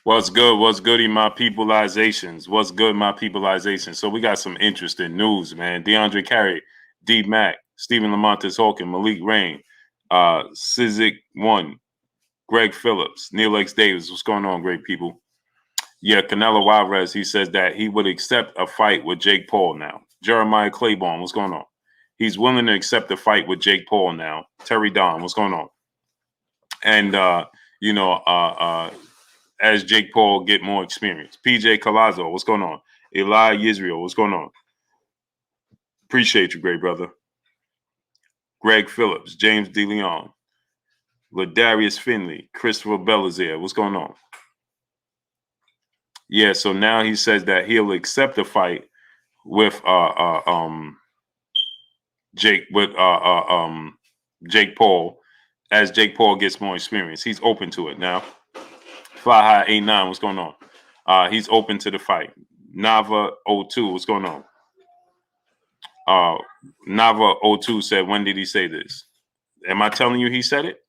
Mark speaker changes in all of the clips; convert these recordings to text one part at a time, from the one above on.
Speaker 1: What's good? What's goody, my peopleizations? What's good, my peopleization? So we got some interesting news, man. DeAndre Carey, D Mac, Stephen Lamontis Hawkins, Malik Rain, Sizik One, Greg Phillips, Neil X Davis. What's going on, great people? Yeah, Canelo Alvarez, he says that he would accept a fight with Jake Paul now. Jeremiah Claiborne, what's going on? He's willing to accept a fight with Jake Paul now. Terry Don, what's going on? And you know, as Jake Paul get more experience. PJ Colazzo, what's going on? Eli Israel, what's going on? Appreciate you, great brother. Greg Phillips, James DeLeon, Ladarius Finley, Christopher Belazaire, what's going on? Yeah, so now he says that he'll accept a fight with Jake Jake Paul as Jake Paul gets more experience. He's open to it now. Fly High 89, what's going on? He's open to the fight. Nava 02, what's going on? Nava 02 said, when did he say this? Am I telling you he said it?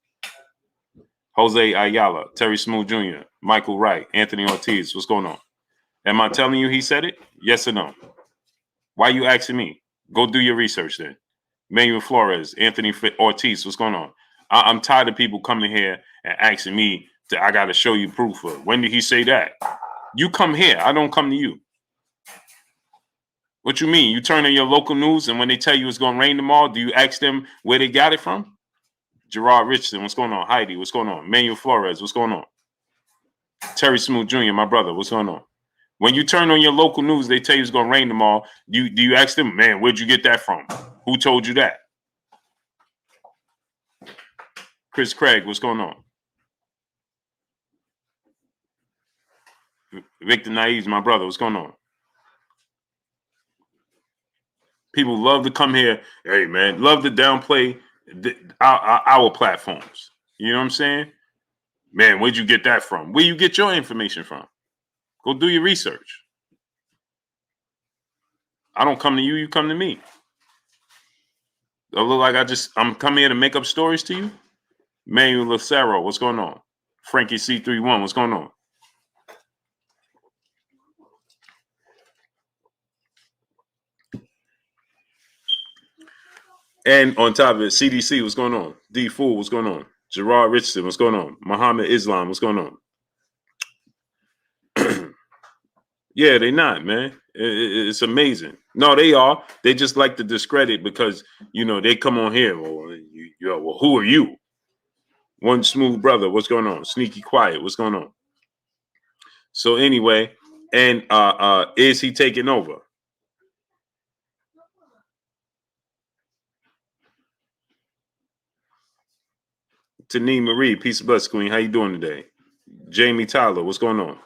Speaker 1: Jose Ayala, Terry Smooth Jr., Michael Wright, Anthony Ortiz, what's going on? Am I telling you he said it? Yes or no? Why are you asking me? Go do your research then. Manuel Flores, Anthony Ortiz, what's going on? I'm tired of people coming here and asking me I got to show you proof of. When did he say that? You come here. I don't come to you. What you mean? You turn on your local news and when they tell you it's going to rain tomorrow, do you ask them where they got it from? Gerard Richardson, what's going on? Heidi, what's going on? Manuel Flores, what's going on? Terry Smooth Jr., my brother, what's going on? When you turn on your local news, they tell you it's going to rain tomorrow. Do you ask them, man, where'd you get that from? Who told you that? Chris Craig, what's going on? Victor Naives, my brother, what's going on? People love to come here. Hey, man, love to downplay our platforms. You know what I'm saying? Man, where'd you get that from? Where you get your information from? Go do your research. I don't come to you, you come to me. I look like I'm coming here to make up stories to you? Manuel Lucero, what's going on? Frankie C31, what's going on? And on top of it, CDC, what's going on? D Fool, what's going on? Gerard Richardson, what's going on? Muhammad Islam, what's going on? Yeah, they not, man. It's amazing. No, they are. They just like to discredit because they come on here. Well, who are you? One smooth brother, what's going on? Sneaky quiet, what's going on? So anyway, and is he taking over? Tanee Marie, peace of bless, Queen. How you doing today? Jamie Tyler, what's going on?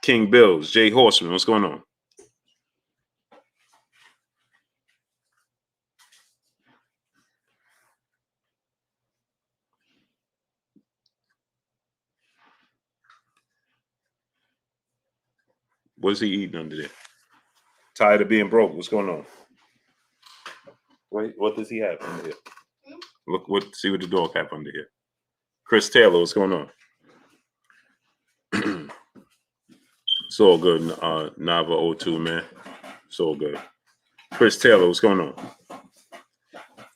Speaker 1: King Bills, Jay Horseman, what's going on? What's he eating under there? Tired of being broke. What's going on? Wait, what does he have under here? See what the dog have under here. Chris Taylor, what's going on? It's all good, Nava 02, man. It's all good. Chris Taylor, what's going on?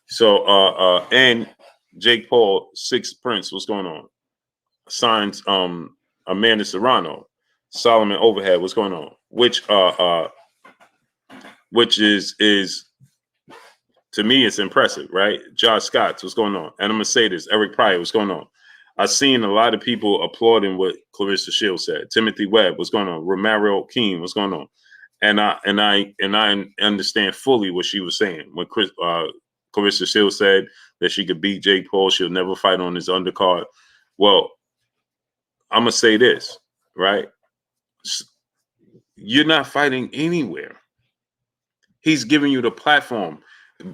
Speaker 1: So, and Jake Paul, Sixth Prince, what's going on? Signs Amanda Serrano, Solomon Overhead, what's going on? Which is to me, it's impressive, right? Josh Scott, what's going on? And I'm gonna say this, Eric Pryor, what's going on? I've seen a lot of people applauding what Clarissa Shields said. Timothy Webb, what's going on? Romero Keene, what's going on? And I understand fully what she was saying when Clarissa Shields said that she could beat Jake Paul, she'll never fight on his undercard. Well, I'm gonna say this, right? You're not fighting anywhere. He's giving you the platform.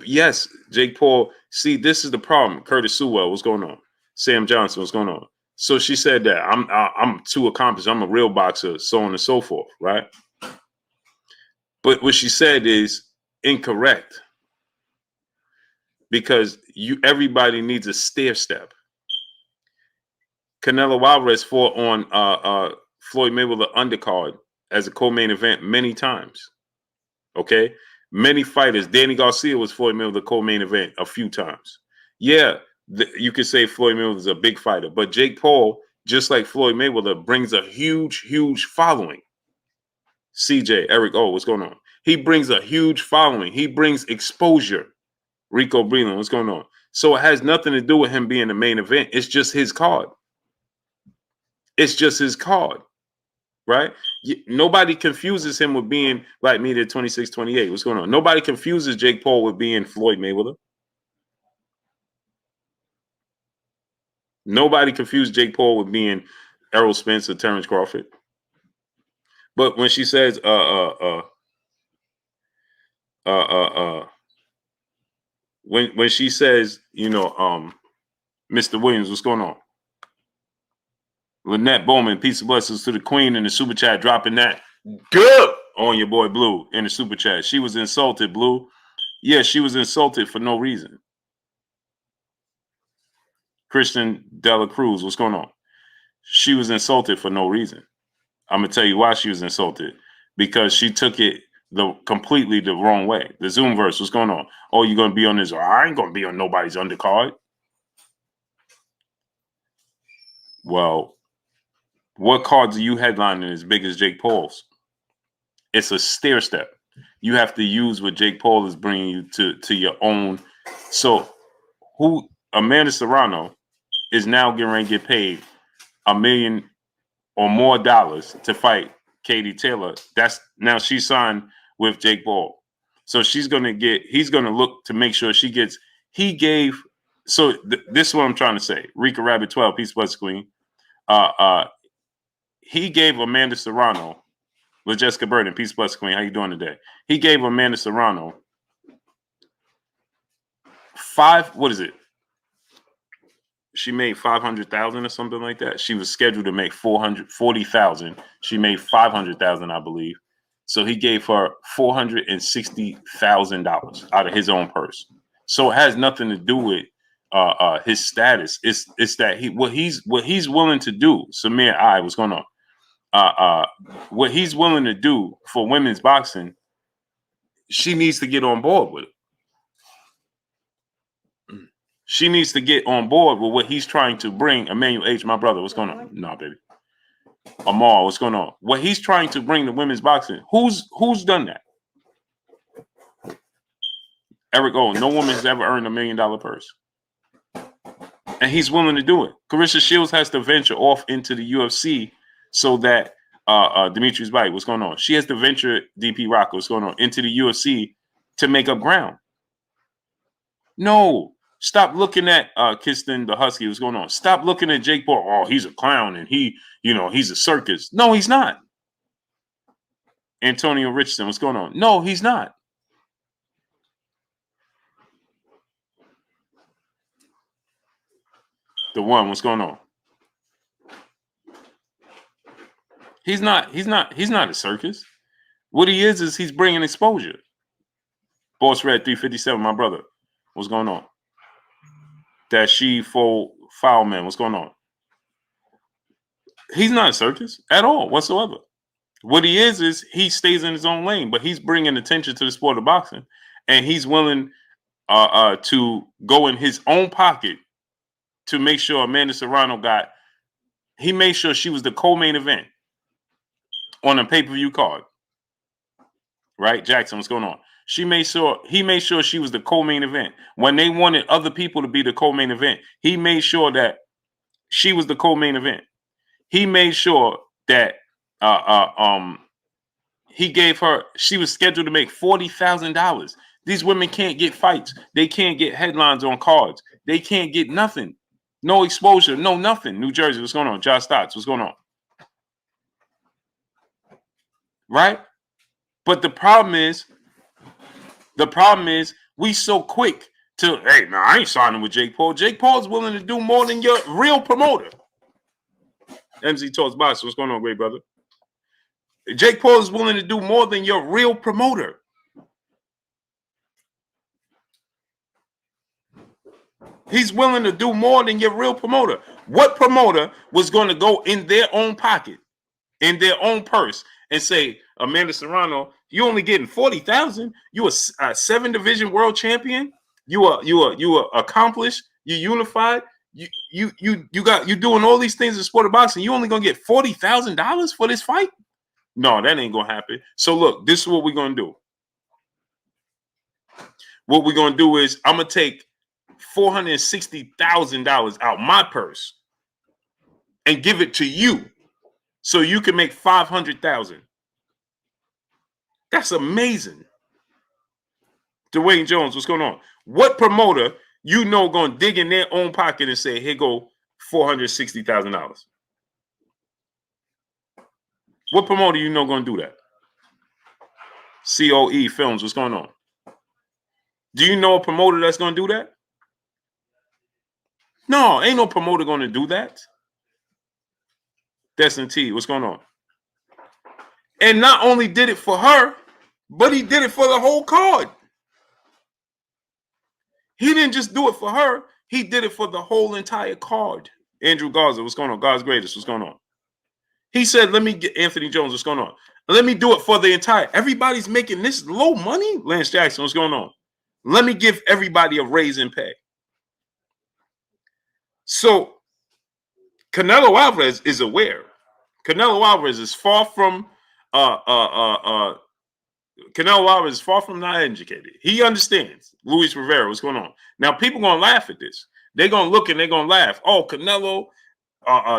Speaker 1: Yes, Jake Paul. See, this is the problem. Curtis Sewell, what's going on? Sam Johnson, what's going on? So she said that I'm too accomplished. I'm a real boxer, so on and so forth, right? But what she said is incorrect because everybody needs a stair step. Canelo Alvarez fought on Floyd Mayweather undercard as a co-main event many times. Okay, many fighters. Danny Garcia was Floyd Mayweather co-main event a few times. Yeah, you could say Floyd Mayweather is a big fighter, but Jake Paul, just like Floyd Mayweather, brings a huge following. CJ, Eric O, what's going on? He brings a huge following. He brings exposure. Rico Breland, what's going on? So it has nothing to do with him being the main event. It's just his card. It's just his card, right? Nobody confuses him with being like me at 26, 28. What's going on? Nobody confuses Jake Paul with being Floyd Mayweather. Nobody confused Jake Paul with being Errol Spence or Terrence Crawford. But when she says, when she says, Mr. Williams, what's going on? Lynette Bowman, peace and blessings to the queen in the super chat, dropping that good on your boy Blue in the super chat. She was insulted, Blue. Yeah, she was insulted for no reason. Christian Dela Cruz, what's going on? She was insulted for no reason. I'm gonna tell you why she was insulted. Because she took it completely the wrong way. The Zoom verse, what's going on? Oh, you're gonna be on this? I ain't gonna be on nobody's undercard. Well, what cards are you headlining as big as Jake Paul's? It's a stair step. You have to use what Jake Paul is bringing you to your own. So, Amanda Serrano is now getting ready to get paid $1 million or more to fight Katie Taylor. That's now she signed with Jake Paul. So he's going to look to make sure she gets, this is what I'm trying to say. Rika Rabbit 12, peace bless queen. He gave Amanda Serrano, with Jessica Burden, peace bless queen. How you doing today? He gave Amanda Serrano she made 500,000 or something like that. She was scheduled to make 440,000. She made 500,000, I believe. So he gave her $460,000 out of his own purse. So it has nothing to do with his status. It's that what he's willing to do. Samir, what's going on? What he's willing to do for women's boxing, she needs to get on board with it. She needs to get on board with what he's trying to bring. Emmanuel H., my brother, what's going on? No, baby. Amal, what's going on? What he's trying to bring to women's boxing. Who's done that? Eric O. No woman has ever earned $1 million purse. And he's willing to do it. Carissa Shields has to venture off into the UFC so that Demetrius Bite, what's going on? She has to venture, DP Rocker, what's going on, into the UFC to make up ground. No. Stop looking at Kiston the Husky. What's going on? Stop looking at Jake Paul. Oh, he's a clown and he's a circus. No, he's not. Antonio Richardson, what's going on? No, he's not. The one, what's going on? He's not a circus. What he is he's bringing exposure. Boss Red 357, my brother. What's going on? That foul man. What's going on? He's not a circus at all whatsoever. What he is he stays in his own lane, but he's bringing attention to the sport of boxing, and he's willing to go in his own pocket to make sure Amanda Serrano he made sure she was the co-main event on a pay-per-view card. Right? Jackson, what's going on? He made sure she was the co-main event. When they wanted other people to be the co-main event, he made sure that she was the co-main event. He made sure that she was scheduled to make $40,000. These women can't get fights. They can't get headlines on cards. They can't get nothing. No exposure, no nothing. New Jersey, what's going on? Josh Stotts, what's going on? Right? But the problem is we so quick to, hey, man, I ain't signing with Jake Paul. Jake Paul's willing to do more than your real promoter. MZ Talks Box, what's going on, great brother? Jake Paul is willing to do more than your real promoter. He's willing to do more than your real promoter. What promoter was going to go in their own pocket, in their own purse, and say, Amanda Serrano, you only getting 40,000. You a 7-division world champion. You are accomplished. You unified. You doing all these things in sport of boxing. You only gonna get $40,000 for this fight? No, that ain't gonna happen. So look, this is what we're gonna do. What we're gonna do is I'm gonna take $460,000 out my purse and give it to you, so you can make 500,000. That's amazing. Dwayne Jones, what's going on? What promoter you know going to dig in their own pocket and say, here go $460,000? What promoter you know going to do that? COE Films, what's going on? Do you know a promoter that's going to do that? No, ain't no promoter going to do that. Destin T, what's going on? And not only did it for her, but he did it for the whole card. He didn't just do it for her. He did it for the whole entire card. Andrew Garza, what's going on? God's greatest, what's going on? He said, let me get Anthony Jones, what's going on? Let me do it for the entire. Everybody's making this low money. Lance Jackson, what's going on? Let me give everybody a raise in pay. So Canelo Alvarez is aware. Canelo Alvarez is far from Canelo Alvarez is far from not educated. He understands. Luis Rivera, what's going on? Now, people going to laugh at this. They're going to look and they're going to laugh. Oh, Canelo,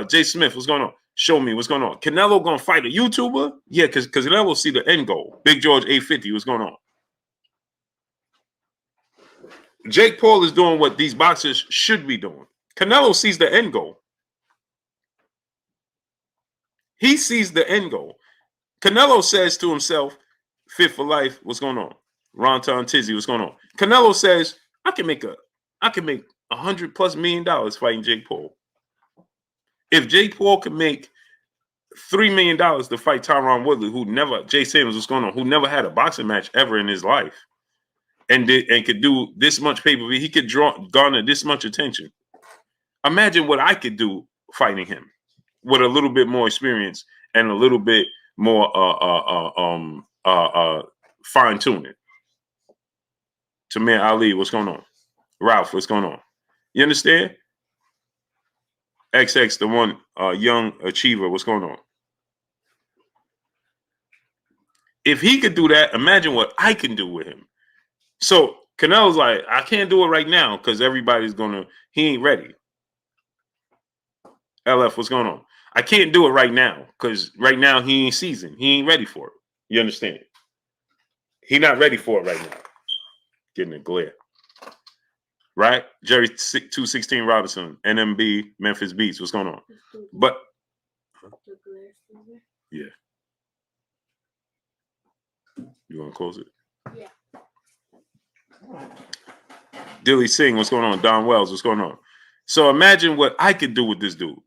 Speaker 1: Jay Smith, what's going on? Show me what's going on. Canelo going to fight a YouTuber? Yeah, because Canelo see the end goal. Big George 850, what's going on? Jake Paul is doing what these boxers should be doing. Canelo sees the end goal. He sees the end goal. Canelo says to himself, Fit for Life, what's going on? Ronton Tizzy, what's going on? Canelo says, I can make $100+ million fighting Jake Paul. If Jake Paul can make $3 million to fight Tyron Woodley, Jay Simmons, what's going on? Who never had a boxing match ever in his life, and could do this much pay-per-view, he could garner this much attention. Imagine what I could do fighting him with a little bit more experience and a little bit more fine tuning. Tamir Ali, what's going on? Ralph, what's going on? You understand? XX, the one young achiever, what's going on? If he could do that, imagine what I can do with him. So Canelo's like, I can't do it right now because everybody's he ain't ready. LF, what's going on? I can't do it right now because right now he ain't seasoned. He ain't ready for it. You understand? He not ready for it right now. Getting a glare. Right? Jerry 216 Robinson, NMB, Memphis Beats. What's going on? But yeah. You want to close it?
Speaker 2: Yeah.
Speaker 1: Dilly Singh, what's going on? Don Wells, what's going on? So imagine what I could do with this dude.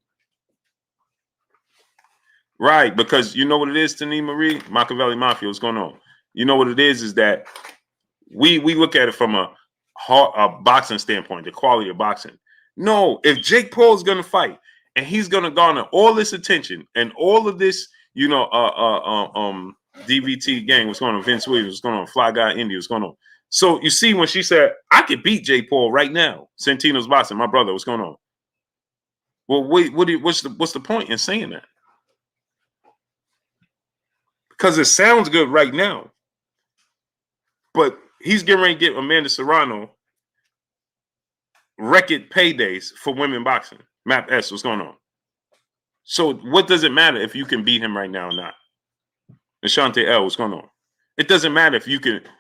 Speaker 1: Right, because you know what it is, Tani Marie? Machiavelli Mafia, what's going on? You know what it is that we look at it from a boxing standpoint, the quality of boxing. No, if Jake Paul is going to fight and he's going to garner all this attention and all of this, DVT gang, what's going on? Vince Williams, what's going on? Fly Guy India, what's going on? So you see when she said, I could beat Jake Paul right now. Santino's boxing, my brother, what's going on? Well, wait, what's the point in saying that? Because it sounds good right now. But he's getting ready to get Amanda Serrano record paydays for women boxing. Map S, what's going on? So what does it matter if you can beat him right now or not? Ashante L, what's going on? It doesn't matter if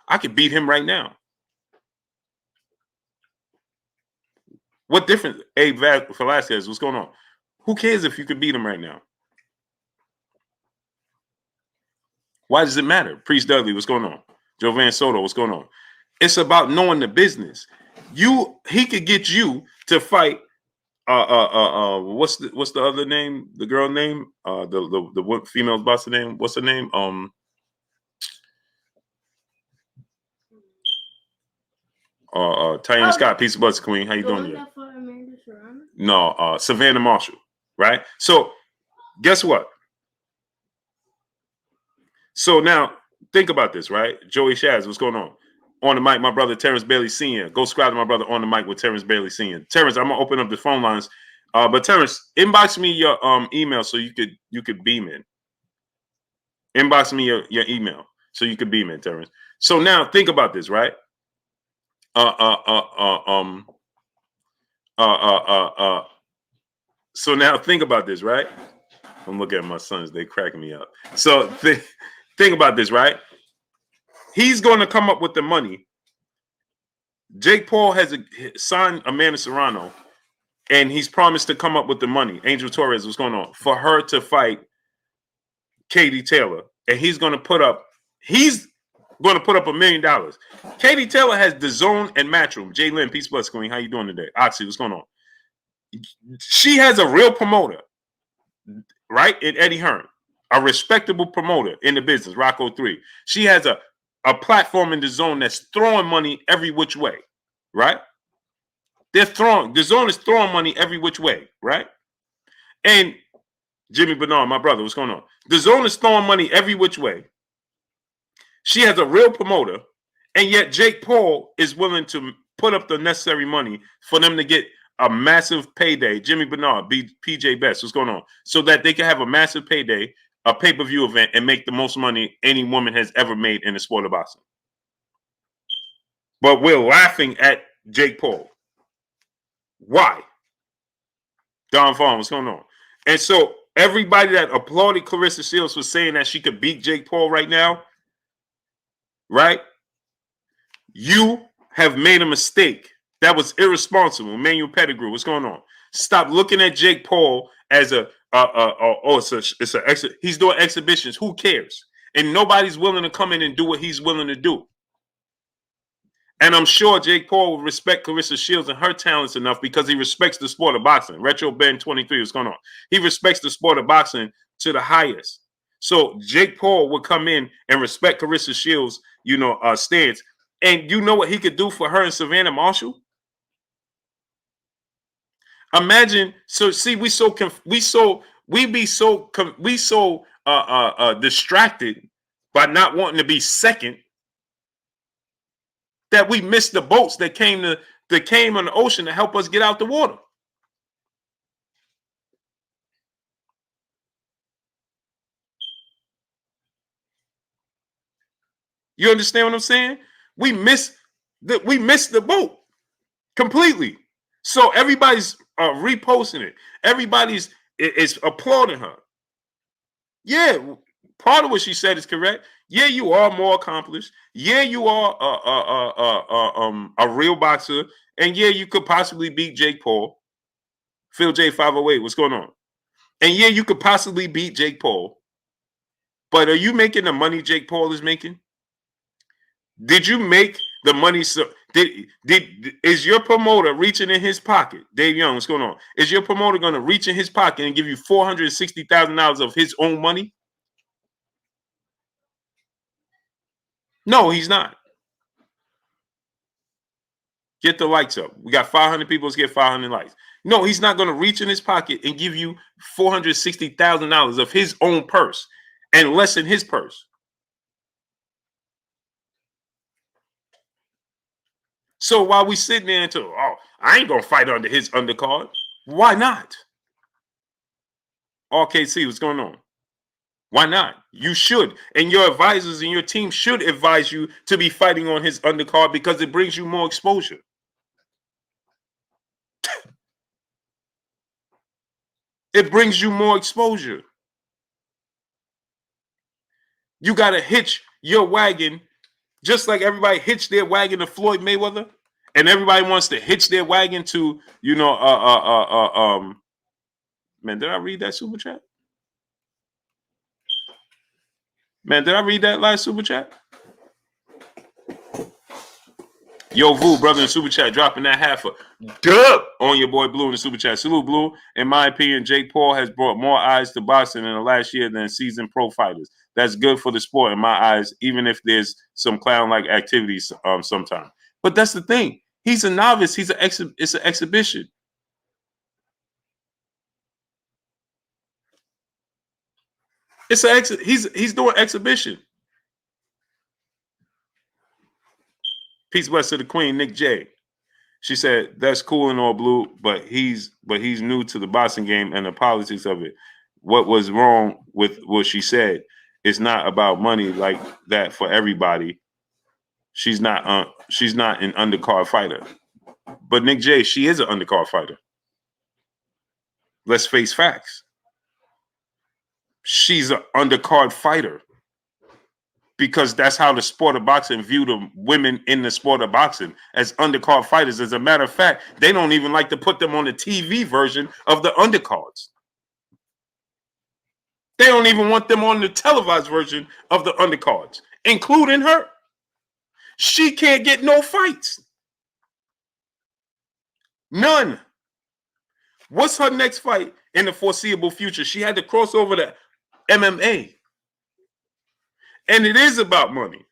Speaker 1: I could beat him right now. What difference? Abe Velasquez, what's going on? Who cares if you could beat him right now? Why does it matter? Priest Dudley, what's going on? Jovan Soto, what's going on? It's about knowing the business. He could get you to fight. What's the other name? The girl name? The female's boss name? What's her name? Tiana Scott, Peace of Butts Queen. How you doing?
Speaker 2: For Amanda Serrano?
Speaker 1: No, Savannah Marshall, right? So guess what? So now think about this, right? Joey Shaz, what's going on? On the mic, my brother Terrence Bailey Sr. Go subscribe to my brother on the mic with Terrence Bailey Sr. Terrence, I'm gonna open up the phone lines. But Terrence, inbox me your email so you could beam in. Inbox me your email so you could beam in, Terrence. So now think about this, right? So now think about this, right? I'm looking at my sons, they cracking me up. So think about this, right? He's going to come up with the money. Jake Paul has signed Amanda Serrano, and he's promised to come up with the money. Angel Torres, what's going on? For her to fight Katie Taylor. And he's going to put up $1 million. Katie Taylor has DAZN and Matchroom. Jay Lynn, peace bless, Queen. How you doing today? Oxy, what's going on? She has a real promoter, right? In Eddie Hearn, a respectable promoter in the business, Rocco 3. She has a platform in DAZN that's throwing money every which way, right? DAZN is throwing money every which way, right? And Jimmy Bernard, my brother, what's going on? DAZN is throwing money every which way. She has a real promoter, and yet Jake Paul is willing to put up the necessary money for them to get a massive payday. Jimmy Bernard, PJ Best, what's going on? So that they can have a massive payday, a pay-per-view event, and make the most money any woman has ever made in the sport of boxing. But we're laughing at Jake Paul. Why? Don Farm, what's going on? And so everybody that applauded Clarissa Shields for saying that she could beat Jake Paul right now, right? You have made a mistake. That was irresponsible. Manuel Pettigrew, what's going on? Stop looking at Jake Paul as he's doing exhibitions. Who cares? And nobody's willing to come in and do what he's willing to do. And I'm sure Jake Paul will respect Clarissa Shields and her talents enough because he respects the sport of boxing. Retro Ben 23, what's going on? He respects the sport of boxing to the highest. So Jake Paul would come in and respect Clarissa Shields, stance. And you know what he could do for her and Savannah Marshall? Imagine. So see, we so distracted by not wanting to be second that we missed the boats that came on the ocean to help us get out the water. You understand what I'm saying? We missed the boat completely. So everybody's reposting it. Everybody's is applauding her. Yeah, part of what she said is correct. Yeah, you are more accomplished. Yeah, you are a real boxer. And yeah, you could possibly beat Jake Paul. Phil J 508, what's going on? And yeah, you could possibly beat Jake Paul. But are you making the money Jake Paul is making? Did you make the money? So is your promoter reaching in his pocket? Dave Young, what's going on? Is your promoter going to reach in his pocket and give you $460,000 of his own money? No, he's not. Get the likes up. We got 500 people. Let's get 500 likes. No, he's not going to reach in his pocket and give you $460,000 of his own purse and less in his purse. So while we sitting there until, I ain't going to fight under his undercard. Why not? RKC, what's going on? Why not? You should. And your advisors and your team should advise you to be fighting on his undercard because it brings you more exposure. It brings you more exposure. You got to hitch your wagon just like everybody hitched their wagon to Floyd Mayweather. And everybody wants to hitch their wagon to, man, did I read that super chat? Man, did I read that last super chat? Yo, Vu, brother in super chat, dropping that half a dub on your boy Blue in the super chat. Salute, Blue. In my opinion, Jake Paul has brought more eyes to boxing in the last year than seasoned pro fighters. That's good for the sport in my eyes, even if there's some clown-like activities sometimes. But that's the thing. He's a novice. It's an exhibition. It's he's doing exhibition. Peace bless to the Queen, Nick J. She said, that's cool and all, Blue, but he's new to the boxing game and the politics of it. What was wrong with what she said? It's not about money like that for everybody. She's not an undercard fighter. But Nick J, she is an undercard fighter. Let's face facts. She's an undercard fighter. Because that's how the sport of boxing view the women in the sport of boxing, as undercard fighters. As a matter of fact, they don't even like to put them on the TV version of the undercards. They don't even want them on the televised version of the undercards, including her. She can't get no fights. None. What's her next fight in the foreseeable future? She had to cross over to MMA. And it is about money,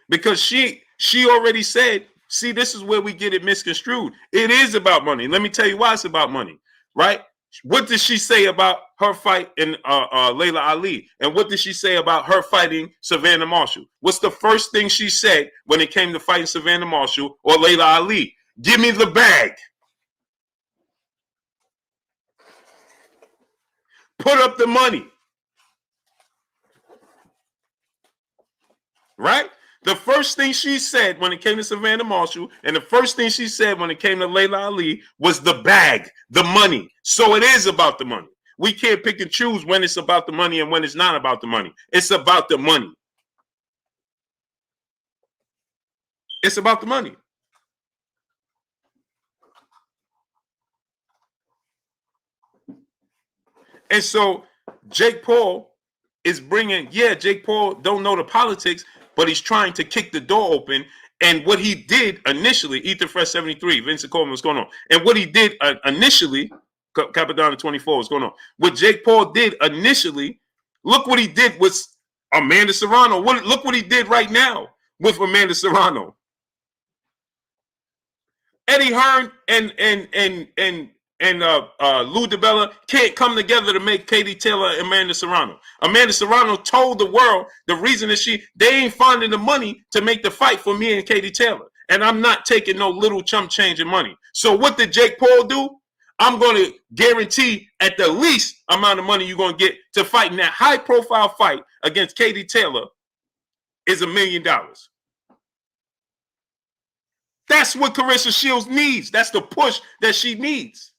Speaker 1: because she already said, see, this is where we get it misconstrued. It is about money. Let me tell you why it's about money, right? What did she say about her fight in Layla Ali? And what did she say about her fighting Savannah Marshall? What's the first thing she said when it came to fighting Savannah Marshall or Layla Ali? Give me the bag. Put up the money. Right? The first thing she said when it came to Savannah Marshall, and the first thing she said when it came to Layla Ali, was the bag, the money. So it is about the money. We can't pick and choose when it's about the money and when it's not about the money. It's about the money. It's about the money. And so Jake Paul is bringing, Jake Paul don't know the politics, but he's trying to kick the door open. And what he did initially, Ethan Fresh 73, Vincent Coleman, what's going on? And what he did initially, Capadonna 24, what's going on? What Jake Paul did initially, look what he did with Amanda Serrano. Look what he did right now with Amanda Serrano. Eddie Hearn and Lou DiBella can't come together to make Katie Taylor and Amanda Serrano. Amanda Serrano told the world the reason is they ain't finding the money to make the fight for me and Katie Taylor. And I'm not taking no little chump change in money. So what did Jake Paul do? I'm going to guarantee at the least amount of money you're going to get to fight in that high profile fight against Katie Taylor is $1 million. That's what Carissa Shields needs. That's the push that she needs.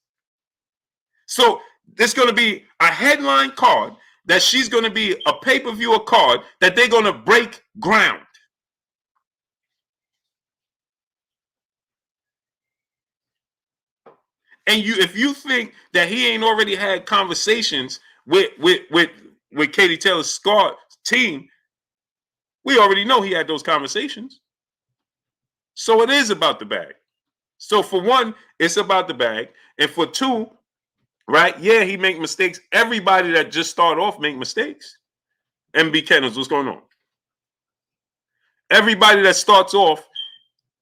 Speaker 1: So there's going to be a headline card that she's going to be a pay-per-view card that they're going to break ground. And if you think that he ain't already had conversations with Katie Taylor's squad team, we already know he had those conversations. So it is about the bag. So for one, it's about the bag. And for two, right, he make mistakes. Everybody that just start off make mistakes. MB Kennels, what's going on? Everybody that starts off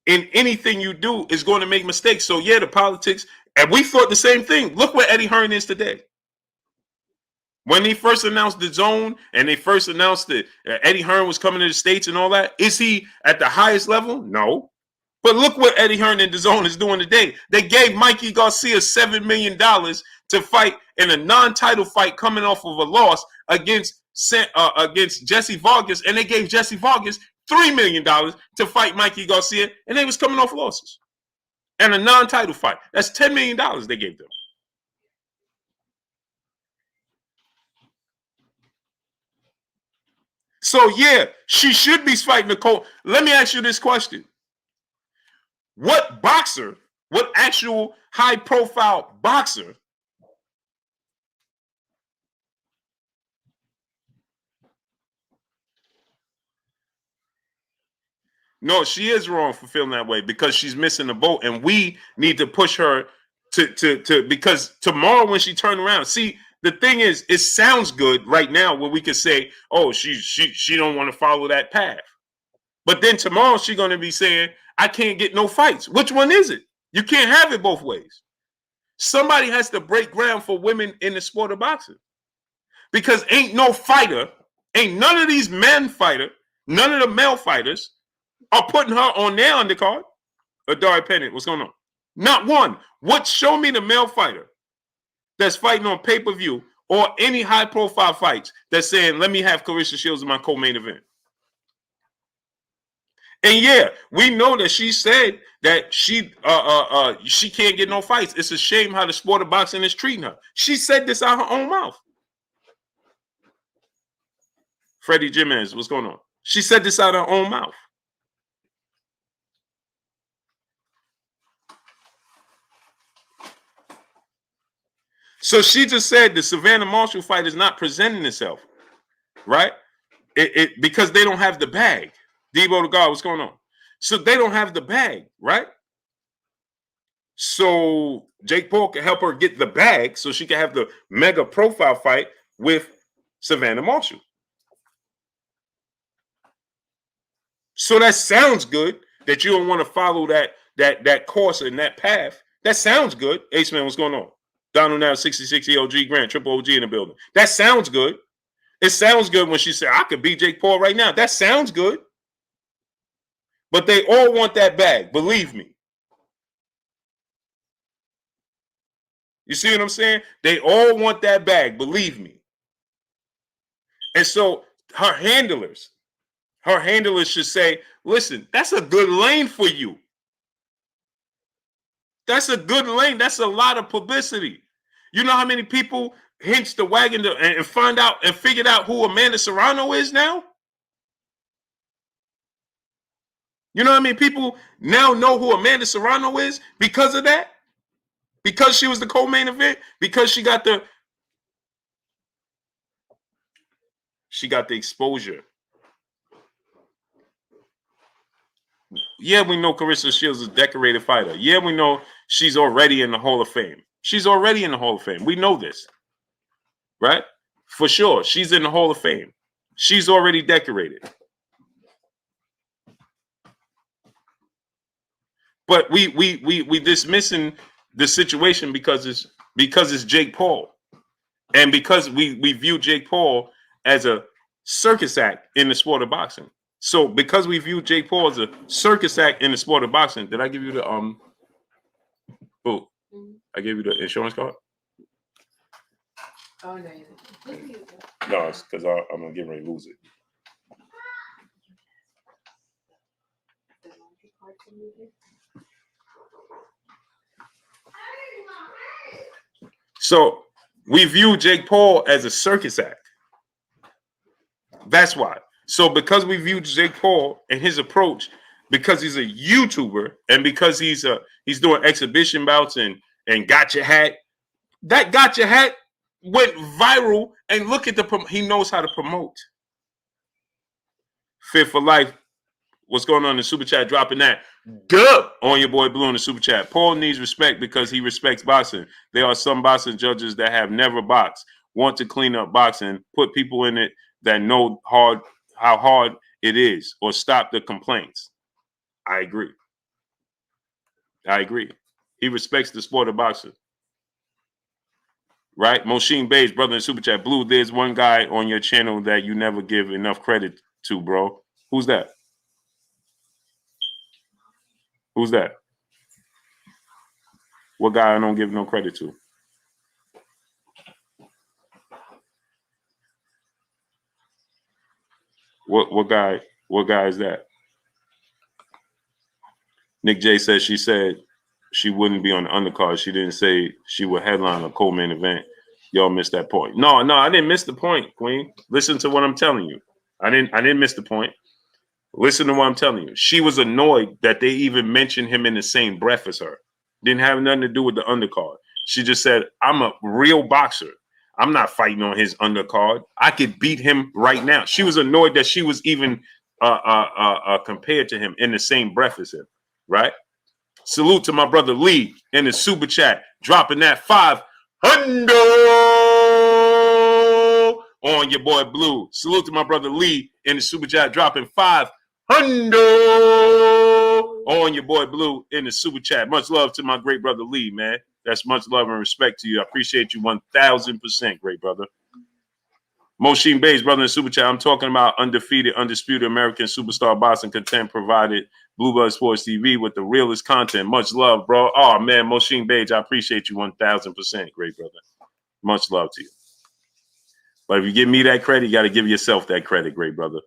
Speaker 1: in anything you do is going to make mistakes. So the politics, and we thought the same thing. Look where Eddie Hearn is today. When he first announced the zone and they first announced that Eddie Hearn was coming to the States and all that, is he at the highest level? No. But look what Eddie Hearn and the zone is doing today. They gave Mikey Garcia $7 million to fight in a non-title fight coming off of a loss against Jesse Vargas, and they gave Jesse Vargas $3 million to fight Mikey Garcia, and they was coming off losses. And a non-title fight. That's $10 million they gave them. So, she should be fighting Nicole. Let me ask you this question. What boxer, what actual high-profile boxer No, she is wrong for feeling that way because she's missing the boat, and we need to push her to because tomorrow when she turned around, see, the thing is, it sounds good right now where we could say, oh, she don't want to follow that path. But then tomorrow she's going to be saying, I can't get no fights. Which one is it? You can't have it both ways. Somebody has to break ground for women in the sport of boxing because ain't no fighter Ain't none of these men fighter, none of the male fighters are putting her on their undercard. Adari Pennant, what's going on? Not one. Show me the male fighter that's fighting on pay-per-view or any high-profile fights that's saying, let me have Clarissa Shields in my co-main event. And yeah, we know that she said that she can't get no fights. It's a shame how the sport of boxing is treating her. She said this out her own mouth. Freddie Jimenez, what's going on? She said this out her own mouth. So she just said the Savannah Marshall fight is not presenting itself, right? Because they don't have the bag. Debo the God, what's going on? So they don't have the bag, right? So Jake Paul can help her get the bag so she can have the mega profile fight with Savannah Marshall. So that sounds good that you don't want to follow that course and that path. That sounds good. Ace Man, what's going on? Donald now 66 OG Grant, triple OG in the building. That sounds good. It sounds good when she said, I could beat Jake Paul right now. That sounds good. But they all want that bag, believe me. You see what I'm saying? They all want that bag, believe me. And so her handlers should say, listen, that's a good lane for you. That's a good lane. That's a lot of publicity. You know how many people hitched the wagon and find out and figured out who Amanda Serrano is now? You know how many people now know who Amanda Serrano is because of that? Because she was the co-main event? Because she got the exposure. Yeah, we know Clarissa Shields is a decorated fighter. Yeah, we know she's already in the Hall of Fame. She's already in the Hall of Fame. We know this, right? For sure, she's in the Hall of Fame. She's already decorated. But we dismissing the situation because it's Jake Paul, and because we view Jake Paul as a circus act in the sport of boxing. So because we view Jake Paul as a circus act in the sport of boxing, did I give you the I gave you the insurance card? Oh no, you didn't. No, it's because I'm gonna get ready to lose it. So we view Jake Paul as a circus act. That's why. So because we view Jake Paul and his approach, because he's a YouTuber and because he's doing exhibition bouts and gotcha hat, that gotcha hat went viral. And look at he knows how to promote. Fit for Life. What's going on in the super chat? Dropping that dub on your boy Blue in the super chat. Paul needs respect because he respects boxing. There are some boxing judges that have never boxed, want to clean up boxing, put people in it that know how hard it is, or stop the complaints. I agree. He respects the sport of boxing. Right? Moshin Bays, brother in super chat. Blue, there's one guy on your channel that you never give enough credit to, bro. Who's that? Who's that? What guy I don't give no credit to? What guy is that? Nick J says she said she wouldn't be on the undercard. She didn't say she would headline a co-main event. Y'all missed that point. No, I didn't miss the point, Queen. Listen to what I'm telling you. I didn't miss the point. Listen to what I'm telling you. She was annoyed that they even mentioned him in the same breath as her. Didn't have nothing to do with the undercard. She just said, I'm a real boxer. I'm not fighting on his undercard. I could beat him right now. She was annoyed that she was even compared to him in the same breath as him, right? Salute to my brother Lee in the super chat, dropping that 500 on your boy Blue. Salute to my brother Lee in the super chat, dropping 500 on your boy Blue in the super chat. Much love to my great brother Lee, man. That's much love and respect to you. I appreciate you 1,000%, great brother. Moshin Bays, brother in Super Chat. I'm talking about undefeated, undisputed American superstar boxing content provided Blueblood Sports TV with the realest content. Much love, bro. Oh, man, Moshin Bays, I appreciate you 1,000%. Great, brother. Much love to you. But if you give me that credit, you got to give yourself that credit, great brother.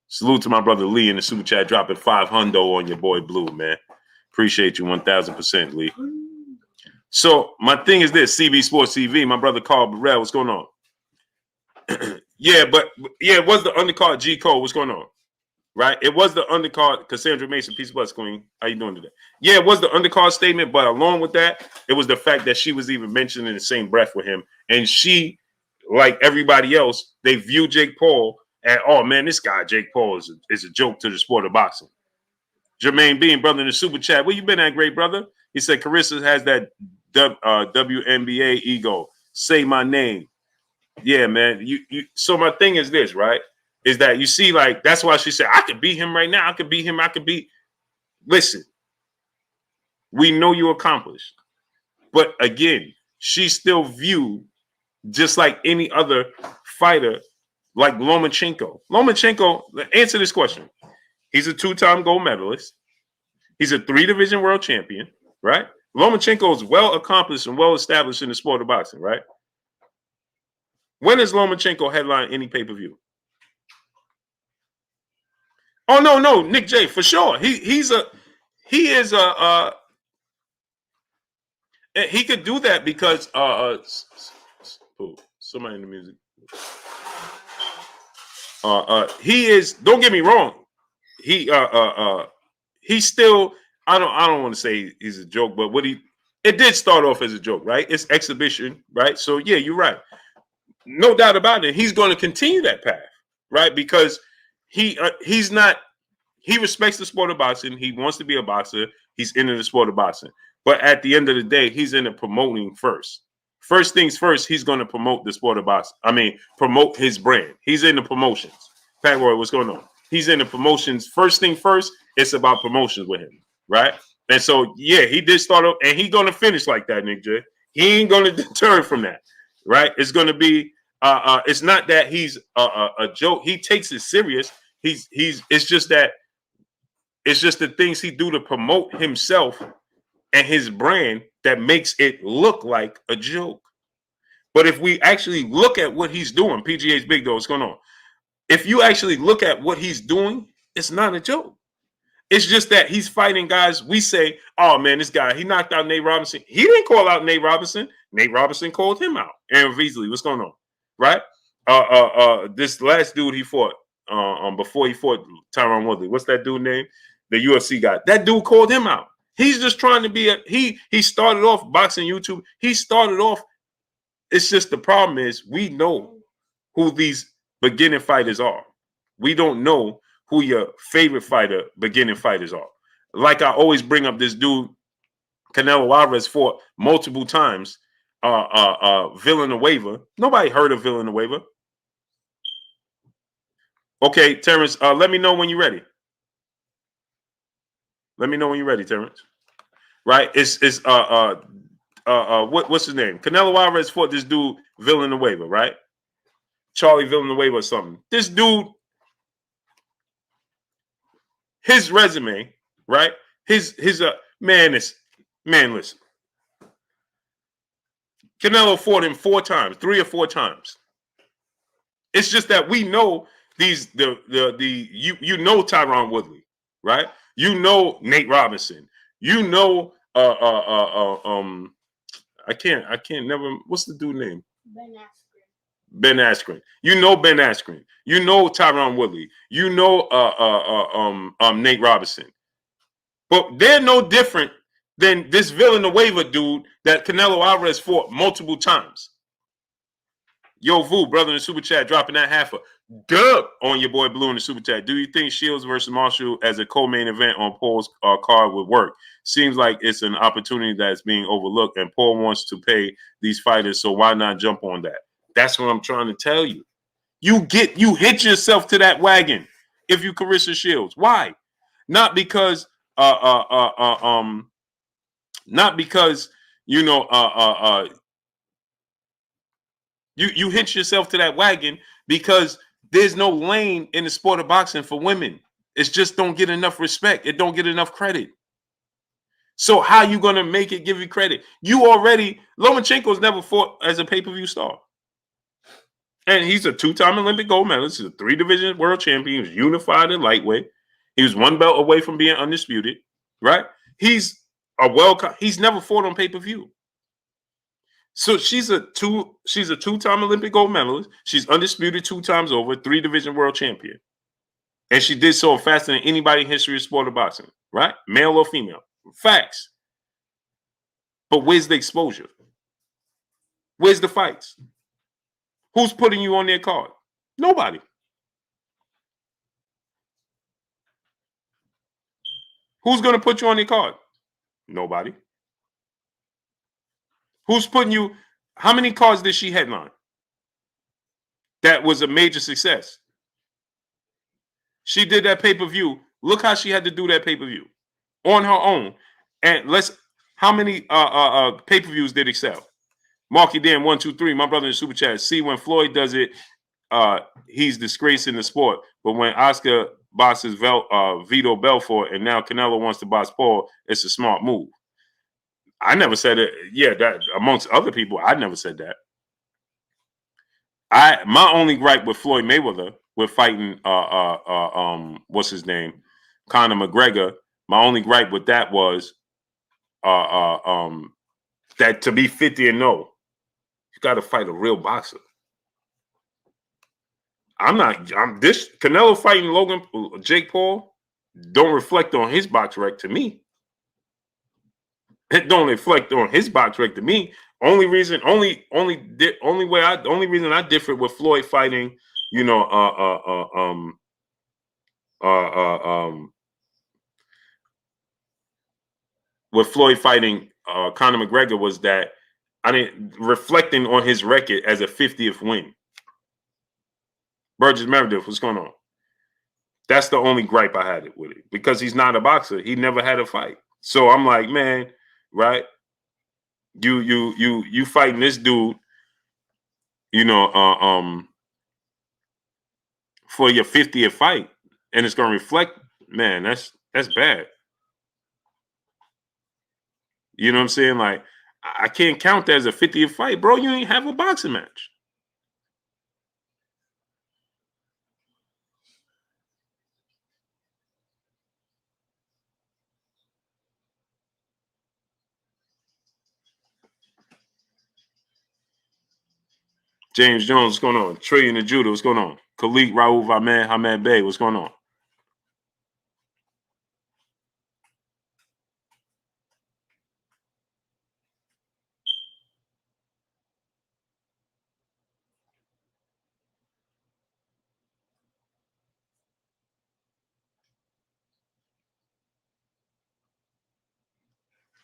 Speaker 1: Salute to my brother Lee in the Super Chat, dropping 500 on your boy Blue, man. Appreciate you 1,000%, Lee. So my thing is this, CB Sports TV, my brother Carl Burrell, what's going on? It was the undercard G Cole. What's going on? Right? It was the undercard Cassandra Mason, Peace Bless Queen. How you doing today? Yeah, it was the undercard statement, but along with that, it was the fact that she was even mentioned in the same breath with him. And she, like everybody else, they view Jake Paul and, oh man, this guy, Jake Paul, is a joke to the sport of boxing. Jermaine Bean, brother in the Super Chat. Where you been at, great brother? He said, Carissa has that WNBA ego. Say my name. Yeah, man. So my thing is this, right? Is that you see, like, that's why she said, I could beat him right now. I could beat him. Listen, we know you accomplished. But again, she's still viewed just like any other fighter, like Lomachenko. Lomachenko, answer this question. He's a 2-time gold medalist. He's a 3-division world champion, right? Lomachenko is well accomplished and well established in the sport of boxing, right? When is Lomachenko headline any pay-per-view? Oh no, Nick J, for sure. He could do that because somebody in the music. He is, don't get me wrong. He's still, I don't want to say he's a joke, but it did start off as a joke, right? It's exhibition, right? So yeah, you're right. No doubt about it. He's going to continue that path, right? Because he respects the sport of boxing. He wants to be a boxer. He's into the sport of boxing. But at the end of the day, he's into promoting first. First things first, he's going to promote the sport of boxing. I mean, promote his brand. He's into promotions. Pat Roy, what's going on? He's into promotions. First thing first, it's about promotions with him, right? And so, yeah, he did start up, and he's going to finish like that, Nick J. He ain't going to deter from that, right? It's going to be, it's not that he's a joke. He takes it serious. It's just the things he do to promote himself and his brand that makes it look like a joke. But if we actually look at what he's doing, PGA's Big Dog, what's going on? If you actually look at what he's doing, it's not a joke. It's just that he's fighting guys. We say, oh man, this guy, he knocked out Nate Robinson. He didn't call out Nate Robinson. Nate Robinson called him out. Aaron Veasley, what's going on? Right? This last dude he fought before he fought Tyron Woodley. What's that dude name? The UFC guy. That dude called him out. He's just trying to be he started off boxing YouTube. He started off. It's just the problem is we know who these beginning fighters are. We don't know who your favorite beginning fighters are. Like I always bring up this dude, Canelo Alvarez fought multiple times. Villanueva. Nobody heard of Villanueva. Okay, Terrence, let me know when you're ready. Let me know when you're ready, Terrence. Right? What's his name? Canelo Alvarez fought this dude, Villanueva, right? Charlie Villanueva or something. This dude, his resume, right? Listen. Canelo fought him 3 or 4 times. It's just that we know you know Tyron Woodley, right? You know Nate Robinson. You know I can't never, what's the dude name? Ben Askren. You know Ben Askren. You know Tyron Woodley. You know Nate Robinson. But they're no different than this Villanueva dude that Canelo Alvarez fought multiple times. Yo, Vu, brother in the Super Chat, dropping that half a dub on your boy Blue in the Super Chat. Do you think Shields versus Marshall as a co-main event on Paul's card would work? Seems like it's an opportunity that's being overlooked, and Paul wants to pay these fighters, so why not jump on that? That's what I'm trying to tell you. You hit yourself to that wagon if you Carissa Shields. Why? Not because you know you hitch yourself to that wagon because there's no lane in the sport of boxing for women. It just don't get enough respect. It don't get enough credit. So how you gonna make it give you credit? You already Lomachenko's never fought as a pay-per-view star. And he's a two-time Olympic gold medalist. He's a 3-division world champion. He was unified in lightweight. He was one belt away from being undisputed, right? He's he's never fought on pay-per-view. So she's a two-time Olympic gold medalist. She's undisputed 2 times over, 3-division world champion. And she did so faster than anybody in history of sport of boxing, right? Male or female. Facts. But where's the exposure? Where's the fights? Who's putting you on their card? Nobody. Who's going to put you on their card? Nobody. Who's putting you? How many cards did she headline? That was a major success. She did that pay-per-view. Look how she had to do that pay-per-view on her own. And how many pay-per-views did Excel? Marky Dan 123, my brother in Super Chat. See, when Floyd does it, he's disgracing the sport. But when Oscar boxes Vito Belfort and now Canelo wants to box Paul, it's a smart move. I never said it. Yeah, that amongst other people, I never said that. My only gripe with Floyd Mayweather with fighting what's his name, Conor McGregor. My only gripe with that was that to be 50-0, you got to fight a real boxer. This Canelo fighting Jake Paul don't reflect on his box rec to me. It don't reflect on his box rec to me. Only reason I differ with Floyd fighting, with Floyd fighting Conor McGregor was that reflecting on his record as a 50th win. Burgess Meredith, what's going on? That's the only gripe I had with it because he's not a boxer. He never had a fight. So I'm like, man, right? You fighting this dude, for your 50th fight, and it's gonna reflect, man, that's bad. You know what I'm saying? Like, I can't count that as a 50th fight, bro. You ain't have a boxing match. James Jones, what's going on? Trillion and Judah, what's going on? Khalid Raoul Vaman Hamed Bey, what's going on?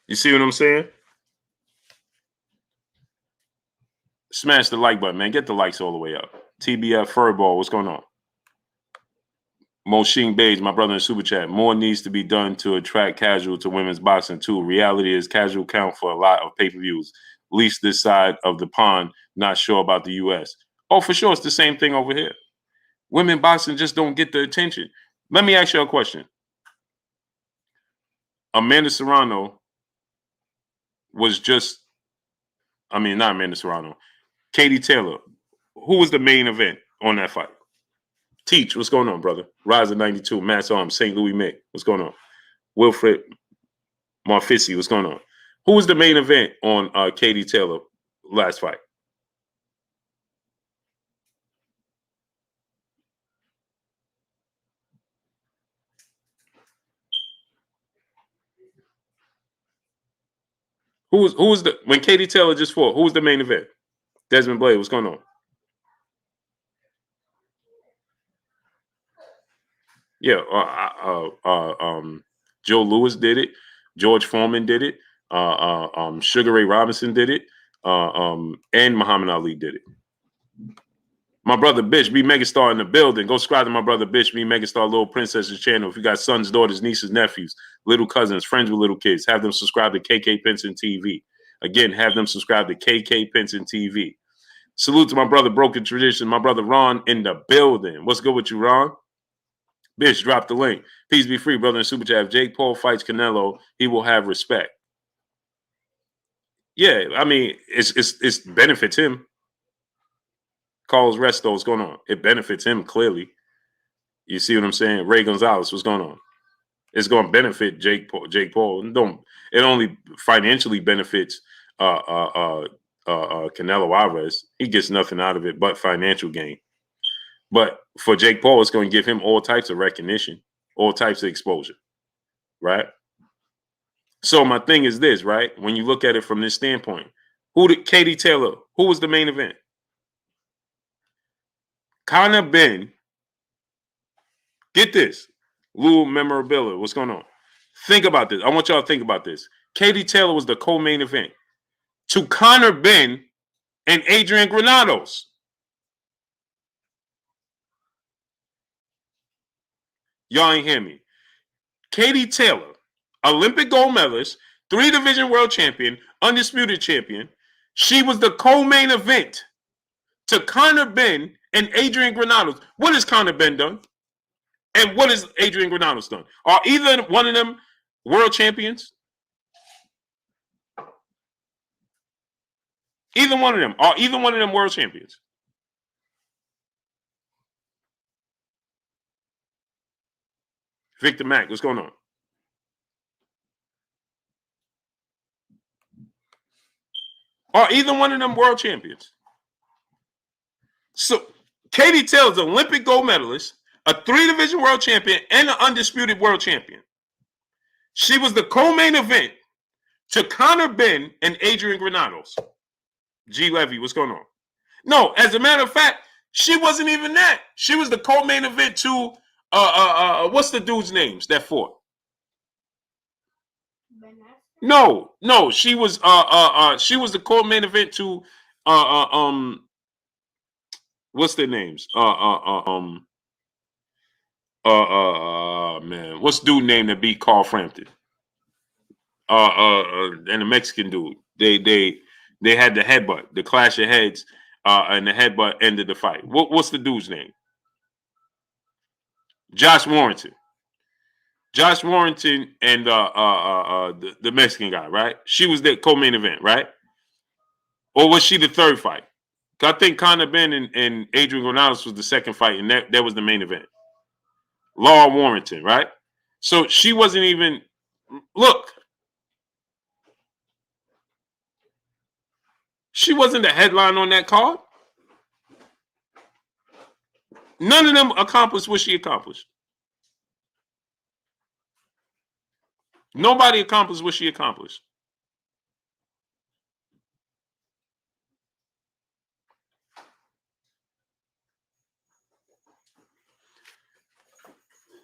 Speaker 1: You see what I'm saying? Smash the like button, man. Get the likes all the way up. TBF Furball, what's going on? Moshin Beige, my brother in Super Chat. More needs to be done to attract casual to women's boxing, too. Reality is casual count for a lot of pay-per-views. At least this side of the pond, not sure about the U.S. Oh, for sure, it's the same thing over here. Women boxing just don't get the attention. Let me ask you a question. Amanda Serrano was not Amanda Serrano. Katie Taylor. Who was the main event on that fight? Teach, what's going on, brother? Rise of 92, Matt's Arms, St. Louis Mick, what's going on? Wilfred Marfisi, what's going on? Who was the main event on Katie Taylor last fight? When Katie Taylor just fought, who was the main event? Desmond Blade, what's going on? Yeah, Joe Louis did it. George Foreman did it. Sugar Ray Robinson did it. And Muhammad Ali did it. My brother Bitch, be Megastar in the building. Go subscribe to my brother Bitch, be Megastar Little Princess's channel. If you got sons, daughters, nieces, nephews, little cousins, friends with little kids, have them subscribe to KK Pinson TV. Again, have them subscribe to KK Pinson TV. Salute to my brother Broken Tradition, my brother Ron in the building. What's good with you, Ron? Bitch, drop the link. Peace be free, brother in Super Chat. If Jake Paul fights Canelo, he will have respect. Yeah, I mean, it's benefits him. Carlos Resto, what's going on? It benefits him clearly. You see what I'm saying? Ray Gonzalez, what's going on? It's going to benefit Jake Paul. It only financially benefits Canelo Alvarez. He gets nothing out of it but financial gain. But for Jake Paul, it's going to give him all types of recognition, all types of exposure, right? So my thing is this, right? When you look at it from this standpoint, Katie Taylor, who was the main event? Conor Ben, get this, Lou Memorabilia, what's going on? Think about this. I want y'all to think about this. Katie Taylor was the co-main event to Conor Ben and Adrian Granados. Y'all ain't hear me. Katie Taylor, Olympic gold medalist, 3-division world champion, undisputed champion. She was the co-main event to Conor Ben and Adrian Granados. What has Conor Ben done? And what has Adrian Granados done? Are either one of them world champions? Either one of them. Are either one of them world champions? Victor Mack, what's going on? Are either one of them world champions? So Katie Taylor's an Olympic gold medalist, a 3-division world champion, and an undisputed world champion. She was the co-main event to Conor Ben and Adrian Granados. G. Levy, what's going on? No, as a matter of fact, she wasn't even that. She was the co-main event to what's the dude's names that fought? No, she was the co-main event to what's their names? Man, what's the dude name that beat Carl Frampton? And the Mexican dude. They had the headbutt, the clash of heads, and the headbutt ended the fight. What's the dude's name? Josh Warrington. Josh Warrington and the Mexican guy, right? She was the co-main event, right? Or was she the third fight? I think Conor Ben and Adrian Granados was the second fight, and that was the main event. Laura Warrington, right? So she wasn't even. Look, she wasn't the headline on that card. None of them accomplished what she accomplished. Nobody accomplished what she accomplished.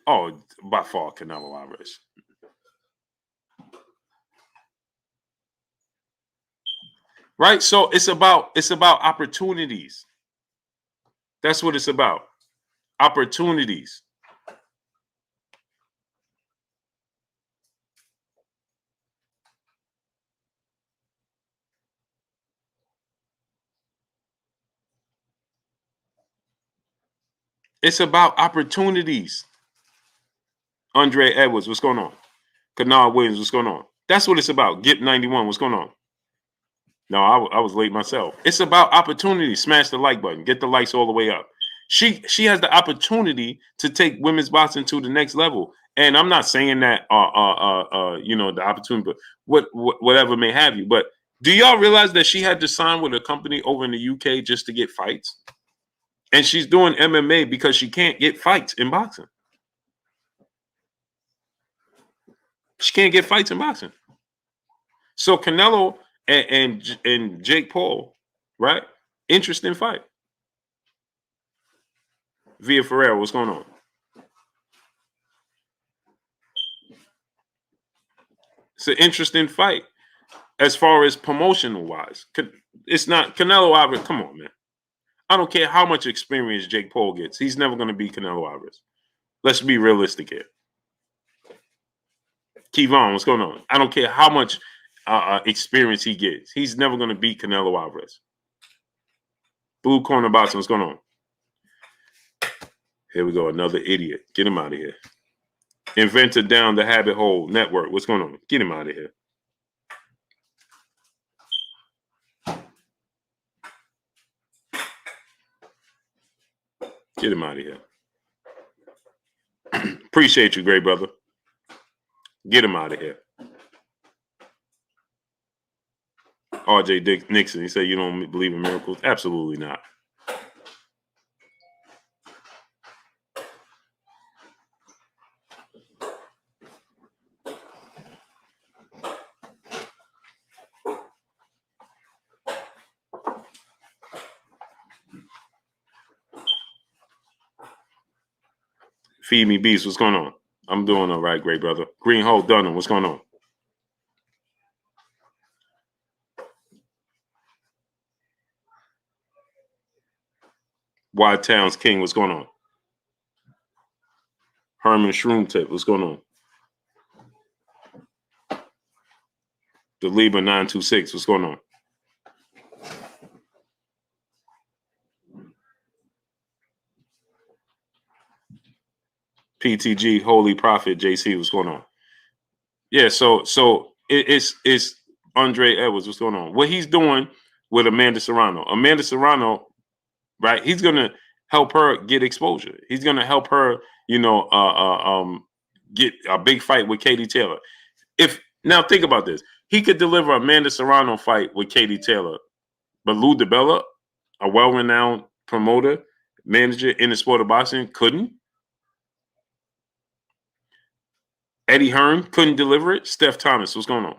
Speaker 1: Oh, by far, Canelo Alvarez. Right? So it's about opportunities. That's what it's about. Opportunities. It's about opportunities. Andre Edwards, what's going on? Kanal Williams, what's going on? That's what it's about. Get 91, what's going on? No, I was late myself. It's about opportunity. Smash the like button. Get the likes all the way up. She has the opportunity to take women's boxing to the next level. And I'm not saying that the opportunity, but whatever may have you. But do y'all realize that she had to sign with a company over in the UK just to get fights? And she's doing MMA because she can't get fights in boxing. She can't get fights in boxing. So Canelo and Jake Paul, right? Interesting fight. Via Ferreira, what's going on? It's an interesting fight as far as promotional wise. It's not Canelo Alvarez. Come on, man. I don't care how much experience Jake Paul gets. He's never going to be Canelo Alvarez. Let's be realistic here. Kevon, what's going on? I don't care how much experience he gets. He's never going to beat Canelo Alvarez. Blue corner boxing, what's going on? Here we go, another idiot. Get him out of here. Inventor down the habit hole network. What's going on? Get him out of here. Get him out of here. Appreciate you, great brother. Get him out of here. RJ Dick Nixon, he said you don't believe in miracles? Absolutely not. Feed me beast, what's going on? I'm doing all right, great brother. Green Hole Dunham, what's going on? Wide Towns King, what's going on? Herman Shroom Tip, what's going on? The Lieber 926, what's going on? PTG Holy Prophet JC, what's going on? Yeah, so it's Andre Edwards, what's going on? What he's doing with Amanda Serrano, right? He's gonna help her get exposure. He's gonna help her, get a big fight with Katie Taylor. Now think about this, he could deliver Amanda Serrano fight with Katie Taylor, but Lou DiBella, a well-renowned promoter, manager in the sport of boxing, couldn't. Eddie Hearn couldn't deliver it. Steph Thomas, what's going on?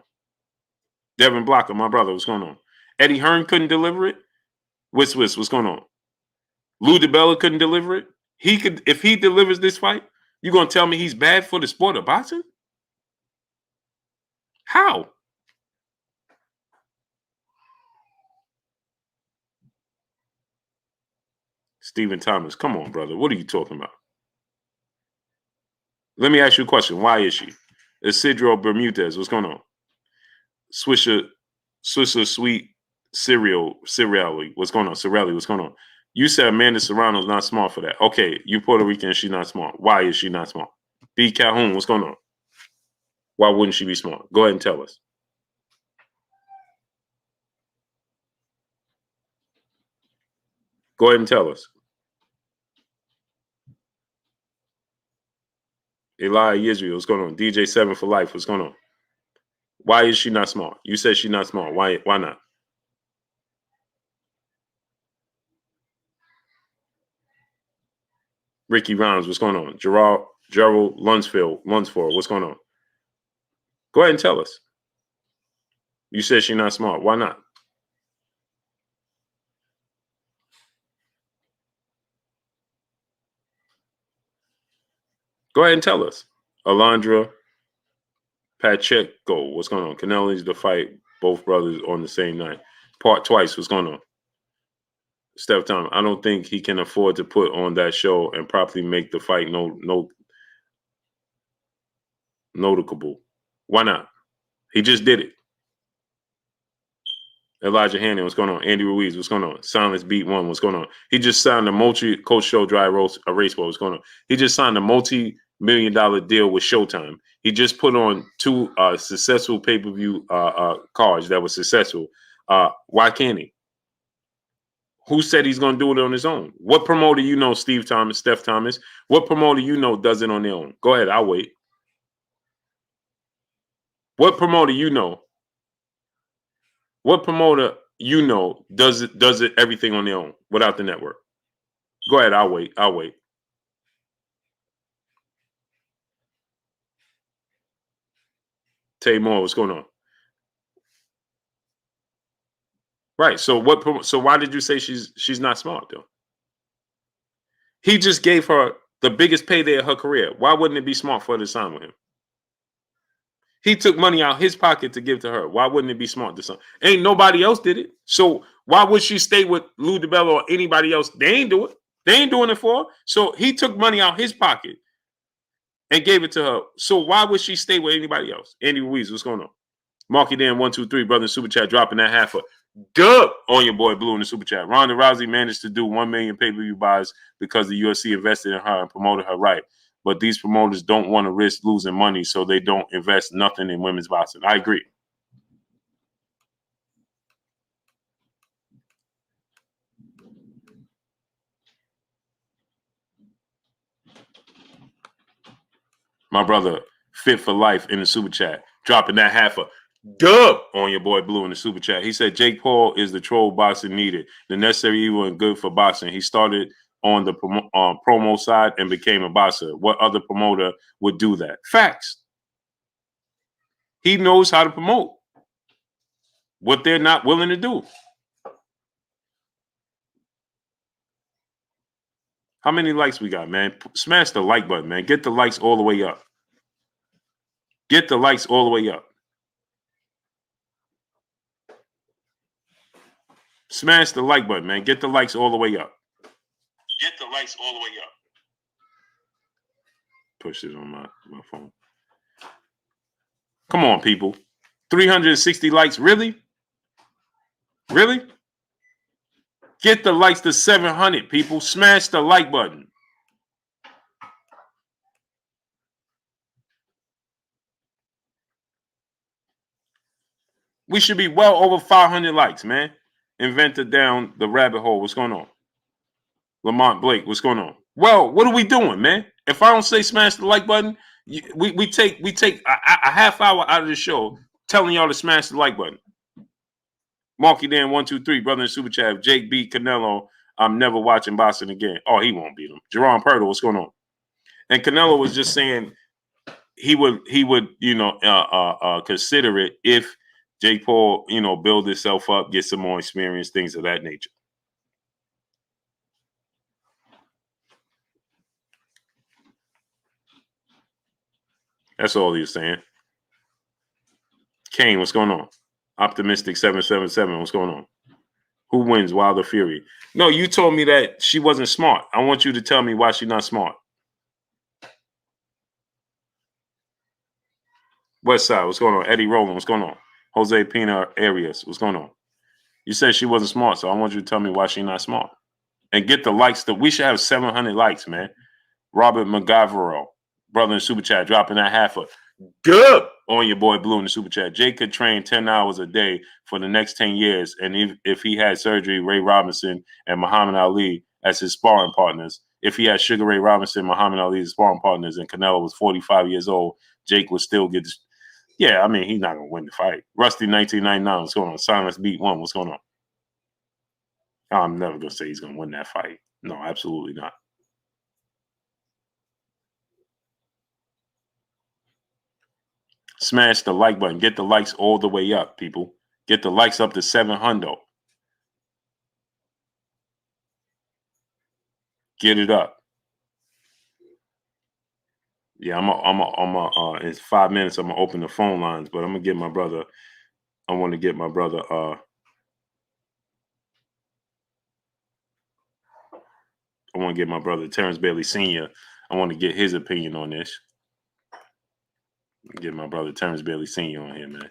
Speaker 1: Devin Blocker, my brother, what's going on? Eddie Hearn couldn't deliver it. What's going on? Lou DiBella couldn't deliver it. He could, if he delivers this fight, you gonna tell me he's bad for the sport of boxing? How? Stephen Thomas, come on, brother. What are you talking about? Let me ask you a question. Why is she? Isidro Bermudez, what's going on? Swisher Sweet Cereally, what's going on? Cirelli, what's going on? You said Amanda Serrano's not smart for that. Okay, you Puerto Rican, she's not smart. Why is she not smart? B. Calhoun, what's going on? Why wouldn't she be smart? Go ahead and tell us. Go ahead and tell us. Eli Israel, what's going on? DJ 7 for Life, what's going on? Why is she not smart? You said she's not smart. Why not? Ricky Rhymes, what's going on? Gerald Lunsford, what's going on? Go ahead and tell us. You said she's not smart. Why not? Go ahead and tell us. Alondra Pacheco, what's going on? Canelo needs to fight both brothers on the same night. Part twice, what's going on? Steph Thomas, I don't think he can afford to put on that show and properly make the fight noticeable. Why not? He just did it. Elijah Hannon, what's going on? Andy Ruiz, what's going on? Silence Beat One, what's going on? He just signed a multi-coach show dry race ball, what's going on? He just signed a multi-million-dollar deal with Showtime. He just put on 2 successful pay-per-view cards that were successful. Why can't he? Who said he's going to do it on his own? What promoter you know, Steph Thomas? What promoter you know does it on their own? Go ahead, I'll wait. What promoter you know? What promoter you know does it everything on their own without the network? Go ahead, I'll wait. Tay Moore, what's going on? Right. So why did you say she's not smart though? He just gave her the biggest payday of her career. Why wouldn't it be smart for her to sign with him? He took money out his pocket to give to her. Why wouldn't it be smart to sign? Ain't nobody else did it. So why would she stay with Lou DiBella or anybody else? They ain't do it. They ain't doing it for her. So he took money out his pocket and gave it to her. So why would she stay with anybody else? Andy Ruiz, what's going on? Marky Dan 123, brother, super chat dropping that half. Dub on your boy Blue in the super chat. Ronda Rousey managed to do 1 million pay-per-view buys because the UFC invested in her and promoted her right. But these promoters don't want to risk losing money, so they don't invest nothing in women's boxing. I agree. My brother, Fit for Life in the super chat, dropping that half a dub on your boy Blue in the super chat. He said Jake Paul is the troll boxing needed, the necessary evil and good for boxing. He started on the promo side and became a boxer. What other promoter would do that? Facts. He knows how to promote what they're not willing to do. How many likes we got, man? Smash the like button, man. Get the likes all the way up. Get the likes all the way up. Smash the like button, man. Get the likes all the way up. Get the likes all the way up. Push it on my phone. Come on, people. 360 likes. Really? Really? Get the likes to 700, people. Smash the like button. We should be well over 500 likes, man. Inventor down the rabbit hole. What's going on? Lamont Blake, what's going on? Well, what are we doing, man? If I don't say smash the like button, we take a half hour out of the show telling y'all to smash the like button. Marky Dan 123, brother in super chat. If Jake beat Canelo, I'm never watching boxing again. Oh, he won't beat him. Jerome Purtle, what's going on? And Canelo was just saying he would consider it if Jake Paul build himself up, get some more experience, things of that nature. That's all he was saying. Kane, what's going on? Optimistic 777, what's going on? Who wins, Wilder Fury? No, you told me that she wasn't smart. I want you to tell me why she's not smart. West Side, what's going on? Eddie Rowland, what's going on? Jose Pina Arias, what's going on? You said she wasn't smart, so I want you to tell me why she's not smart. And get the likes. We should have 700 likes, man. Robert McGavero, brother in super chat, dropping that half a dub on your boy Blue in the super chat. Jake could train 10 hours a day for the next 10 years. And if he had surgery, Ray Robinson and Muhammad Ali as his sparring partners, if he had Sugar Ray Robinson, Muhammad Ali as sparring partners, and Canelo was 45 years old, Jake would still get. Yeah, I mean, he's not going to win the fight. Rusty 1999, what's going on? Silence Beat 1, what's going on? I'm never going to say he's going to win that fight. No, absolutely not. Smash the like button. Get the likes all the way up, people. Get the likes up to 700. Get it up. Yeah, in 5 minutes, I'm gonna open the phone lines, but I'm gonna get my brother. I want to get my brother. I want to get my brother Terrence Bailey Sr. I want to get his opinion on this. Get my brother Terrence Bailey Sr. on here, man.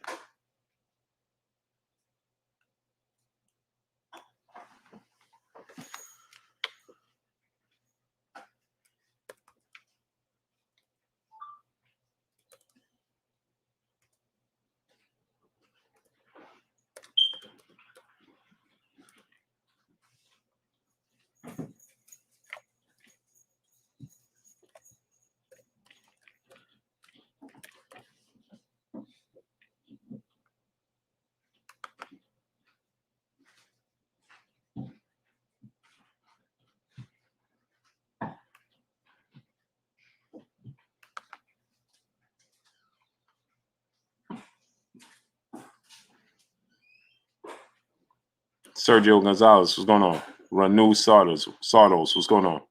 Speaker 1: Sergio Gonzalez, what's going on? Ranu Sardos, what's going on?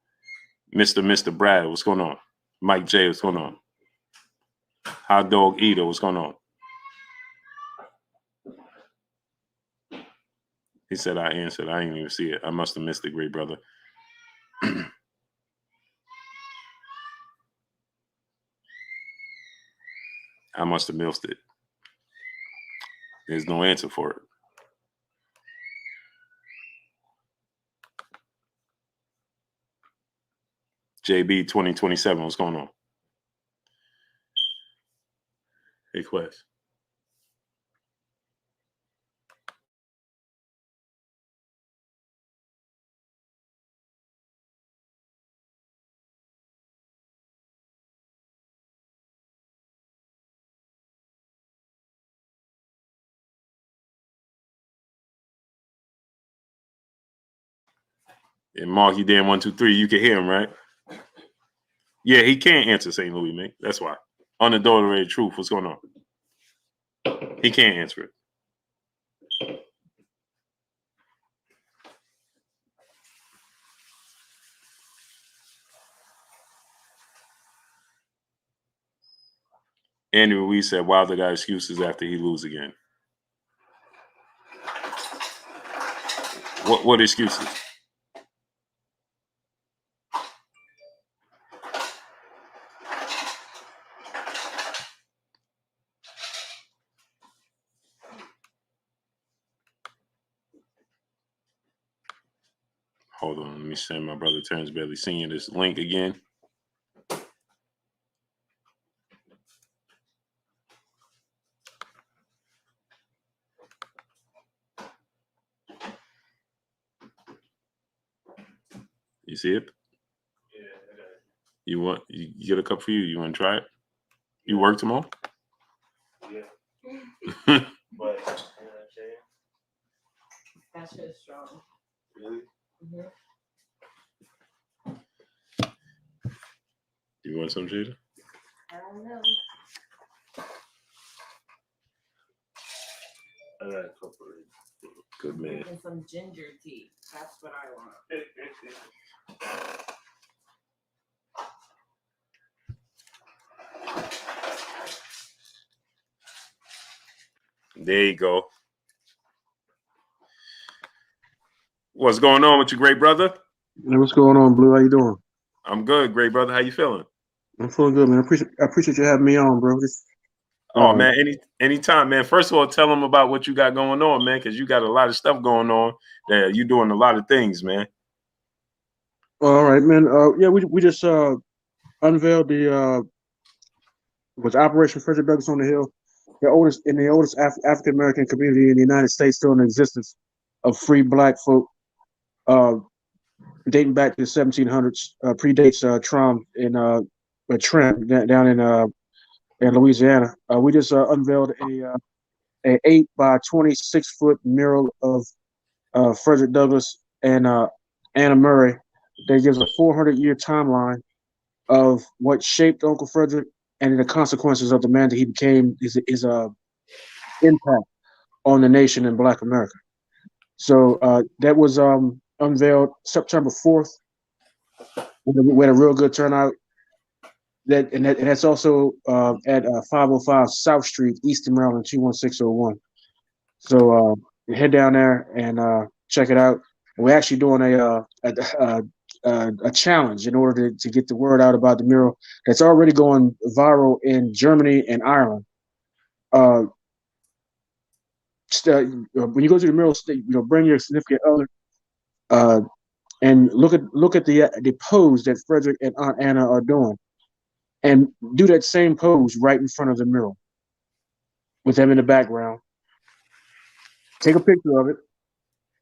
Speaker 1: Mr. Brad, what's going on? Mike J, what's going on? Hot Dog Eater, what's going on? He said I answered. I didn't even see it. I must have missed it, great brother. I must have missed it. There's no answer for it. JB 2027. What's going on? Hey, Quest. And Marky Dan 123, you can hear him, right? Yeah, he can't answer St. Louis, man. That's why. Unadulterated truth. What's going on? He can't answer it. Andy Ruiz said Wilder got excuses after he lose again. What excuses? Hold on, let me send my brother Terrence Bailey Sr. this link again. You see it? Yeah, I got it. You get a cup for you? You want to try it? You work tomorrow?
Speaker 2: Yeah. But you know what I'm saying?
Speaker 3: That shit is strong.
Speaker 2: Really?
Speaker 3: Mm-hmm.
Speaker 1: You want some, Jada?
Speaker 3: I don't know.
Speaker 2: I got a couple of
Speaker 1: Good man.
Speaker 3: And some ginger tea. That's what I want.
Speaker 1: There you go. What's going on with you, great brother?
Speaker 4: Hey, what's going on, Blue? How you doing?
Speaker 1: I'm good, great brother. How you feeling?
Speaker 4: I'm feeling good, man. I appreciate you having me on, bro.
Speaker 1: Oh man, anytime, man. First of all, tell them about what you got going on, man, because you got a lot of stuff going on. That you're doing a lot of things, man.
Speaker 4: All right, man. Yeah, we just unveiled the was Operation Frederick Douglass on the Hill, the oldest African American community in the United States still in existence of free black folk, dating back to the 1700s. Predates Trump in Trent down in Louisiana. We just unveiled a 8 by 26-foot mural of Frederick Douglass and Anna Murray that gives a 400-year timeline of what shaped Uncle Frederick and the consequences of the man that he became, his impact on the nation and Black America. So that was unveiled September 4th. We had a real good turnout. That's also at 505 South Street, Easton, Maryland, 21601. So head down there and check it out. We're actually doing a challenge in order to get the word out about the mural that's already going viral in Germany and Ireland. When you go to the mural, bring your significant other and look at the pose that Frederick and Aunt Anna are doing, and do that same pose right in front of the mural with them in the background. Take a picture of it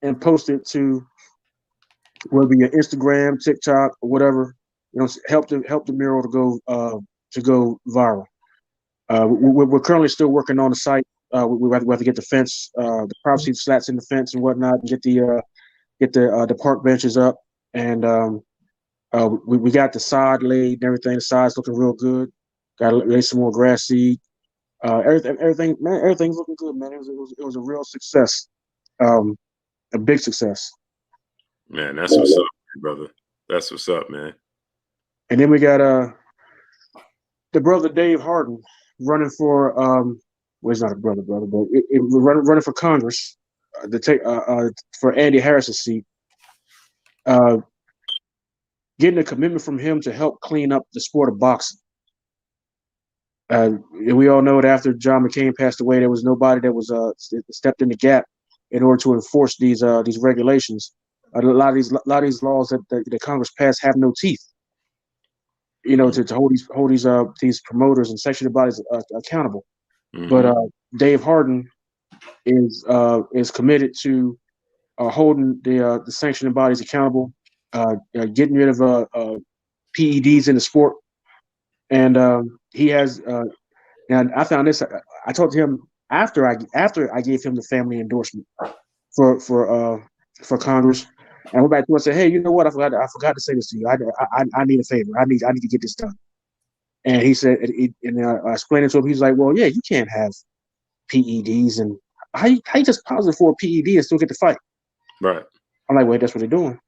Speaker 4: and post it to whether your Instagram, TikTok, or whatever. Help the mural to go viral. We're currently still working on the site. We have to get the fence, the privacy slats in the fence and whatnot, and get the park benches up. And we got the sod laid and everything. The side's looking real good. Got to lay some more grass seed. Everything's looking good, man. It was a real success, a big success.
Speaker 1: Man, that's what's up, brother. That's what's up, man.
Speaker 4: And then we got the brother Dave Harden running for well, he's not a brother, but running for Congress to take for Andy Harris's seat. Getting a commitment from him to help clean up the sport of boxing. We all know that after John McCain passed away, there was nobody that was stepped in the gap in order to enforce these regulations. A lot of these laws that Congress passed have no teeth. to hold these promoters and sanctioning bodies accountable.
Speaker 1: Mm-hmm.
Speaker 4: But Dave Harden is committed to holding the sanctioning bodies accountable, getting rid of PEDs in the sport, and he has. And I found this. I talked to him after I gave him the family endorsement for Congress, and I went back to him and said, "Hey, you know what? I forgot to say this to you. I need a favor. I need to get this done." And he said, and I explained it to him. He's like, "Well, yeah, you can't have PEDs, and how you just positive for a PED and still get to fight?"
Speaker 1: Right.
Speaker 4: I'm like, "Wait, that's what they're doing."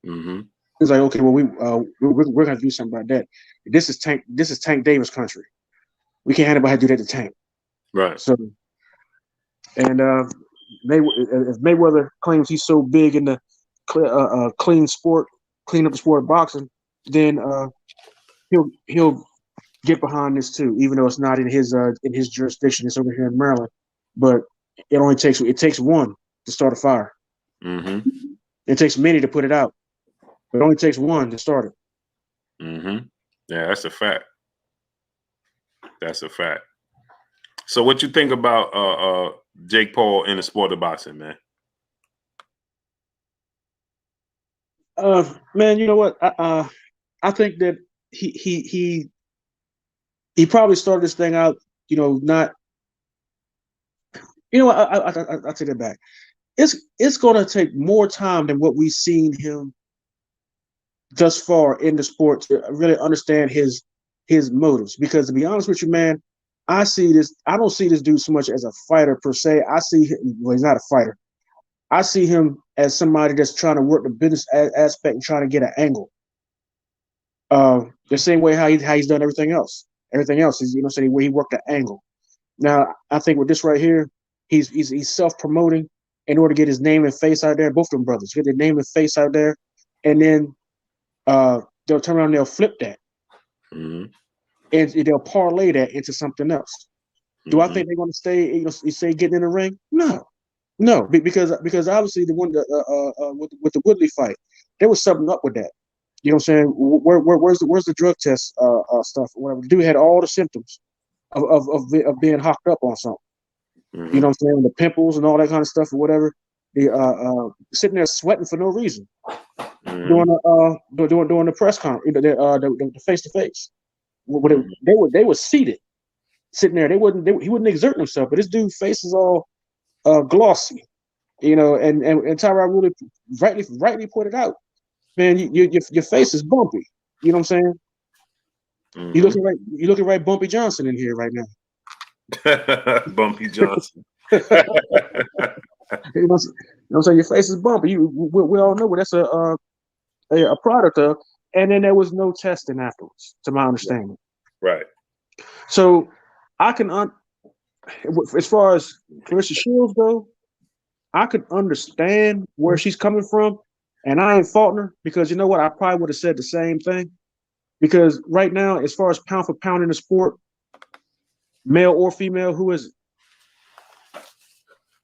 Speaker 1: Mm-hmm.
Speaker 4: He's like, "Okay, well, we're gonna do something about that. This is Tank Davis country. We can't have anybody do that to Tank."
Speaker 1: Right.
Speaker 4: So, and if Mayweather claims he's so big in the clean up the sport of boxing, then he'll get behind this too, even though it's not in his jurisdiction. It's over here in Maryland, but it takes one to start a fire.
Speaker 1: Mm-hmm.
Speaker 4: It takes many to put it out, but it only takes one to start it.
Speaker 1: Mm-hmm. Yeah, that's a fact. That's a fact. So, what you think about Jake Paul in the sport of boxing, man?
Speaker 4: Man, you know what? I think that he probably started this thing out, not. You know what? I take that back. It's going to take more time than what we've seen him thus far in the sport to really understand his motives. Because to be honest with you, man, I don't see this dude so much as a fighter per se. I see him, well, he's not a fighter. I see him as somebody that's trying to work the business aspect and trying to get an angle. The same way how he's done everything else. Everything else is, saying where he worked the angle. Now, I think with this right here, he's self-promoting in order to get his name and face out there. Both of them brothers get their name and face out there, and then they'll turn around and they'll flip that,
Speaker 1: Mm-hmm.
Speaker 4: and they'll parlay that into something else. Do I think they're going to stay getting in the ring? No, because obviously the one with the Woodley fight, there was something up with that. You know what I'm saying? Where's the drug test stuff or whatever? The dude had all the symptoms of being hocked up on something.
Speaker 1: Mm-hmm.
Speaker 4: You know what I'm saying? The pimples and all that kind of stuff or whatever. The sitting there sweating for no reason.
Speaker 1: Mm-hmm.
Speaker 4: During the press conference, the face to face. They were seated, sitting there. He wouldn't exert himself, but this dude's face is all glossy, and Tyrod really rightly pointed out, man, your face is bumpy. You know what I'm saying?
Speaker 1: Mm-hmm.
Speaker 4: You looking right Bumpy Johnson in here right now.
Speaker 1: Bumpy Johnson.
Speaker 4: You know what I'm saying? Your face is bumpy. We all know what that's a product of. And then there was no testing afterwards, to my understanding.
Speaker 1: Right.
Speaker 4: So I can, as far as Clarissa Shields go, I could understand where she's coming from, and I ain't faulting her because you know what? I probably would have said the same thing. Because right now, as far as pound for pound in the sport, male or female, who is it?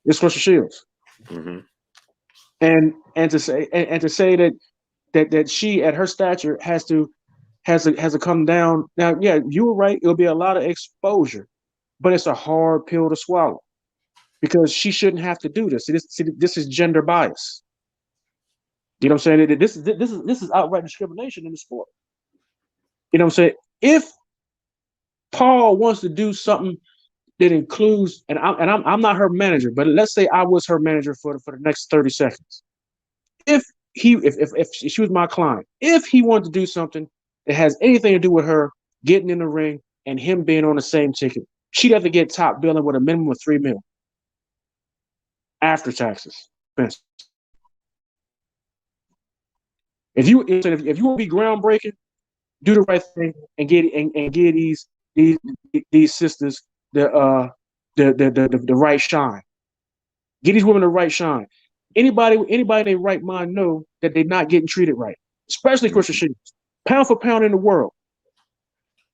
Speaker 4: It's Clarissa Shields.
Speaker 1: Mm-hmm.
Speaker 4: And to say that she at her stature has to come down. Now, yeah, you were right. It'll be a lot of exposure, but it's a hard pill to swallow because she shouldn't have to do this. This is gender bias. You know what I'm saying? This is outright discrimination in the sport. You know what I'm saying? If Paul wants to do something that includes, and I'm not her manager, but let's say I was her manager for the next 30 seconds. If she was my client, if he wanted to do something that has anything to do with her getting in the ring and him being on the same ticket, she'd have to get top billing with a minimum of $3 million after taxes. If you want to be groundbreaking, do the right thing and get these sisters the right shine. Get these women the right shine. Anybody in their right mind know that they're not getting treated right, especially Christian Shields. Pound for pound in the world.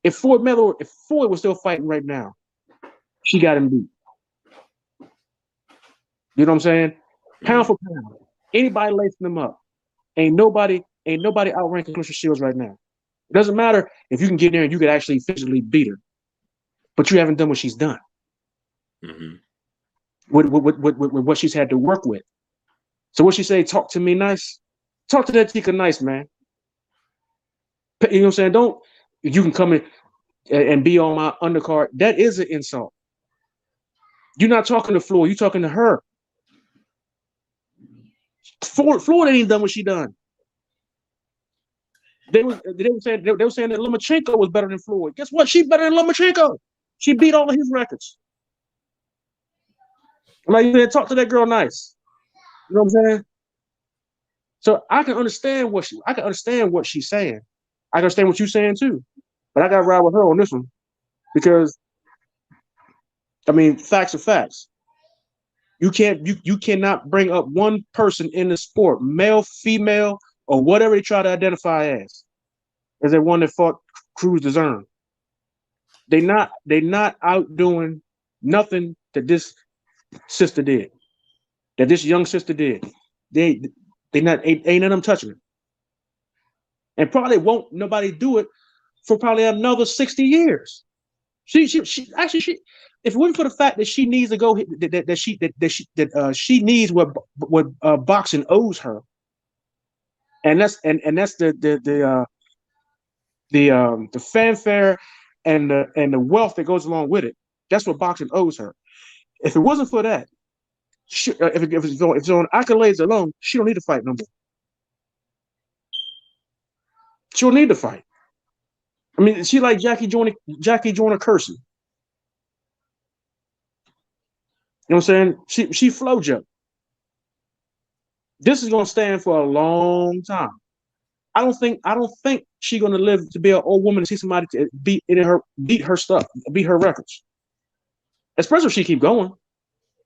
Speaker 4: If Floyd was still fighting right now, she got him beat. You know what I'm saying? Pound for pound. Anybody lacing them up. Ain't nobody outranking Christian Shields right now. It doesn't matter if you can get there and you could actually physically beat her, but you haven't done what she's done
Speaker 1: Mm-hmm.
Speaker 4: with what she's had to work with. So what she say? Talk to me nice. Talk to that Tika nice, man. You know what I'm saying? Don't you can come in and be on my undercard. That is an insult. You're not talking to Floyd. You're talking to her. Floyd ain't done what she done. They were saying that Lomachenko was better than Floyd. Guess what? She better than Lomachenko. She beat all of his records. Like you said, talk to that girl nice. You know what I'm saying? So I can understand what she's saying. I can understand what you're saying too. But I got to ride with her on this one because I mean, facts are facts. You cannot bring up one person in the sport, male, female, or whatever they try to identify as the one that fought Cruz DeZern. They not outdoing nothing that this sister did, that this young sister did. They not ain't none of them touching it, and probably won't nobody do it for probably another 60 years. She actually if it wasn't for the fact that she needs to go that she needs what boxing owes her, and that's the fanfare and the wealth that goes along with it. That's what boxing owes her. If it wasn't for that, if it's on accolades alone, she don't need to fight no more. She don't need to fight. I mean, she like Jackie Joyner Kersey. You know what I'm saying? She FloJo. This is gonna stand for a long time. I don't think she's gonna live to be an old woman to see somebody to beat her stuff, beat her records. Especially if she keep going.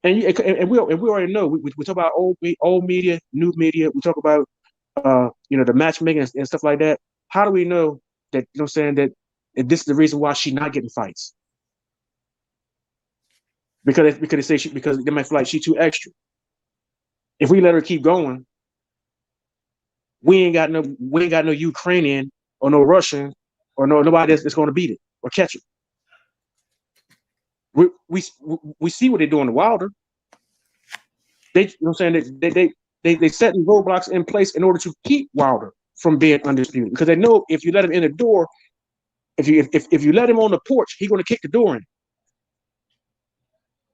Speaker 4: And we already know we talk about old media, new media. We talk about the matchmaking and stuff like that. How do we know that what I'm saying that this is the reason why she's not getting fights? Because they might feel like she's too extra. If we let her keep going, we ain't got no Ukrainian or no Russian or nobody that's going to beat it or catch it. We see what they're doing to Wilder. They they setting roadblocks in place in order to keep Wilder from being undisputed because they know if you let him in the door, if you let him on the porch, he's going to kick the door in.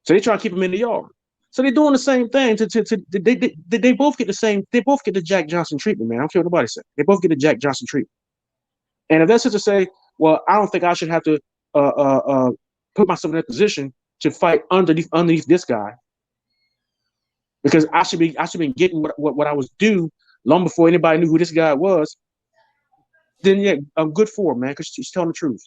Speaker 4: So they try to keep him in the yard. So they're doing the same thing. They both get the same. They both get the Jack Johnson treatment, man. I don't care what nobody says. They both get the Jack Johnson treatment. And if that's to say, well, I don't think I should have to put myself in that position to fight underneath this guy because I should be getting what I was due long before anybody knew who this guy was. Then yeah, I'm good for her, man, because she's telling the truth.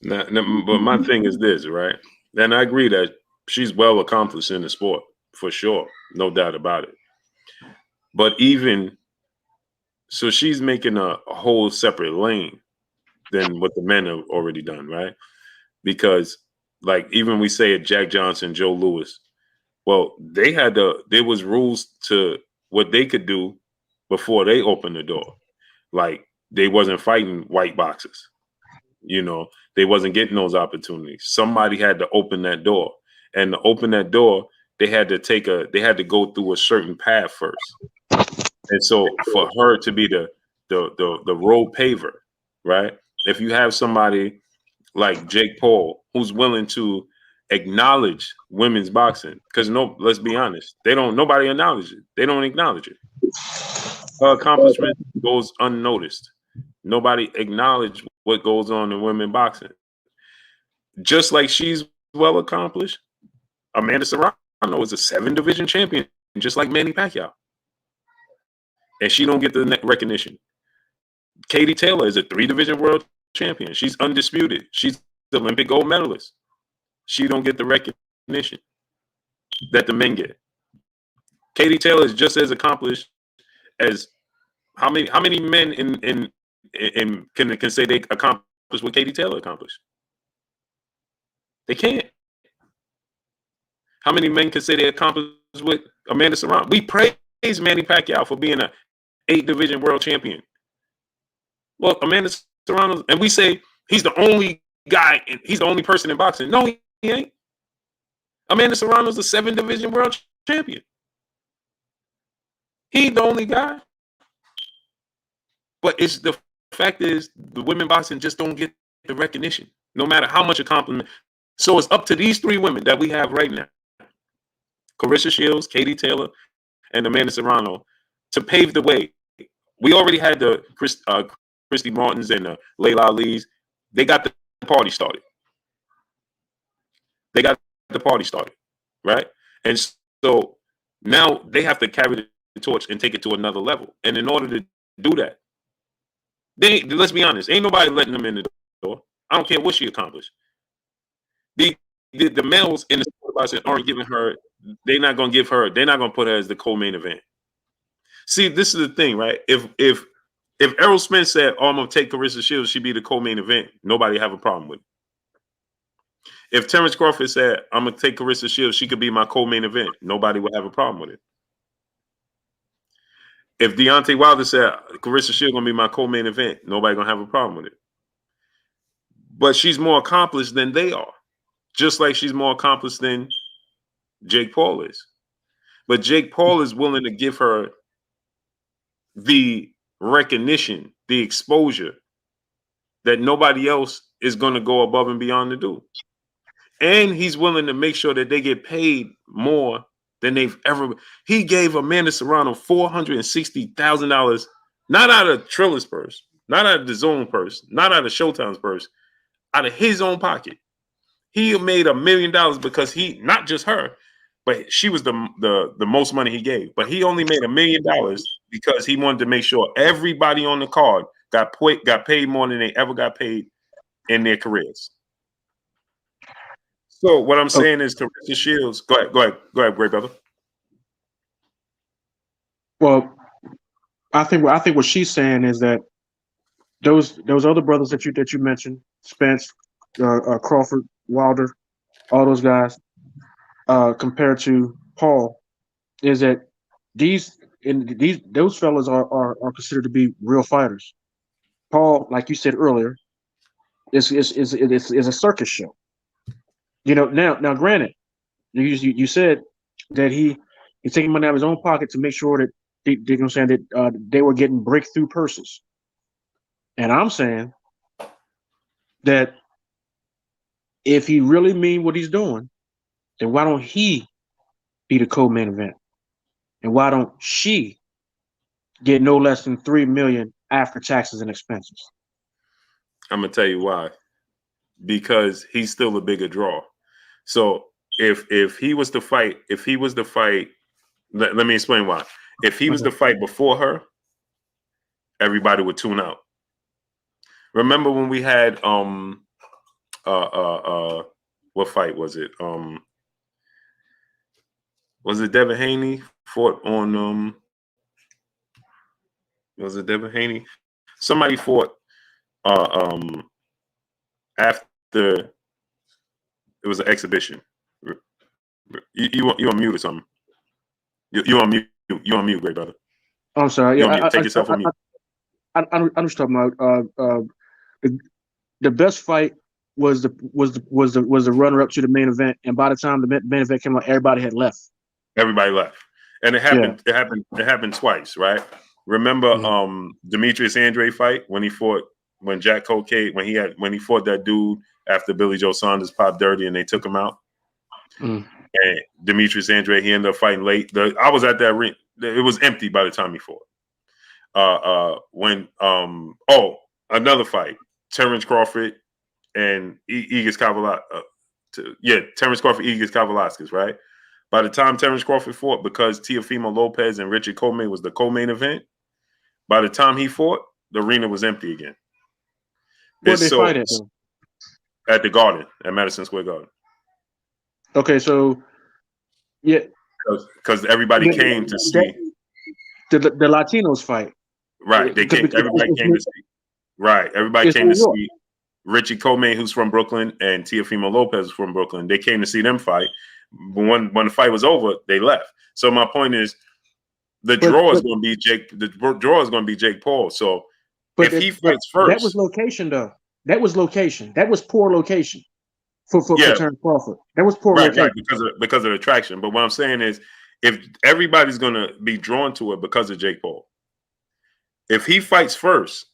Speaker 1: Now, but my thing is this, right? And I agree that she's well accomplished in the sport, for sure. No doubt about it. But even so, she's making a whole separate lane than what the men have already done, right? Because, like, even we say it, Jack Johnson, Joe Louis, well, there was rules to what they could do before they opened the door. Like, they wasn't fighting white boxers. They wasn't getting those opportunities. Somebody had to open that door, and to open that door, they had to go through a certain path first. And so for her to be the road paver, right? If you have somebody like Jake Paul who's willing to acknowledge women's boxing, because let's be honest, nobody acknowledges it. They don't acknowledge it. Her accomplishment goes unnoticed. Nobody acknowledged what goes on in women boxing. Just like she's well accomplished, Amanda Serrano is a 7-division champion, just like Manny Pacquiao. And she don't get the recognition. Katie Taylor is a 3-division world champion. She's undisputed. She's the Olympic gold medalist. She don't get the recognition that the men get. Katie Taylor is just as accomplished as how many men can say they accomplished what Katie Taylor accomplished? They can't. How many men can say they accomplished what Amanda Serrano? We praise Manny Pacquiao for being a 8-division world champion. Well, Amanda Serrano, and we say he's the only guy, and he's the only person in boxing. No, he ain't. Amanda Serrano's a 7-division world champion. He ain't the only guy. But it's the fact is the women boxing just don't get the recognition, no matter how much a compliment. So it's up to these 3 women that we have right now, Carissa Shields, Katie Taylor, and Amanda Serrano, to pave the way. We already had the Christy Martins and the Layla Ali's. They got the party started. They got the party started, right? And so now they have to carry the torch and take it to another level. And in order to do that, let's be honest, ain't nobody letting them in the door. I don't care what she accomplished. The males in the sport boxing aren't giving her. They're not going to give her. They're not going to put her as the co-main event. See, this is the thing, right? If Errol Spence said, "Oh, I'm going to take Carissa Shields," she'd be the co-main event. Nobody have a problem with it. If Terrence Crawford said, "I'm going to take Carissa Shields," she could be my co-main event. Nobody would have a problem with it. If Deontay Wilder said, "Carissa Shields going to be my co-main event," nobody going to have a problem with it. But she's more accomplished than they are. Just like she's more accomplished than Jake Paul is. But Jake Paul is willing to give her the recognition, the exposure that nobody else is going to go above and beyond to do. And he's willing to make sure that they get paid more than they've ever. He gave Amanda Serrano $460,000, not out of Trilla's purse, not out of the Zone purse, not out of Showtime's purse, out of his own pocket. He made $1 million because he, not just her, but she was the most money he gave. But he only made $1 million because he wanted to make sure everybody on the card got paid more than they ever got paid in their careers. So what I'm saying is, Carissa Shields. Go ahead, great brother.
Speaker 4: Well, I think what she's saying is that those other brothers that you mentioned, Spence, Crawford, Wilder, all those guys, compared to Paul, is that those fellas are considered to be real fighters. Paul, like you said earlier, is a circus show. You know, now granted, you said that he's taking money out of his own pocket to make sure that they were getting breakthrough purses. And I'm saying that if he really mean what he's doing, then why don't he be the co-main event? And why don't she get no less than $3 million after taxes and expenses?
Speaker 1: I'm gonna tell you why. Because he's still a bigger draw. So if he was to fight, let me explain why. If he was to fight before her, everybody would tune out. Remember when we had what fight was it? Was it Devin Haney fought on was it Devin Haney? Somebody fought after it was an exhibition. You on mute or something? You on mute? You on mute, great brother?
Speaker 4: I'm sorry. Yeah,
Speaker 1: take yourself on mute.
Speaker 4: I'm just talking about the best fight was the runner up to the main event, and by the time the main event came out, everybody had left.
Speaker 1: Everybody left, and it happened. Yeah. It happened twice, right? Remember, Demetrius Andrade fight when Jack Colcade when he fought that dude after Billy Joe Saunders popped dirty and they took him out. And Demetrius Andrade, he ended up fighting late. I was at that ring. It was empty by the time he fought. Another fight, Terrence Crawford and Igis Terrence Crawford, Igis Kavalauskas, right? By the time Terrence Crawford fought, because Teofimo Lopez and Richard Coleman was the co-main event, by the time he fought, the arena was empty again.
Speaker 4: Where they fight at?
Speaker 1: At the Garden, at Madison Square Garden.
Speaker 4: Okay, so yeah,
Speaker 1: because everybody came to see
Speaker 4: the Latinos fight.
Speaker 1: Right, everybody came to see. Right, everybody came to see Richie Coleman, who's from Brooklyn, and Teofimo Lopez is from Brooklyn. They came to see them fight. But when the fight was over, they left. So my point is, the draw is going to be Jake Paul. So
Speaker 4: But
Speaker 1: if he
Speaker 4: but
Speaker 1: fights
Speaker 4: that was
Speaker 1: first,
Speaker 4: location though. That was location. That was poor location for
Speaker 1: yeah,
Speaker 4: Terrence Crawford. That was poor
Speaker 1: right,
Speaker 4: location.
Speaker 1: because of attraction. But what I'm saying is, if everybody's gonna be drawn to it because of Jake Paul, if he fights first,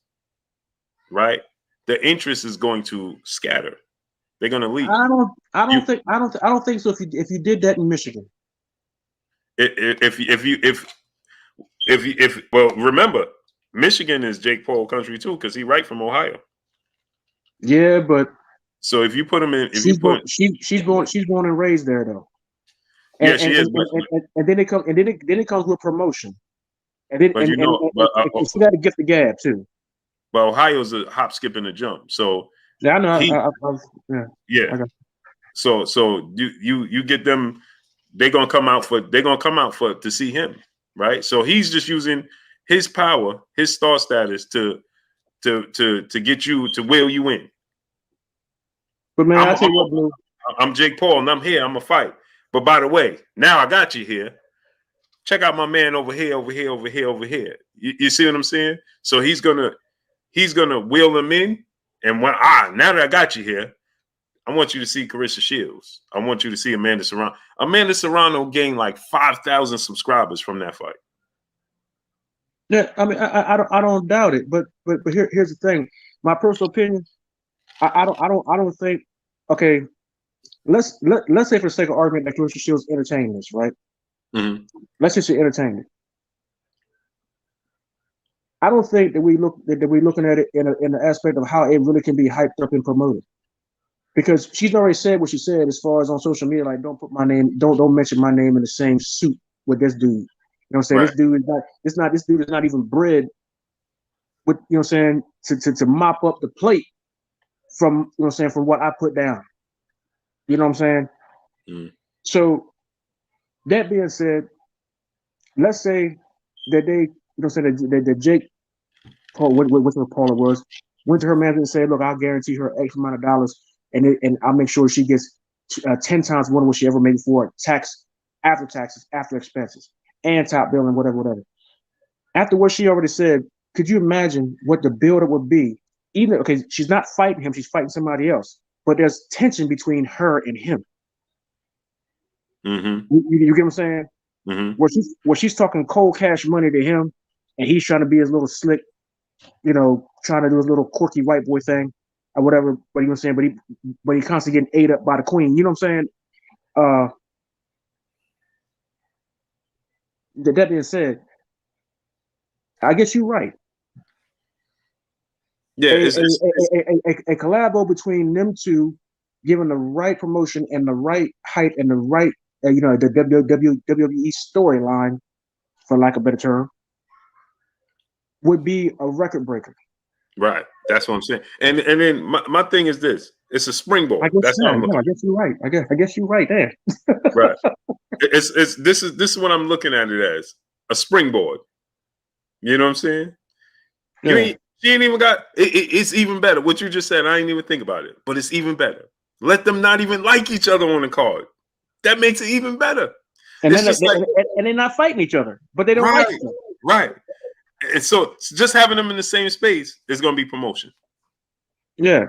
Speaker 1: right, the interest is going to scatter. They're gonna leave. You
Speaker 4: I don't think so. If you did that in Michigan,
Speaker 1: if well, remember, Michigan is Jake Paul country too, because he right from Ohio.
Speaker 4: yeah, but
Speaker 1: So if you put him in, if you put,
Speaker 4: she's born and raised there though.
Speaker 1: yeah,
Speaker 4: And
Speaker 1: she is,
Speaker 4: then it comes with promotion. And then
Speaker 1: but you know,
Speaker 4: and she got to get the gab too.
Speaker 1: but Ohio's a hop, skip, and a jump. So
Speaker 4: Yeah, I know.
Speaker 1: he,
Speaker 4: Yeah,
Speaker 1: yeah.
Speaker 4: I got
Speaker 1: So you get them. They're gonna come out for to see him, right? So he's just using his power, his star status to get you to wheel you in.
Speaker 4: But man, I tell you what, Blue.
Speaker 1: I'm Jake Paul, and I'm here. I'm a fight. But by the way, now I got you here. Check out my man over here, over here, over here, over here. You see what I'm saying? So he's gonna wheel them in, and now that I got you here, I want you to see Carissa Shields. I want you to see Amanda Serrano. Amanda Serrano gained like 5,000 subscribers from that fight.
Speaker 4: Yeah, I mean, I don't doubt it. But here's the thing. My personal opinion, I don't think. Okay, let's say for the sake of argument that Carissa Shields entertained this, right?
Speaker 1: Mm-hmm.
Speaker 4: Let's just say entertained it. I don't think that we're looking at it in the aspect of how it really can be hyped up and promoted. Because she's already said what she said as far as on social media, like don't put my name, don't mention my name in the same suit with this dude. You know what I'm saying?
Speaker 1: Right.
Speaker 4: This dude is not even bred with, you know what I'm saying, to mop up the plate from, you know what I'm saying, from what I put down. You know what I'm saying?
Speaker 1: Mm.
Speaker 4: So that being said, let's say that they, you know what I'm saying, that Jake Paul, whichever Paula was, went to her manager and said, look, I'll guarantee her X amount of dollars and I'll make sure she gets 10 times more than what she ever made before, taxes, after expenses, and top billing, whatever. After what she already said, could you imagine what the buildup would be? Even okay, she's not fighting him, she's fighting somebody else, but there's tension between her and him.
Speaker 1: Mm-hmm.
Speaker 4: You get what I'm saying?
Speaker 1: Mm-hmm.
Speaker 4: Where she's talking cold cash money to him, and he's trying to be his little slick, you know, trying to do his little quirky white boy thing or whatever. But he was saying, but he constantly getting ate up by the queen. You know what I'm saying? That being said, I guess you're right.
Speaker 1: Yeah,
Speaker 4: A collabo between them two, given the right promotion and the right height and the right, the WWE storyline, for lack of a better term, would be a record breaker.
Speaker 1: right. That's what I'm saying. And then my thing is this: it's a springboard. That's how I'm looking.
Speaker 4: I guess you're right. I guess you're right there.
Speaker 1: Right. This is what I'm looking at it as a springboard. You know what I'm saying?
Speaker 4: Yeah.
Speaker 1: She ain't even got it's even better. What you just said, I ain't even think about it, but it's even better. Let them not even like each other on the card. That makes it even better.
Speaker 4: And
Speaker 1: it's
Speaker 4: then
Speaker 1: just like,
Speaker 4: they're not fighting each other, but they don't like each other.
Speaker 1: Right. And so just having them in the same space is going to be promotion.
Speaker 4: Yeah.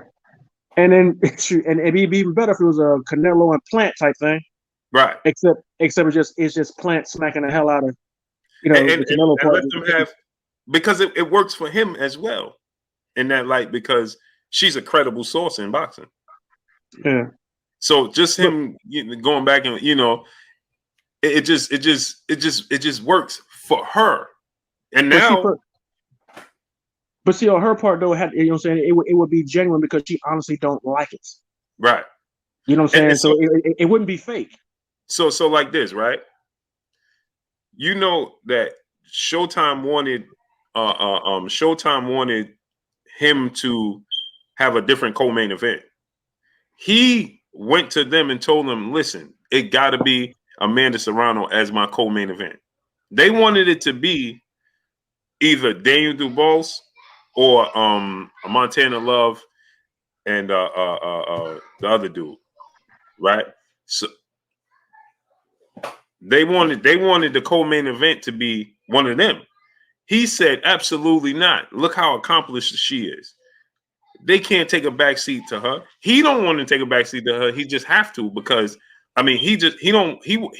Speaker 4: And then and it'd be even better if it was a Canelo and Plant type thing.
Speaker 1: Right.
Speaker 4: Except it's just Plant smacking the hell out of, the Canelo
Speaker 1: and let them have, because it works for him as well in that light, because she's a credible source in boxing.
Speaker 4: Yeah.
Speaker 1: So just him going back and it just works for her. And now,
Speaker 4: but see, on her part though, what I'm saying, it would be genuine because she honestly don't like it.
Speaker 1: Right.
Speaker 4: You know what I'm saying? So it wouldn't be fake.
Speaker 1: So like this, right? You know that Showtime wanted him to have a different co-main event. He went to them and told them, listen, it got to be Amanda Serrano as my co-main event. They wanted it to be either Daniel Dubois or Montana Love and the other dude, right? So they wanted the co-main event to be one of them. He said, absolutely not. Look how accomplished she is. They can't take a backseat to her. He don't want to take a backseat to her. He just have to because I mean he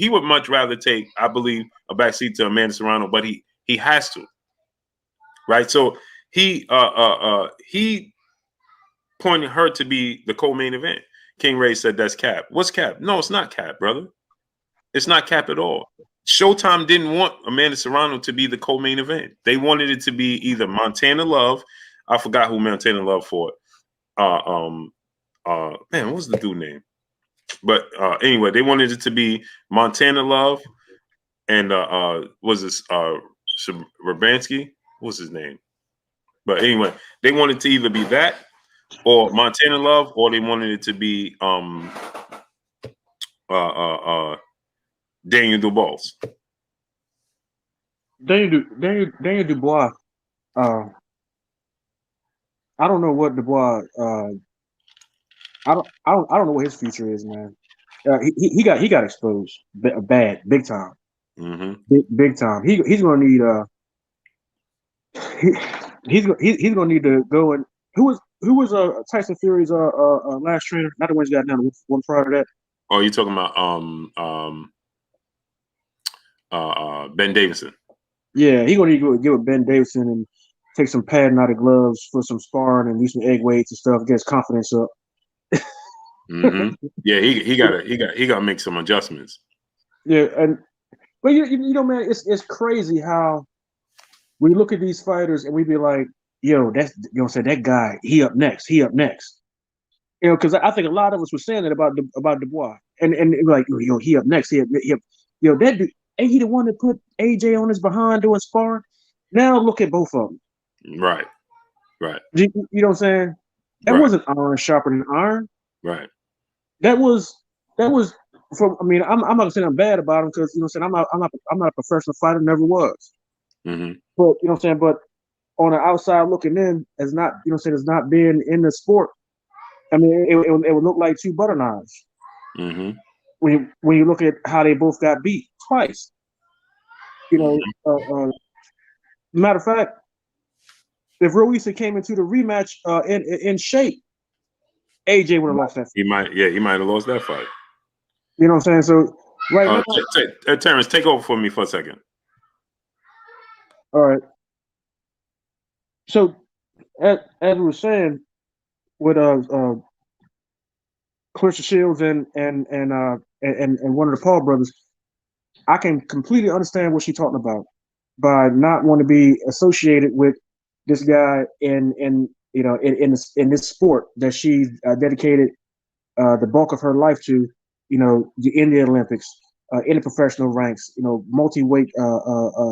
Speaker 1: would much rather take, I believe, a backseat to Amanda Serrano, but he has to. Right. So he pointed her to be the co-main event. King Ray said that's cap. What's cap? No, it's not cap, brother. It's not cap at all. Showtime didn't want Amanda Serrano to be the co-main event. They wanted it to be either Montana Love. I forgot who Montana Love fought. Man, what was the dude name? But anyway, they wanted it to be Montana Love and was this Rabansky? What's his name? But anyway, they wanted to either be that or Montana Love, or they wanted it to be Daniel Dubois.
Speaker 4: Daniel Dubois. I don't know what Dubois. I don't know what his future is, man. He got exposed bad, big time, big time. He's gonna need he's gonna need to go and who was Tyson Fury's last trainer? Not the one he's got now. One prior to that.
Speaker 1: Oh, you're talking about Ben Davison.
Speaker 4: Yeah, he's gonna need to go get with Ben Davison and take some padding out of gloves for some sparring and do some egg weights and stuff. Get his confidence up.
Speaker 1: Yeah, he got to make some adjustments.
Speaker 4: Yeah, but you know, man, it's crazy how we look at these fighters and we be like, yo, that's that guy, he up next. You know, because I think a lot of us were saying that about Dubois, and like, yo, he up next. He up, yo, that dude, ain't he the one that put AJ on his behind doing sparring? Now look at both of them.
Speaker 1: Right.
Speaker 4: You know what I'm saying? That wasn't iron sharper than iron.
Speaker 1: Right.
Speaker 4: That was from. I mean, I'm not saying I'm bad about him because you know what I'm saying I'm not a professional fighter, never was. But you know what I'm saying. But on the outside looking in, as not you know what I'm saying, as not being in the sport, I mean, it would look like two butter knives. When you look at how they both got beat twice, you know. Matter of fact, if Ruiz came into the rematch in shape, AJ would have lost that fight.
Speaker 1: He might have lost that fight.
Speaker 4: You know what I'm saying? So right now,
Speaker 1: Terrence, take over for me for a second.
Speaker 4: All right. So as we were saying, with Clarissa Shields and one of the Paul brothers, I can completely understand what she's talking about by not wanting to be associated with this guy in this sport that she dedicated the bulk of her life to, you know, in the Olympics, in the professional ranks, you know, multi-weight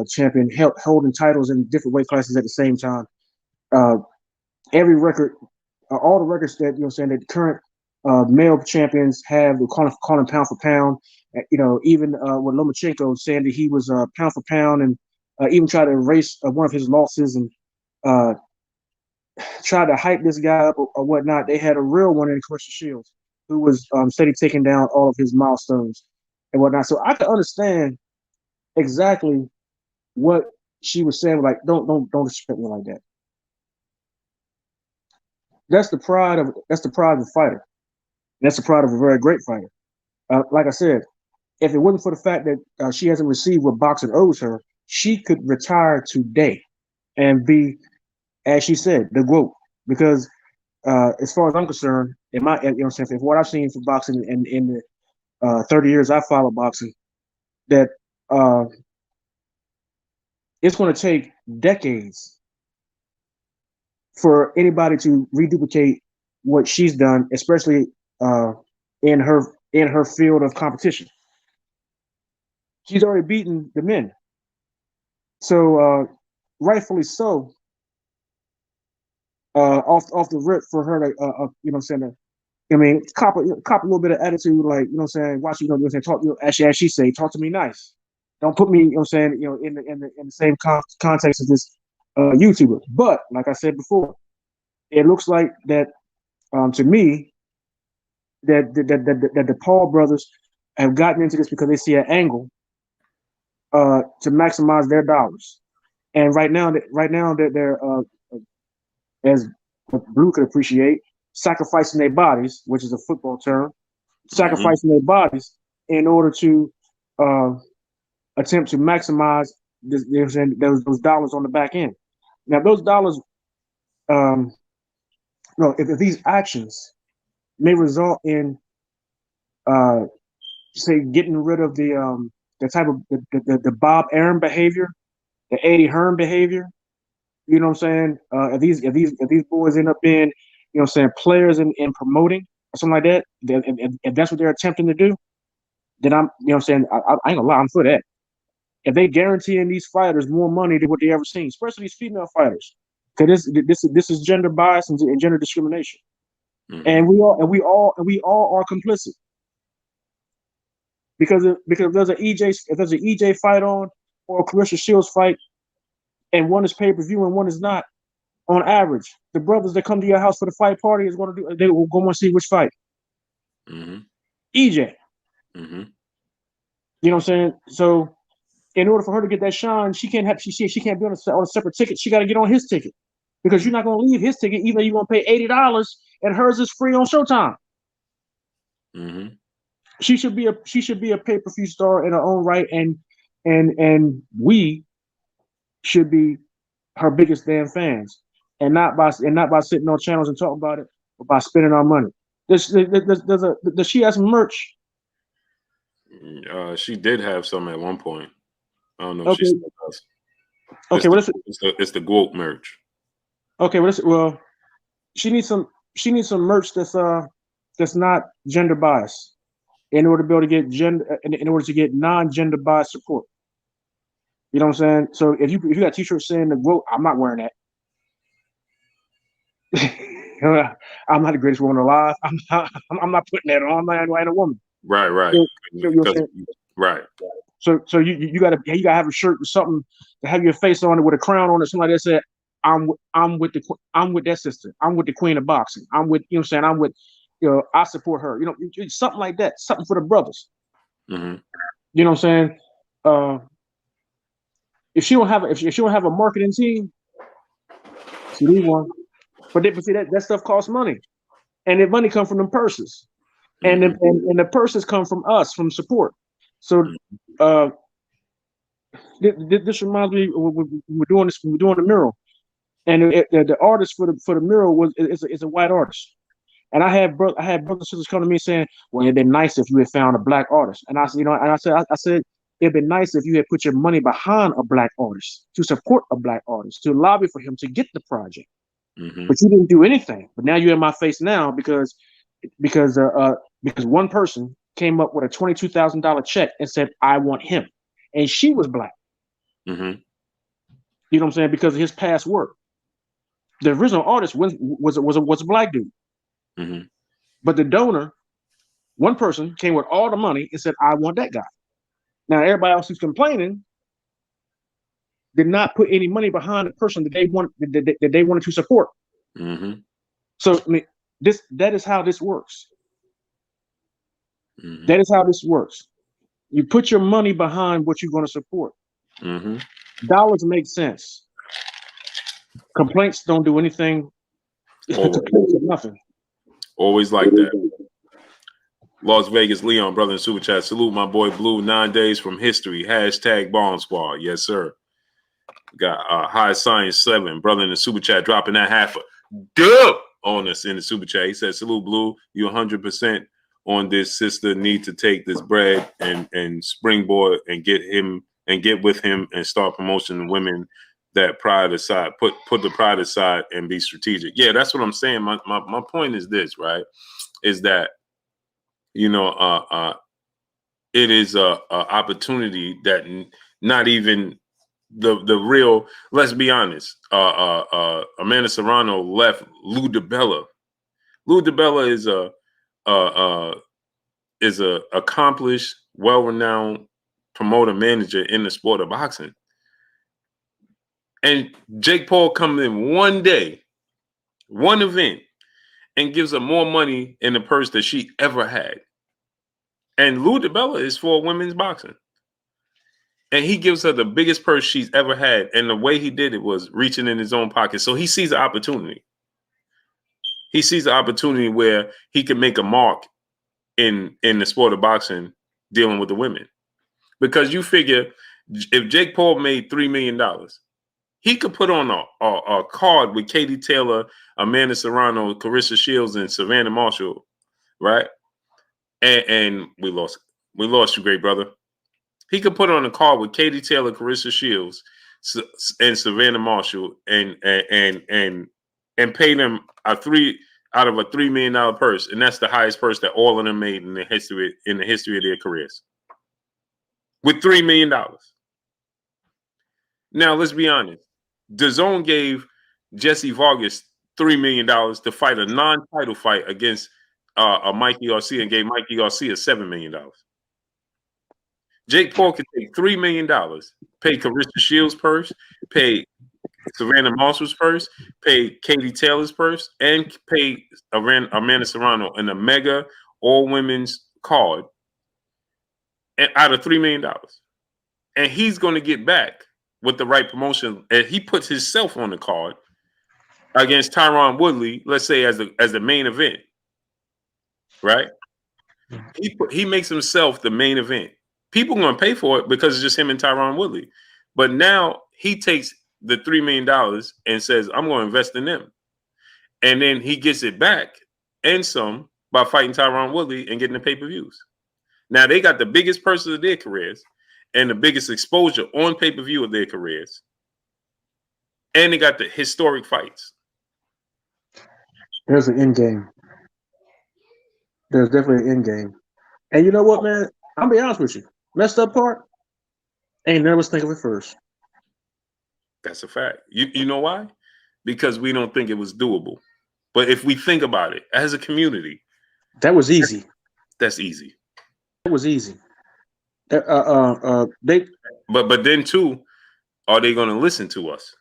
Speaker 4: champion, holding titles in different weight classes at the same time. Every record, all the records that, you know, saying that current male champions have, they're calling pound for pound. You know, even with Lomachenko saying that he was pound for pound, and even tried to erase one of his losses and tried to hype this guy up or whatnot. They had a real one in Clarissa Shields, who was steady taking down all of his milestones and whatnot. So I can understand exactly what she was saying. Like, don't disrespect me like that. That's the pride of the fighter. That's the pride of a very great fighter. Like I said, if it wasn't for the fact that she hasn't received what boxing owes her, she could retire today and be, as she said, the GOAT. Because as far as I'm concerned, you know what I'm saying, from what I've seen for boxing in the 30 years I followed boxing, that it's going to take decades for anybody to reduplicate what she's done, especially in her field of competition. She's already beaten the men, so rightfully so. Off the rip for her to you know what I'm saying. I mean, cop a little bit of attitude, like, you know what I'm saying. Watch, you know what I'm saying. Talk, you know, as she say, talk to me nice. Don't put me, you know what I'm saying, you know, in the same context as this YouTuber. But like I said before, it looks like that to me that the Paul brothers have gotten into this because they see an angle to maximize their dollars. And right now they're as Blue could appreciate, sacrificing their bodies, which is a football term, sacrificing their bodies in order to uh, attempt to maximize those dollars on the back end. Now, those dollars, no, if these actions may result in, say, getting rid of the type of the Bob Aaron behavior, the Eddie Hearn behavior, you know what I'm saying? If these boys end up being, you know what I'm saying, players in promoting or something like that, if that's what they're attempting to do, then I'm, you know what I'm saying, I ain't gonna lie, I'm for that. If they guaranteeing these fighters more money than what they ever seen, especially these female fighters, because this is gender bias and gender discrimination, and we all are complicit because if there's an EJ fight on or a Clarissa Shields fight, and one is pay per view and one is not, on average, the brothers that come to your house for the fight party they will go and see which fight. EJ. You know what I'm saying? So in order for her to get that shine, she can't be on a separate ticket. She got to get on his ticket because you're not going to leave his ticket, even though you're going to pay $80 and hers is free on Showtime. She should be a pay per view star in her own right, and we should be her biggest damn fans, and not by sitting on channels and talking about it, but by spending our money. Does she have some merch?
Speaker 1: She did have some at one point. I don't know if
Speaker 4: Okay.
Speaker 1: she still does.
Speaker 4: Okay,
Speaker 1: It's the GWOAT merch.
Speaker 4: Okay, well, she needs some merch that's not gender biased in order to be able to get in order to get non-gender biased support. You know what I'm saying? So if you got t-shirts saying the GWOAT, I'm not wearing that. I'm not the greatest woman alive. I'm not putting that on. I'm not a woman.
Speaker 1: Right. Right.
Speaker 4: So you gotta have a shirt with something to have your face on it with a crown on it, something like that. Said I'm with that sister. I'm with the queen of boxing. I'm with, you know what I'm saying. I'm with, I support her. Something like that. Something for the brothers. You know what I'm saying? If she don't have a marketing team, she need one. But see that stuff costs money, and the money come from them purses, and the purses come from us, from support. So this reminds me when we're doing the mural, and the artist for the mural is a white artist, and I had brothers and sisters come to me saying, "Well, it'd been nice if you had found a black artist," and I said, it'd been nice if you had put your money behind a black artist to support a black artist, to lobby for him to get the project. But you didn't do anything. But now you're in my face now because one person came up with a $22,000 check and said, "I want him," and she was black. You know what I'm saying? Because of his past work. The original artist was a black dude. But the donor, one person, came with all the money and said, "I want that guy." Now everybody else who's complaining did not put any money behind the person that they wanted to support. So I mean, that is how this works. That is how this works. You put your money behind what you're going to support. Dollars make sense. Complaints don't do anything. Complaints are nothing.
Speaker 1: Always like that. Las Vegas Leon, brother in Super Chat. Salute my boy Blue. 9 days from history. # Bomb Squad. Yes, sir. Got High Science 7, brother in the Super Chat, dropping that half a dub on us in the Super Chat. He said, "Salute Blue. You 100% on this. Sister need to take this bread and springboard and get with him and start promoting the women that pride aside. Put the pride aside and be strategic." Yeah, that's what I'm saying. My point is this, right? Is that it is a opportunity that not even the real. Let's be honest. Amanda Serrano left Lou DiBella. Lou DiBella is a accomplished, well-renowned promoter manager in the sport of boxing. And Jake Paul comes in one day, one event, and gives her more money in the purse that she ever had. And Lou DiBella is for women's boxing. and he gives her the biggest purse she's ever had. And the way he did it was reaching in his own pocket. So he sees an opportunity. He sees the opportunity where he can make a mark in the sport of boxing, dealing with the women. Because you figure if Jake Paul made $3 million, he could put on a card with Katie Taylor, Amanda Serrano, Carissa Shields, and Savannah Marshall, right? And we lost you, great brother. He could put on a card with Katie Taylor, Carissa Shields, and Savannah Marshall, and pay them out of a $3 million purse, and that's the highest purse that all of them made in the history of their careers. With $3 million. Now let's be honest. DAZN gave Jesse Vargas $3 million to fight a non-title fight against Mikey Garcia, and gave Mikey Garcia $7 million. Jake Paul could take $3 million, pay Carissa Shields' purse, pay Savannah Marshall's purse, pay Katie Taylor's purse, and pay Amanda Serrano in a mega all-women's card, and out of $3 million. And he's going to get back with the right promotion. And he puts himself on the card against Tyron Woodley, let's say as the main event, right? He makes himself the main event. People are going to pay for it because it's just him and Tyron Woodley. But now he takes the $3 million and says, I'm going to invest in them. And then he gets it back and some by fighting Tyron Woodley and getting the pay-per-views. Now they got the biggest purses of their careers and the biggest exposure on pay-per-view of their careers. And they got the historic fights.
Speaker 4: There's an end game. There's definitely an end game. And you know what, man? I'll be honest with you. Messed up part, ain't never think of it first.
Speaker 1: That's a fact. You know why? Because we don't think it was doable. But if we think about it as a community,
Speaker 4: that was easy.
Speaker 1: That's easy.
Speaker 4: That was easy.
Speaker 1: But then too, are they going to listen to us?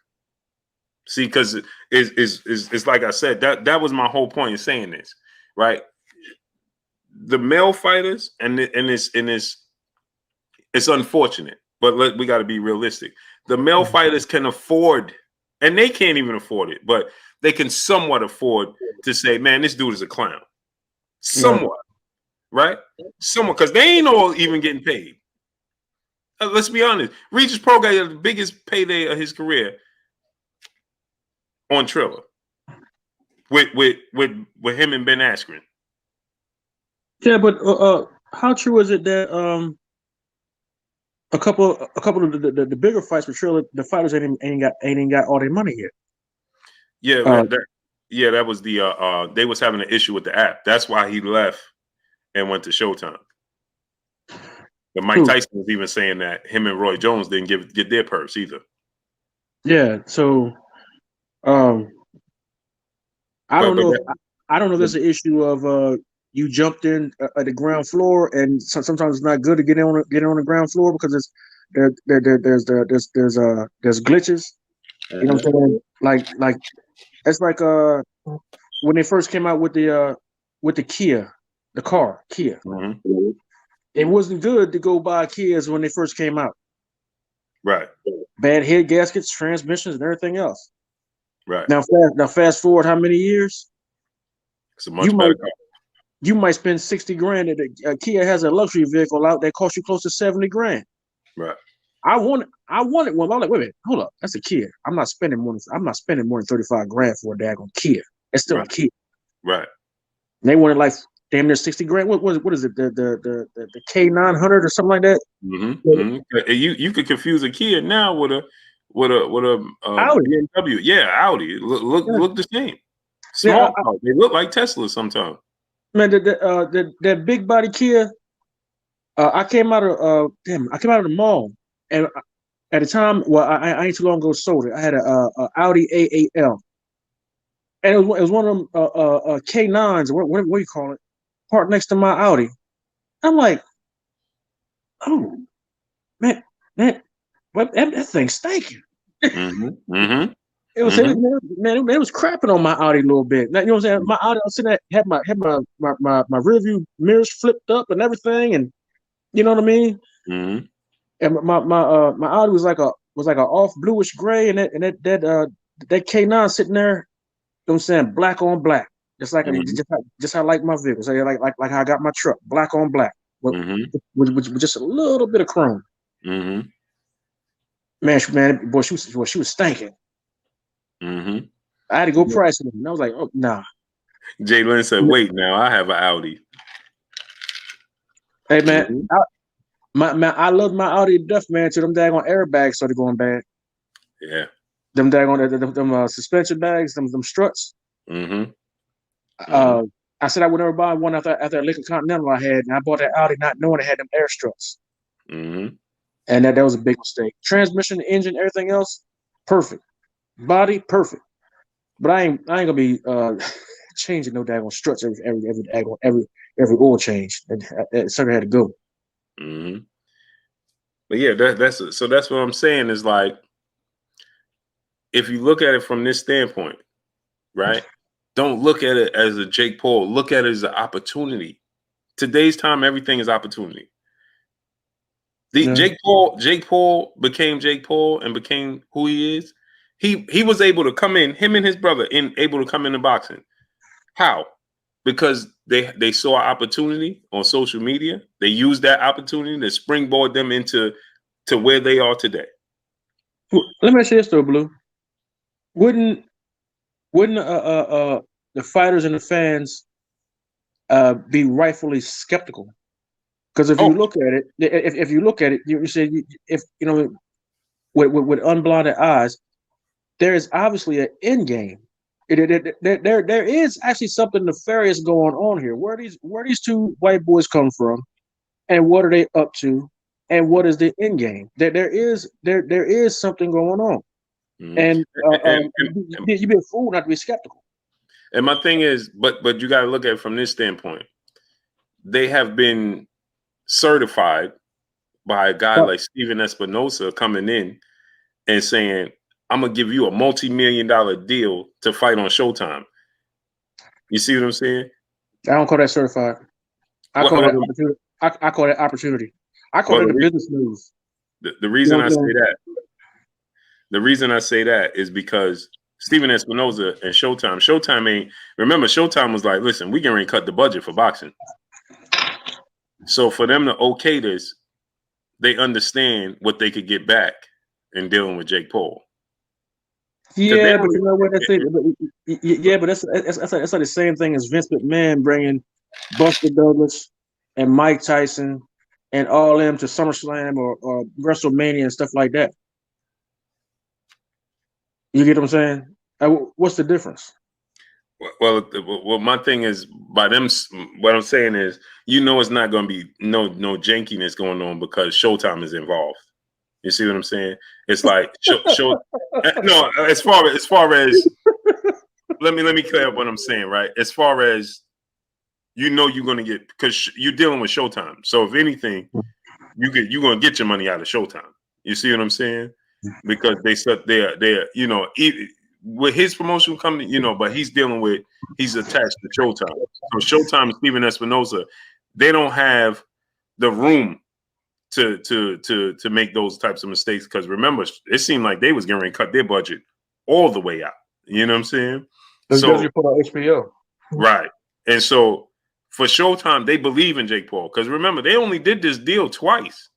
Speaker 1: See, because it's like I said, that was my whole point in saying this, right? The male fighters, and it's unfortunate, but we got to be realistic. The male fighters can afford, and they can't even afford it, but they can somewhat afford to say, man, this dude is a clown. Somewhat, right? Somewhat, because they ain't all even getting paid. Let's be honest. Regis Pro got the biggest payday of his career on Triller with him and Ben Askren.
Speaker 4: Yeah, but how true is it that a couple of the bigger fights with Triller, the fighters ain't got all their money yet?
Speaker 1: Yeah, that was the they was having an issue with the app. That's why he left and went to Showtime. But Mike Tyson was even saying that him and Roy Jones didn't get their purse either.
Speaker 4: Yeah, so I don't know if there's an issue of you jumped in at the ground floor, and sometimes it's not good to get in on the ground floor because there's glitches. You know what I'm saying? Like it's like when they first came out with the Kia, the car Kia.
Speaker 1: Mm-hmm.
Speaker 4: It wasn't good to go buy Kias when they first came out.
Speaker 1: Right.
Speaker 4: Bad head gaskets, transmissions, and everything else.
Speaker 1: Right.
Speaker 4: Now fast forward how many years?
Speaker 1: It's a much better car.
Speaker 4: You might spend $60,000. Kia has a luxury vehicle out that costs you close to $70,000.
Speaker 1: Right.
Speaker 4: I wanted one. I'm like, wait a minute, hold up, that's a Kia. I'm not spending more than $35,000 for a daggone Kia. It's still a Kia.
Speaker 1: Right.
Speaker 4: And they wanted like damn near $60,000. What is it? The K900 or something like that?
Speaker 1: Mm-hmm. Mm-hmm. You could confuse a Kia now with a
Speaker 4: Audi.
Speaker 1: BMW. Yeah, Audi. Look the same. Small cars. They look like Tesla sometimes.
Speaker 4: Man, that big body Kia. I came out of the mall, and at the time, well, I ain't too long ago sold it. I had a Audi A8L, and it was one of them K9s, what do you call it, parked next to my Audi. I'm like, oh man, what that thing's stinking.
Speaker 1: Mm-hmm. Mm-hmm.
Speaker 4: It was it was crapping on my Audi a little bit. Now, you know what I'm saying? My Audi, I was sitting there, had my rear view mirrors flipped up and everything, and you know what I mean?
Speaker 1: Mm-hmm.
Speaker 4: And my Audi was like a off bluish gray, and that K9 sitting there. You know what I'm saying, black on black, just like
Speaker 1: Mm-hmm.
Speaker 4: just how I like my vehicles. Like how I got my truck, black on black,
Speaker 1: Mm-hmm.
Speaker 4: with just a little bit of chrome.
Speaker 1: Mm-hmm.
Speaker 4: Man, boy, she was stinking.
Speaker 1: Mm-hmm.
Speaker 4: I had to go price it, and I was like, oh nah.
Speaker 1: Jalen said, "Wait, now I have an Audi."
Speaker 4: Hey man,
Speaker 1: Mm-hmm.
Speaker 4: I love my Audi to death, man. Till them daggone airbags started going bad.
Speaker 1: Yeah.
Speaker 4: Them daggone them suspension bags, them struts.
Speaker 1: Mm-hmm. Mm-hmm.
Speaker 4: Uh, I said I would never buy one after Lincoln Continental I had, and I bought that Audi not knowing it had them air struts,
Speaker 1: Mm-hmm.
Speaker 4: and that was a big mistake. Transmission, engine, everything else, perfect. Body, perfect. But I ain't gonna be changing no daggone struts every oil change. That sucker had to go.
Speaker 1: Mm-hmm. But yeah, that's what I'm saying is like, if you look at it from this standpoint, right? Don't look at it as a Jake Paul. Look at it as an opportunity. Today's time, everything is opportunity. The
Speaker 4: Yeah.
Speaker 1: Jake Paul became Jake Paul and became who he is. He was able to come in, him and his brother, able to come into boxing. How? Because they saw an opportunity on social media. They used that opportunity to springboard them into where they are today.
Speaker 4: Let me ask you this though, Blue. Wouldn't the fighters and the fans be rightfully skeptical? Because if you
Speaker 1: Oh,
Speaker 4: look at it, if you look at it, you say if you know with unblinded eyes, there is obviously an end game. There is actually something nefarious going on here. Where these two white boys come from, and what are they up to, and what is the end game? There is something going on,
Speaker 1: mhm.
Speaker 4: and
Speaker 1: and,
Speaker 4: you be a fool not to be skeptical.
Speaker 1: and my thing is, but you got to look at it from this standpoint. They have been certified by a guy
Speaker 4: But
Speaker 1: like Steven Espinosa coming in and saying, "I'm gonna give you a multi-million-dollar deal to fight on Showtime." You see what I'm saying?
Speaker 4: I don't call that certified. I
Speaker 1: Well,
Speaker 4: call
Speaker 1: well,
Speaker 4: that opportunity. I call that opportunity. I call
Speaker 1: well,
Speaker 4: that a business move.
Speaker 1: the
Speaker 4: You
Speaker 1: reason
Speaker 4: know
Speaker 1: I
Speaker 4: what
Speaker 1: say
Speaker 4: I'm saying?
Speaker 1: that, is because Steven Espinosa and Showtime ain't. Remember, Showtime was like, "Listen, we can ready to cut the budget for boxing." So for them to okay this, they understand what they could get back in dealing with Jake Paul. Because they
Speaker 4: Yeah, but
Speaker 1: only,
Speaker 4: you know what? Yeah, but that's like the same thing as Vince McMahon bringing Buster Douglas and Mike Tyson and all them to SummerSlam or WrestleMania and stuff like that. You get what I'm saying? What's the difference?
Speaker 1: well, my thing is by them. What I'm saying is, it's not going to be no jankiness going on because Showtime is involved. You see what I'm saying? It's like show no, as far as let me clear up what I'm saying, right? As far as you're going to get, because you're dealing with Showtime. So if anything, you're going to get your money out of Showtime. You see what I'm saying? Because they said with his promotional company, but he's attached to Showtime. So Showtime and Steven Espinosa, they don't have the room to make those types of mistakes, because remember, it seemed like they was getting ready to cut their budget all the way out. You know what I'm saying?
Speaker 4: Because
Speaker 1: So
Speaker 4: you put on HBO.
Speaker 1: right, and so for Showtime, they believe in Jake Paul, because remember, they only did this deal twice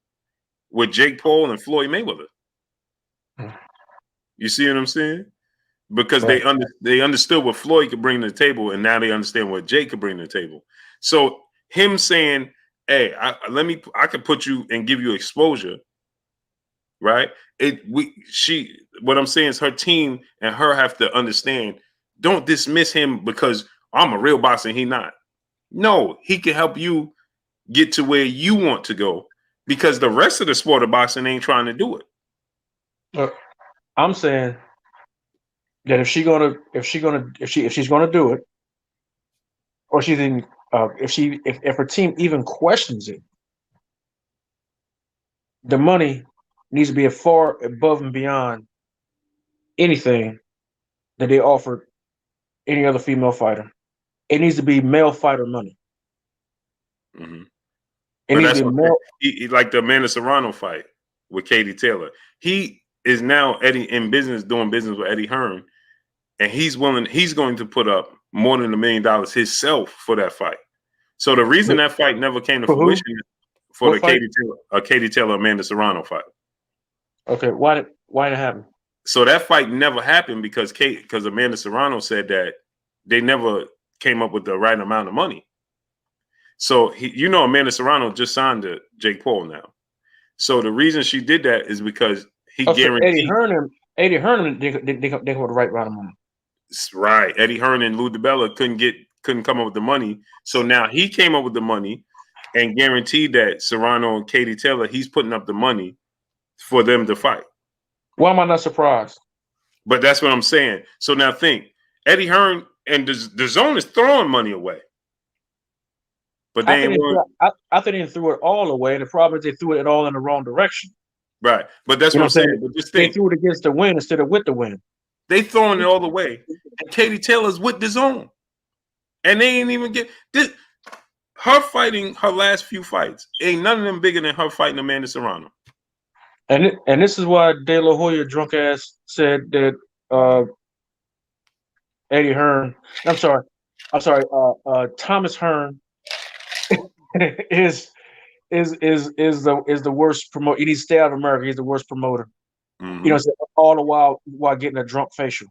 Speaker 1: with Jake Paul and Floyd Mayweather. You see what I'm saying? Because
Speaker 4: Right.
Speaker 1: they understood what Floyd could bring to the table, and now they understand what Jake could bring to the table. So him saying, "Hey, I could put you and give you exposure," right? What I'm saying is her team and her have to understand. Don't dismiss him because I'm a real boxer and he not. No, he can help you get to where you want to go, because the rest of the sport of boxing ain't trying to do it.
Speaker 4: I'm saying that if she's gonna do it, or she's in, if her team even questions it, the money needs to be far above and beyond anything that they offered any other female fighter. It needs to be male fighter money.
Speaker 1: Mhm.
Speaker 4: It
Speaker 1: But
Speaker 4: needs to
Speaker 1: that's
Speaker 4: be
Speaker 1: what
Speaker 4: male.
Speaker 1: like the Amanda Serrano fight. with Katie Taylor. He is now doing business with Eddie Hearn, and he's going to put up more than $1 million himself for that fight. So the reason that fight never came to
Speaker 4: For who?
Speaker 1: fruition for
Speaker 4: What
Speaker 1: the
Speaker 4: fight?
Speaker 1: Katie Taylor Amanda Serrano fight.
Speaker 4: Okay, why did it happen?
Speaker 1: So that fight never happened because Amanda Serrano said that they never came up with the right amount of money. So Amanda Serrano just signed to Jake Paul now. So the reason she did that is because he guaranteed.
Speaker 4: Eddie Hearn didn't come with the right amount of money.
Speaker 1: Right. Eddie Hearn and Lou DiBella couldn't come up with the money. So now he came up with the money and guaranteed that Serrano and Katie Taylor, he's putting up the money for them to fight.
Speaker 4: Why am I not surprised?
Speaker 1: But that's what I'm saying. So now think, Eddie Hearn and the Zone is throwing money away. But
Speaker 4: I think they threw it all away. The problem is they threw it all in the wrong direction.
Speaker 1: Right. But that's what I'm saying. But just think,
Speaker 4: they threw it against the win instead of with the win.
Speaker 1: They throwing it all away. And Katie Taylor's with the Zone. And they ain't even get this. Her fighting her last few fights, ain't none of them bigger than her fighting Amanda Serrano.
Speaker 4: And this is why De La Hoya drunk ass said that Eddie Hearn. Thomas Hearn is the worst promoter. He needs to stay out of America. He's the worst promoter.
Speaker 1: Mm-hmm.
Speaker 4: All the while getting a drunk facial.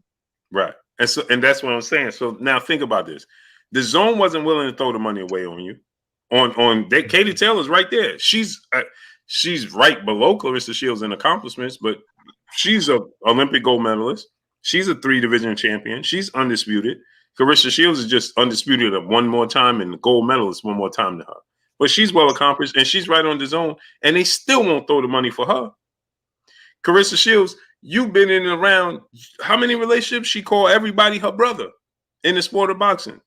Speaker 1: Right. And that's what I'm saying. So now think about this. The Zone wasn't willing to throw the money away on you. Katie Taylor's right there. She's right below Clarissa Shields in accomplishments, but she's an Olympic gold medalist. She's a 3-division champion. She's undisputed. Clarissa Shields is just undisputed one more time and the gold medalist one more time to her. But she's well accomplished and she's right on the Zone, and they still won't throw the money for her. Clarissa Shields, you've been in and around how many relationships? She called everybody her brother in the sport of boxing.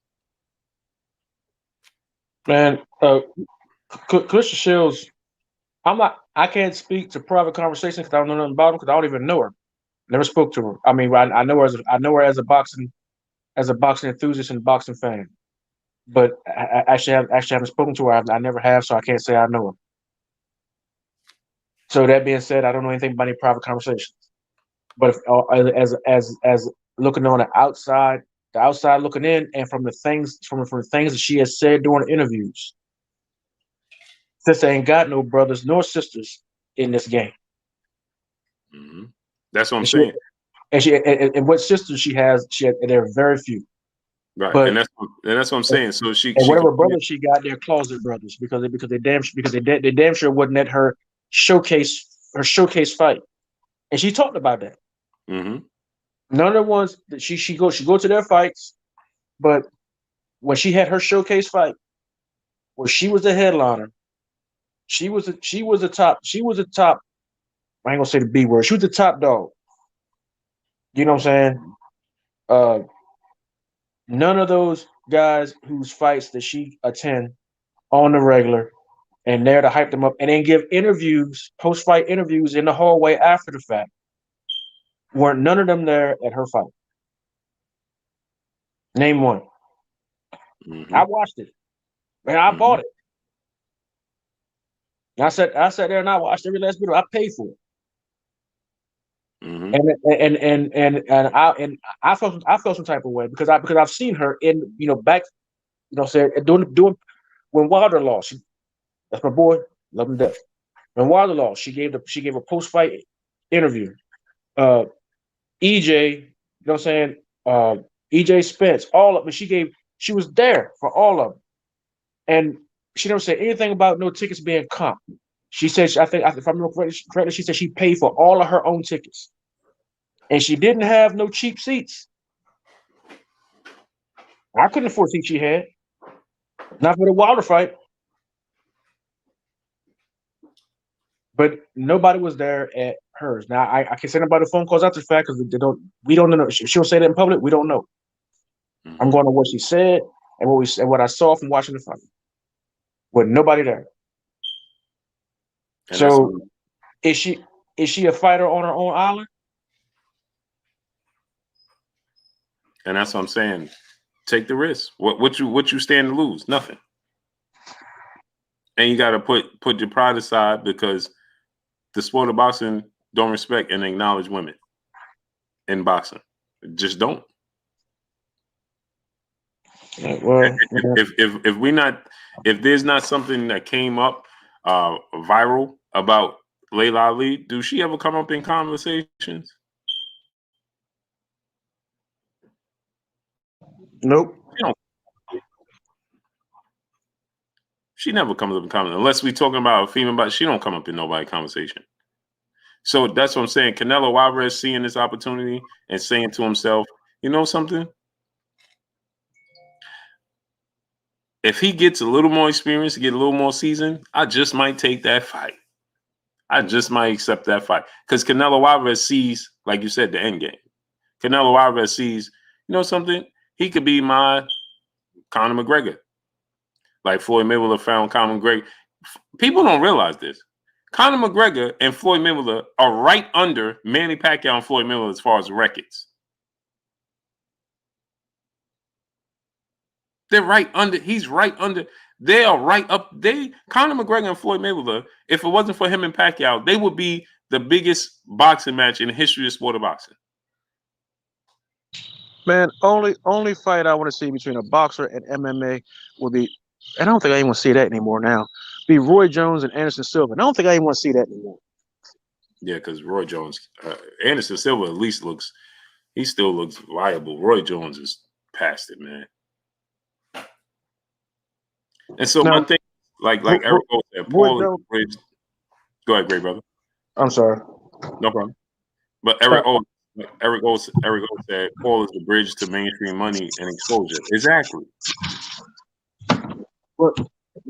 Speaker 4: Man, Clarissa Shields, I can't speak to private conversations because I don't know nothing about her because I don't even know her. Never spoke to her. I mean, I know her as a boxing enthusiast and boxing fan, but I actually haven't spoken to her. I never have, so I can't say I know her. So that being said, I don't know anything about any private conversations. But as looking on the outside looking in, and from the things that she has said during interviews, sister ain't got no brothers nor sisters in this game.
Speaker 1: Mm-hmm. That's what I'm saying.
Speaker 4: And what sisters she has, there are very few.
Speaker 1: Right,
Speaker 4: but,
Speaker 1: and that's what I'm saying. So
Speaker 4: whatever brothers she got, they're closet brothers because they damn sure wasn't at her showcase fight, and she talked about that.
Speaker 1: Mm-hmm.
Speaker 4: None of the ones that she go to their fights, but when she had her showcase fight, where she was the headliner, she was a top. I ain't gonna say the B word. She was the top dog. You know what I'm saying? None of those guys whose fights that she attend on the regular and there to hype them up and then give interviews, post-fight interviews in the hallway after the fact, weren't none of them there at her fight. Name one.
Speaker 1: Mm-hmm.
Speaker 4: I watched it. And I bought it. And I sat there and I watched every last video. I paid for it.
Speaker 1: Mm-hmm.
Speaker 4: And I felt some type of way because I've seen her in back doing when Wilder lost. That's my boy, love him to death. When Wilder lost, she gave a post fight interview. EJ, you know what I'm saying? EJ Spence, all of them. She was there for all of them, and she never said anything about no tickets being comped. She said, if I remember correctly, she said she paid for all of her own tickets. And she didn't have no cheap seats. I couldn't afford seats she had. Not for the Wilder fight. But nobody was there at hers. Now, I can send about the phone calls after the fact because we don't know. She'll say that in public. We don't know.
Speaker 1: Mm-hmm.
Speaker 4: I'm going to what she said and what I saw from watching the fight. With nobody there. And so is she a fighter on her own island?
Speaker 1: And that's what I'm saying. Take the risk. What you stand to lose? Nothing. And you got to put your pride aside because the sport of boxing don't respect and acknowledge women in boxing. Just don't.
Speaker 4: Well,
Speaker 1: If there's not something that came up viral about Layla Ali, do she ever come up in conversations?
Speaker 4: nope.
Speaker 1: She never comes up in conversation unless we talking about a female. But she don't come up in nobody conversation. So that's what I'm saying. Canelo Alvarez seeing this opportunity and saying to himself, you know something? If he gets a little more experience, get a little more season, I just might take that fight. I just might accept that fight. Because Canelo Alvarez sees, like you said, the end game. Canelo Alvarez sees, you know something? He could be my Conor McGregor. Like Floyd Mayweather found Conor McGregor. People don't realize this. Conor McGregor and Floyd Mayweather are right under Manny Pacquiao and Floyd Mayweather as far as records. They're right under. He's right under. They are right up. Conor McGregor and Floyd Mayweather, if it wasn't for him and Pacquiao, they would be the biggest boxing match in the history of sport of boxing.
Speaker 4: Man, only fight I want to see between a boxer and MMA would be, and I don't think I even want to see that anymore now, be Roy Jones and Anderson Silva. And I don't think I even want to see that anymore.
Speaker 1: Yeah, because Roy Jones, Anderson Silva at least he still looks viable. Roy Jones is past it, man. And so
Speaker 4: Now,
Speaker 1: my thing, like Eric Gold said, Paul is the bridge. Go ahead, great brother.
Speaker 4: I'm sorry.
Speaker 1: No problem. But Eric Gold said Paul is the bridge to mainstream money and exposure. Exactly.
Speaker 4: But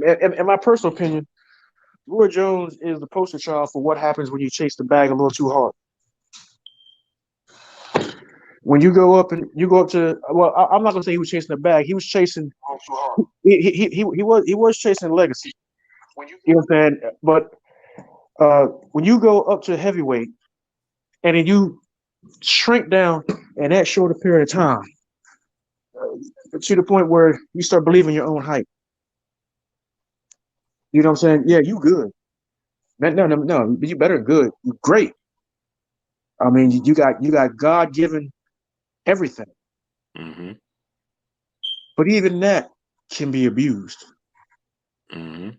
Speaker 4: in my personal opinion, Roy Jones is the poster child for what happens when you chase the bag a little too hard. When you go up to, well, I'm not gonna say he was chasing the bag. He was chasing. He was chasing legacy. You know what I'm saying? But when you go up to heavyweight and then you shrink down in that short a period of time to the point where you start believing your own hype. You know what I'm saying? Yeah, you good. No. You better good. You great. I mean, you got God-given everything.
Speaker 1: Mm-hmm.
Speaker 4: But even that can be abused.
Speaker 1: Mm-hmm.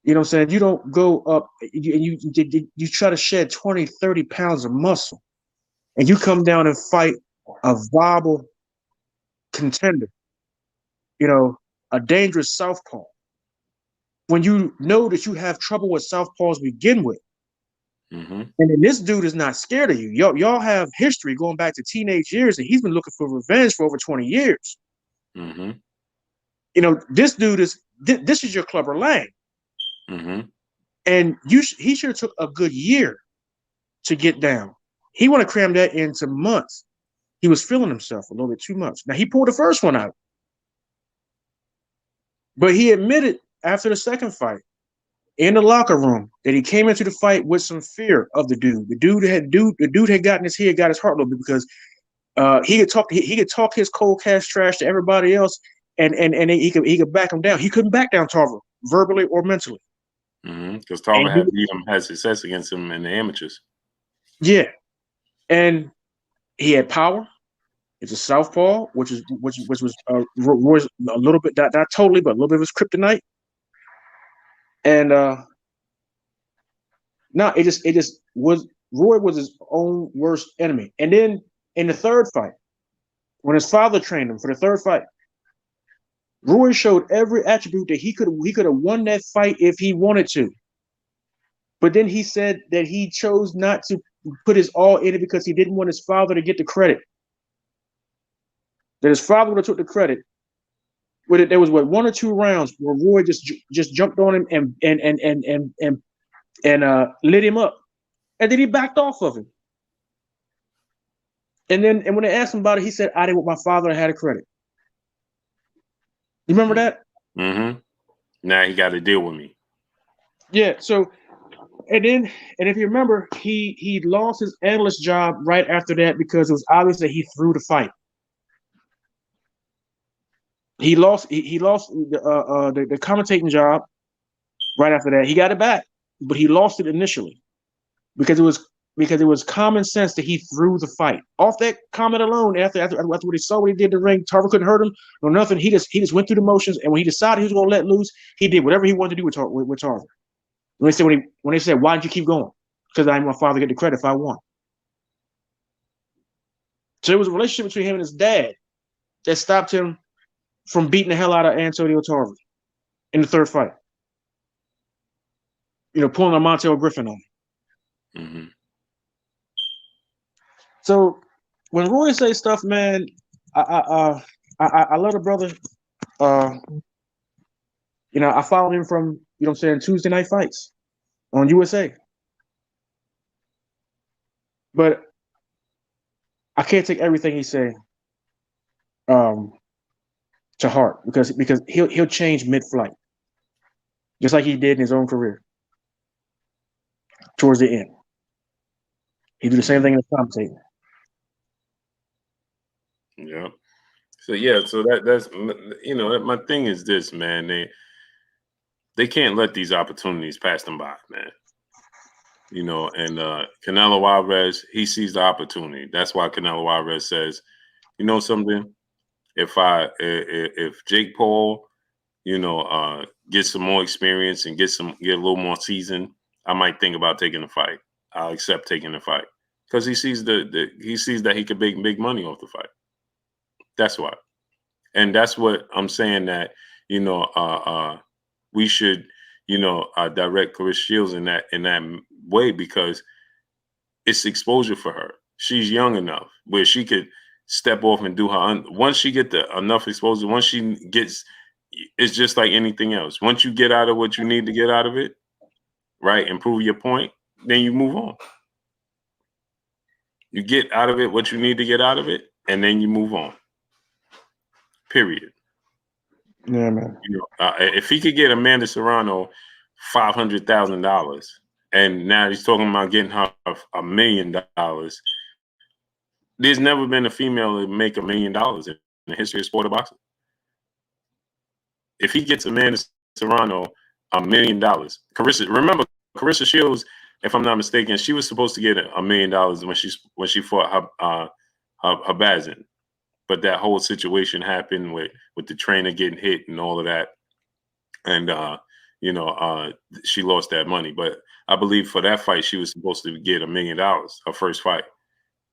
Speaker 4: You know what I'm saying? You don't go up and you try to shed 20, 30 pounds of muscle and you come down and fight a viable contender, you know, a dangerous southpaw. When you know that you have trouble with southpaws to begin with,
Speaker 1: Mm-hmm.
Speaker 4: and then this dude is not scared of you. Y'all have history going back to teenage years, and he's been looking for revenge for over 20 years.
Speaker 1: Mm-hmm.
Speaker 4: You know, this dude is this is your Clubber Lang.
Speaker 1: Mm-hmm.
Speaker 4: And he should have took a good year to get down. He want to cram that into months. He was feeling himself a little bit too much. Now he pulled the first one out, but he admitted after the second fight in the locker room that he came into the fight with some fear of the dude. The dude had gotten his head, got his heart a little bit because he could talk his cold cash trash to everybody else, and he could back him down. He couldn't back down Tarver verbally or mentally.
Speaker 1: Because Tarver had success against him in the amateurs.
Speaker 4: Yeah, and he had power. It's a southpaw, which was Roy's a little bit not totally, but a little bit of his kryptonite. And it just was Roy was his own worst enemy. And then in the third fight, when his father trained him for the third fight, Roy showed every attribute that he could have won that fight if he wanted to. But then he said that he chose not to put his all in it because he didn't want his father to get the credit. That his father would have took the credit. There was one or two rounds where Roy just jumped on him and lit him up, and then he backed off of him. And when they asked him about it, he said, "I didn't want my father to have the credit." You remember that?
Speaker 1: Mm-hmm. Now he got to deal with me.
Speaker 4: Yeah. So, and if you remember, he lost his analyst job right after that because it was obvious that he threw the fight. He lost the commentating job right after that. He got it back. but he lost it initially because it was common sense that he threw the fight. Off that comment alone, after what he saw what he did in the ring, Tarver couldn't hurt him, no nothing. He just went through the motions, and when he decided he was going to let loose, he did whatever he wanted to do with Tarver. When they said, "Why did you keep going?" Because I want my father to get the credit if I won. So it was a relationship between him and his dad that stopped him from beating the hell out of Antonio Tarver in the third fight. Pulling a Montel Griffin on him.
Speaker 1: Mm-hmm.
Speaker 4: So when Roy says stuff, man, I love the brother. I followed him from Tuesday Night Fights on USA, but I can't take everything he say to heart because he'll change mid-flight, just like he did in his own career. Towards the end, he do the same thing in the commentating.
Speaker 1: Yeah. So that's my thing is this, man. They can't let these opportunities pass them by, man. And Canelo Alvarez, he sees the opportunity. That's why Canelo Alvarez says, something, if Jake Paul, gets some more experience and get a little more season, I might think about taking the fight. I'll accept taking the fight because he sees that he could make big money off the fight. That's why, and that's what I'm saying that we should direct Chris Shields in that way because it's exposure for her. She's young enough where she could step off and do her. Once she get enough exposure, once she gets, it's just like anything else. Once you get out of what you need to get out of it, right, and prove your point, then you move on. You get out of it what you need to get out of it, and then you move on. Period.
Speaker 4: Yeah, man.
Speaker 1: If he could get Amanda Serrano $500,000, and now he's talking about getting her $1 million, there's never been a female to make $1 million in the history of sport of boxing. If he gets Amanda Serrano $1 million, Carissa Shields, if I'm not mistaken, she was supposed to get $1 million when she fought her Bazin. But that whole situation happened with the trainer getting hit and all of that. And, she lost that money. But I believe for that fight, she was supposed to get $1 million, her first fight.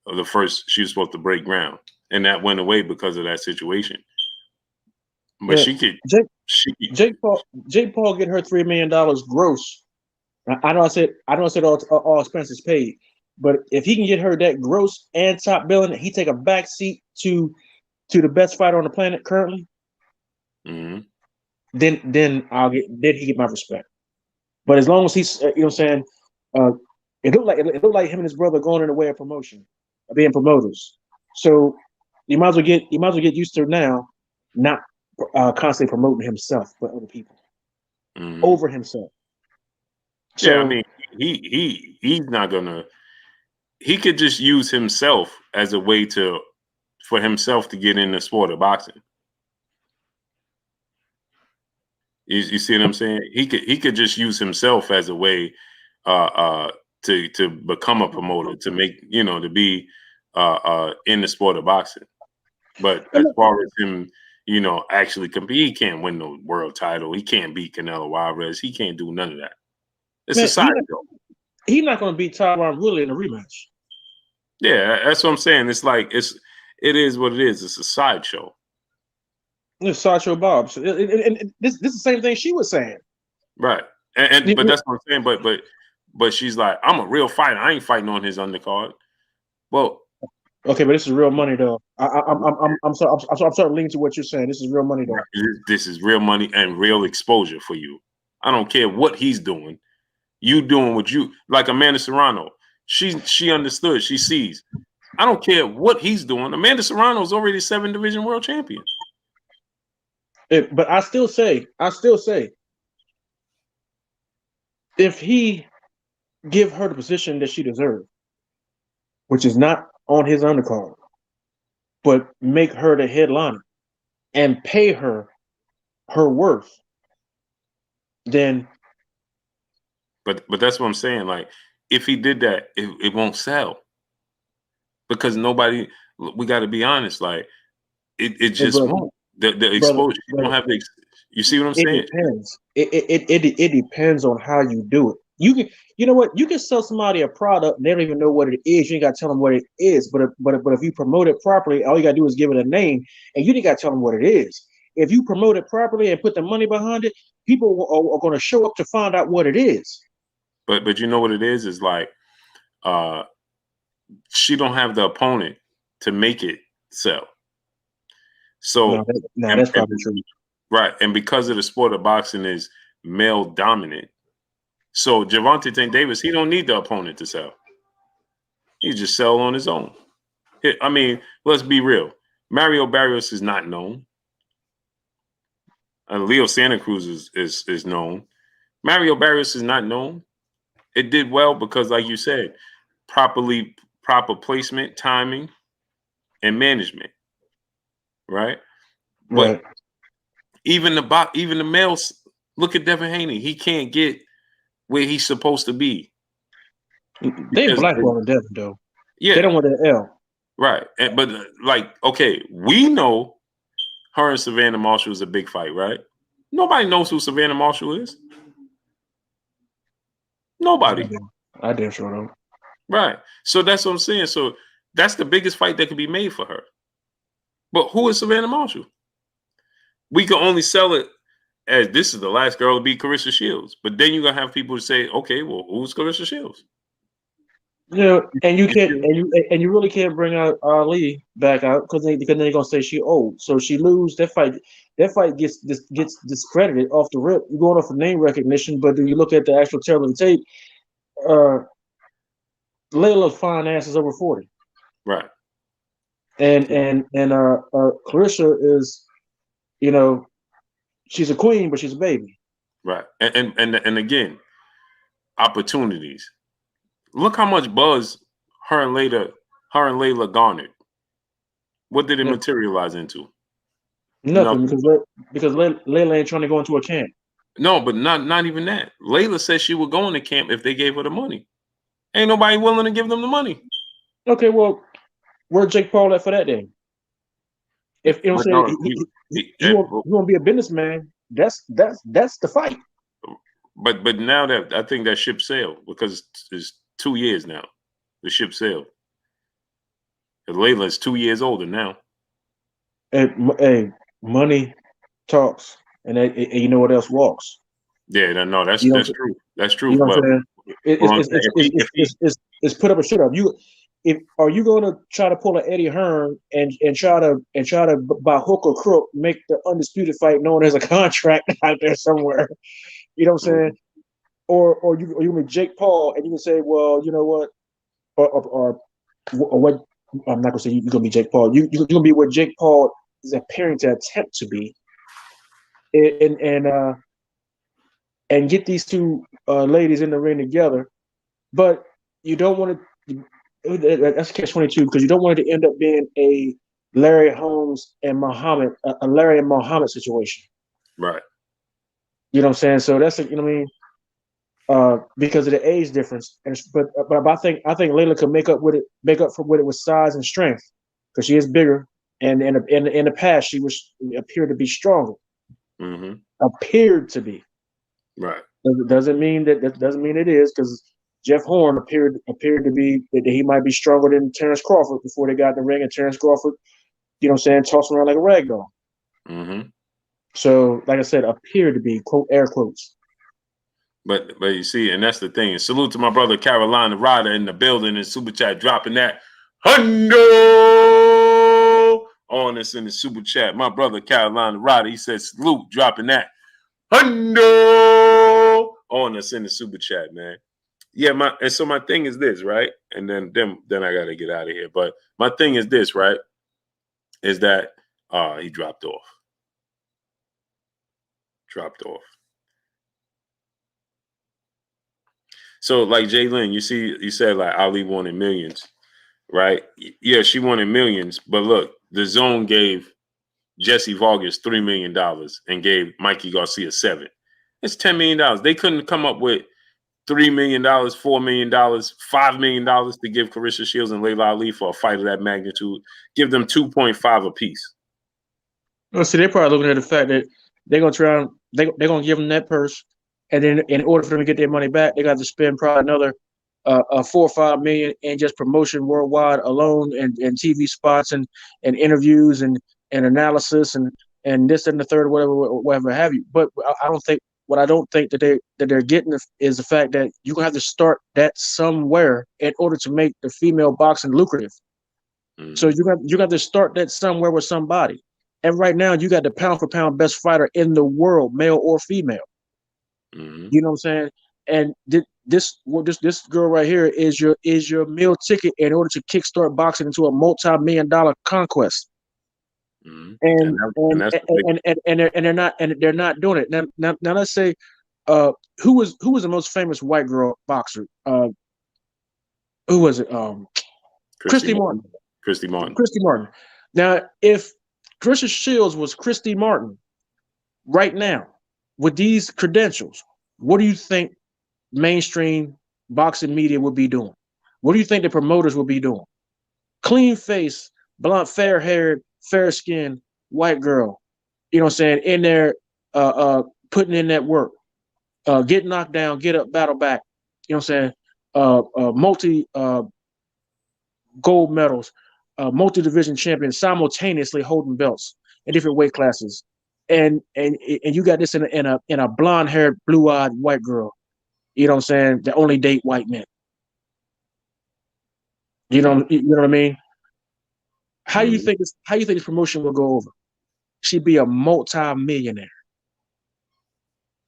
Speaker 1: She was supposed to break ground. And that went away because of that situation. But
Speaker 4: Jake Paul get her $3 million gross. I know I said all expenses paid. But if he can get her that gross and top billing, he take a back seat to the best fighter on the planet currently.
Speaker 1: Mm-hmm.
Speaker 4: Then he get my respect. But as long as he's it looked like him and his brother going in the way of promotion, being promoters. So you might as well get used to now, not constantly promoting himself but other people over himself. So,
Speaker 1: yeah, I mean, he's not gonna. He could just use himself as a way for himself to get in the sport of boxing. You see what I'm saying? He could just use himself as a way to become a promoter, to make to be in the sport of boxing. But as far as him, actually compete, he can't win no world title. He can't beat Canelo Alvarez. He can't do none of that. It's a side show.
Speaker 4: He's not going to beat Tyron Woodley in a rematch.
Speaker 1: Yeah, that's what I'm saying. It's like it is what it is. It's a sideshow.
Speaker 4: It's sideshow Bob. And this is the same thing she was saying.
Speaker 1: Right. But that's what I'm saying. But she's like, I'm a real fighter. I ain't fighting on his undercard. Well,
Speaker 4: okay, but this is real money though. I'm starting to lean to what you're saying. This is real money though.
Speaker 1: This is real money and real exposure for you. I don't care what he's doing. You doing what you like. Amanda Serrano. She understood. She sees. I don't care what he's doing. Amanda Serrano is already 7-division world champion.
Speaker 4: But I still say, if he give her the position that she deserves, which is not on his undercard, but make her the headliner and pay her worth, then
Speaker 1: But that's what I'm saying. Like, if he did that, it won't sell because nobody. We got to be honest. Like, it just
Speaker 4: brother,
Speaker 1: won't. The
Speaker 4: brother,
Speaker 1: exposure. You don't
Speaker 4: brother,
Speaker 1: have the. You see what I'm
Speaker 4: it
Speaker 1: saying?
Speaker 4: depends. It depends on how you do it. You know what? You can sell somebody a product and they don't even know what it is. You ain't got to tell them what it is. But if you promote it properly, all you got to do is give it a name, and you ain't got to tell them what it is. If you promote it properly and put the money behind it, people are going to show up to find out what it is.
Speaker 1: But you know what it is? Is like, she don't have the opponent to make it sell. So,
Speaker 4: That's probably true.
Speaker 1: Right, and because of the sport of boxing is male dominant, so Gervonta Tank Davis, he don't need the opponent to sell. He just sell on his own. I mean, let's be real. Mario Barrios is not known. Leo Santa Cruz is known. Mario Barrios is not known. It did well because, like you said, proper placement, timing, and management. Right?
Speaker 4: Right.
Speaker 1: But even the males, look at Devin Haney. He can't get where he's supposed to be.
Speaker 4: They blackballing Devin though.
Speaker 1: Yeah,
Speaker 4: they don't want that L.
Speaker 1: Right. But like, okay, we know her and Savannah Marshall is a big fight, right? Nobody knows who Savannah Marshall is. Nobody.
Speaker 4: I damn sure don't.
Speaker 1: Right. So that's what I'm saying. So that's the biggest fight that could be made for her. But who is Savannah Marshall? We can only sell it as this is the last girl to beat Carissa Shields. But then you're gonna have people say, okay, well, who's Carissa Shields?
Speaker 4: Yeah, and you can't, and you really can't bring out Ali back out because they're gonna say she old. So she lose that fight. That fight gets discredited off the rip. You're going off of name recognition, but do you look at the actual television tape? Layla's fine ass is over 40,
Speaker 1: right?
Speaker 4: And Clarissa is, you know, she's a queen, but she's a baby,
Speaker 1: right? And again, opportunities. Look how much buzz her and Layla garnered. What did it materialize into?
Speaker 4: Nothing. because Layla ain't trying to go into a camp.
Speaker 1: No, but not even that. Layla said she would go into camp if they gave her the money. Ain't nobody willing to give them the money.
Speaker 4: Okay, well, where's Jake Paul at for that then? If you know what I'm saying, you want to be a businessman. That's the fight.
Speaker 1: But now that I think that ship sailed because it's 2 years now. The ship sailed. And Layla is 2 years older now.
Speaker 4: Hey, money talks, and you know what else walks.
Speaker 1: Yeah, no, that's true. That's true.
Speaker 4: You know what I'm saying? It's put up or shut up. Are you going to try to pull an Eddie Hearn and try to by hook or crook make the undisputed fight known as a contract out there somewhere? You know what I'm saying? Or you gonna be Jake Paul and you can say, well, you know what, or what? I'm not gonna say you're gonna be Jake Paul. You're gonna be what Jake Paul is appearing to attempt to be, and get these two ladies in the ring together, but you don't want to. That's catch-22 because you don't want it to end up being a Larry Holmes and Muhammad, a Larry and Muhammad situation.
Speaker 1: Right.
Speaker 4: You know what I'm saying? So that's you know what I mean. Because of the age difference, but I think Layla could make up for it with size and strength because she is bigger, and in the past she appeared to be stronger.
Speaker 1: Mm-hmm.
Speaker 4: Appeared to be.
Speaker 1: Right.
Speaker 4: Doesn't mean that doesn't mean it is because Jeff Horn appeared to be that he might be stronger than Terrence Crawford before they got in the ring, and Terrence Crawford, you know what I'm saying, tossed around like a rag doll.
Speaker 1: Mm-hmm.
Speaker 4: So, like I said, appeared to be, quote, air quotes.
Speaker 1: But you see, and that's the thing. And salute to my brother Carolina Ryder in the building and super chat dropping that hundo on us in the super chat. My brother Carolina Ryder, he said salute, dropping that hundo on us in the super chat, man. Yeah, my thing is this, right? And then I gotta get out of here. But my thing is this, right? Is that he dropped off. So like Jalen, you said like Ali wanted millions, right? Yeah, she wanted millions, but look, the Zone gave Jesse Vargas $3 million and gave Mikey Garcia $7 million. It's $10 million. They couldn't come up with $3 million, $4 million, $5 million to give Carissa Shields and Layla Ali for a fight of that magnitude. Give them 2.5 apiece.
Speaker 4: Well, see, they're probably looking at the fact that they're gonna try and they're gonna give them that purse, and then in order for them to get their money back, they got to spend probably another 4 or 5 million in just promotion worldwide alone, and TV spots and interviews and analysis and this and the third, whatever have you. But I don't think what I don't think that they're getting is the fact that you're gonna have to start that somewhere in order to make the female boxing lucrative. Mm-hmm. So you got to start that somewhere with somebody. And right now, you got the pound for pound best fighter in the world, male or female. Mm-hmm. You know what I'm saying? And this girl right here is your meal ticket in order to kickstart boxing into a multi-million-dollar conquest. Mm-hmm. And they're not doing it. Now let's say who was the most famous white girl boxer? Who was it? Christy Martin.
Speaker 1: Christy Martin.
Speaker 4: Christy Martin. Now, if Carissa Shields was Christy Martin right now with these credentials, what do you think mainstream boxing media would be doing? What do you think the promoters would be doing? Clean face, blonde, fair-haired, fair-skinned white girl, you know what I'm saying, in there putting in that work, get knocked down, get up, battle back, you know what I'm saying, multi gold medals, multi-division champion, simultaneously holding belts in different weight classes, and you got this in a blonde-haired, blue-eyed white girl, you know what I'm saying, that only date white men. You know what I mean? How do you think this promotion will go over? She'd be a multi-millionaire.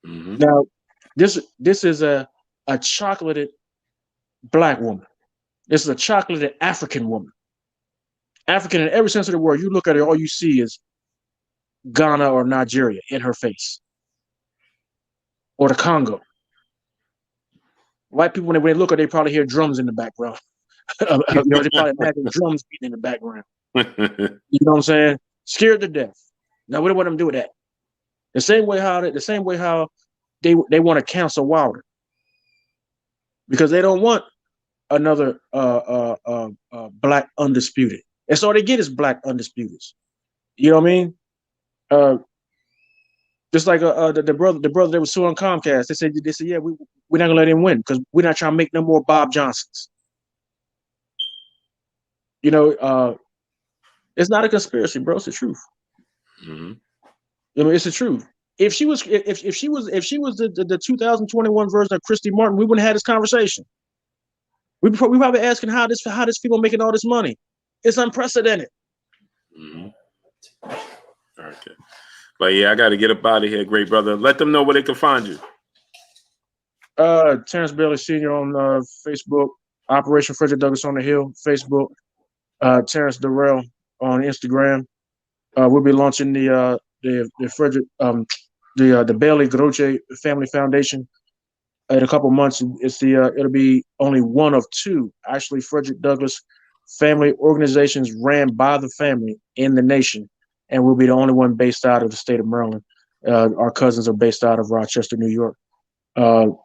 Speaker 4: Mm-hmm. Now, this is a chocolated black woman. This is a chocolated African woman. African in every sense of the word. You look at her, all you see is Ghana or Nigeria in her face, or the Congo. White people, when they look at her, they probably hear drums in the background. They probably imagine drums beating in the background. You know what I'm saying? Scared to death. Now, what do them do with that? The same way how they want to cancel Wilder, because they don't want another black undisputed. That's all they get is black undisputeds. You know what I mean? Just like the brother that was suing Comcast. They said yeah, we're not gonna let him win because we're not trying to make no more Bob Johnsons. You know, it's not a conspiracy, bro. It's the truth. Mm-hmm. I mean, it's the truth. If she was the 2021 version of Christy Martin, we wouldn't have had this conversation. We probably asking how this people making all this money. It's unprecedented.
Speaker 1: Mm-hmm. Okay, but yeah, I got to get up out of here, great brother. Let them know where they can find you.
Speaker 4: Terrence Bailey Sr. on Facebook. Operation Frederick Douglass on the Hill, Facebook. Terrence Durrell on Instagram. We'll be launching the Frederick the Bailey Groce Family Foundation in a couple months. It'll be only one of two actually Frederick Douglass family organizations ran by the family in the nation, and we'll be the only one based out of the state of Maryland. Our cousins are based out of Rochester, New York, and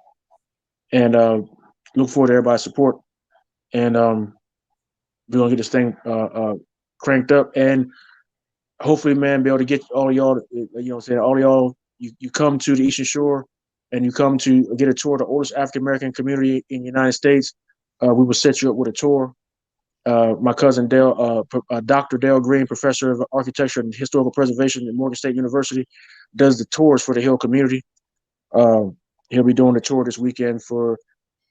Speaker 4: look forward to everybody's support. And we're gonna get this thing cranked up, and hopefully, man, be able to get all of y'all. You know what I'm saying? All of y'all, you come to the Eastern Shore, and you come to get a tour of the oldest African American community in the United States. We will set you up with a tour. My cousin Dale, Dr. Dale Green, professor of architecture and historical preservation at Morgan State University, does the tours for the Hill community. He'll be doing the tour this weekend for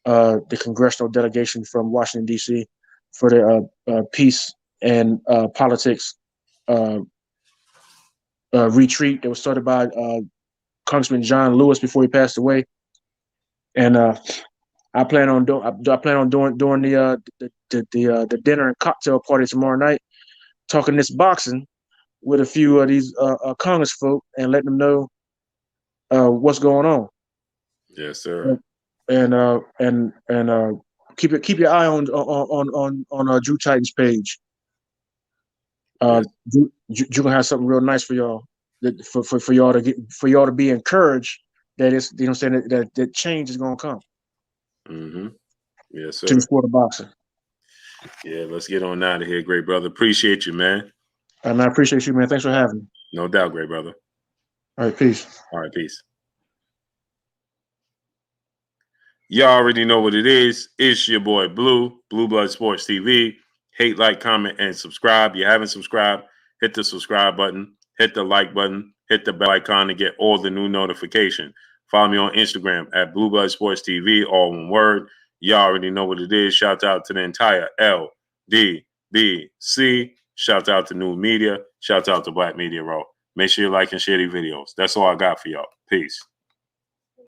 Speaker 4: the congressional delegation from Washington, D.C. for the peace and politics retreat that was started by Congressman John Lewis before he passed away. And I plan on doing the dinner and cocktail party tomorrow night, talking this boxing with a few of these Congress folk and letting them know what's going on.
Speaker 1: Yes, sir.
Speaker 4: And keep your eye on Drew Titan's page. Yes. Drew gonna have something real nice for y'all, for y'all to be encouraged that it's, you know what I'm saying, that change is gonna come.
Speaker 1: Mm-hmm. Yes, sir.
Speaker 4: to the sport of boxing.
Speaker 1: Yeah, let's get on out of here, great brother. Appreciate you, man.
Speaker 4: And I appreciate you, man. Thanks for having me.
Speaker 1: No doubt, great brother.
Speaker 4: All right, peace.
Speaker 1: All right, peace. Y'all already know what it is. It's your boy Blue Blood Sports TV. Hate, like, comment, and subscribe. You haven't subscribed, hit the subscribe button, hit the like button, hit the bell icon to get all the new notification. Follow me on Instagram at Blue Blood Sports TV, all one word. Y'all already know what it is. Shout out to the entire LDBC. Shout out to New Media. Shout out to Black Media Row. Make sure you like and share these videos. That's all I got for y'all. Peace.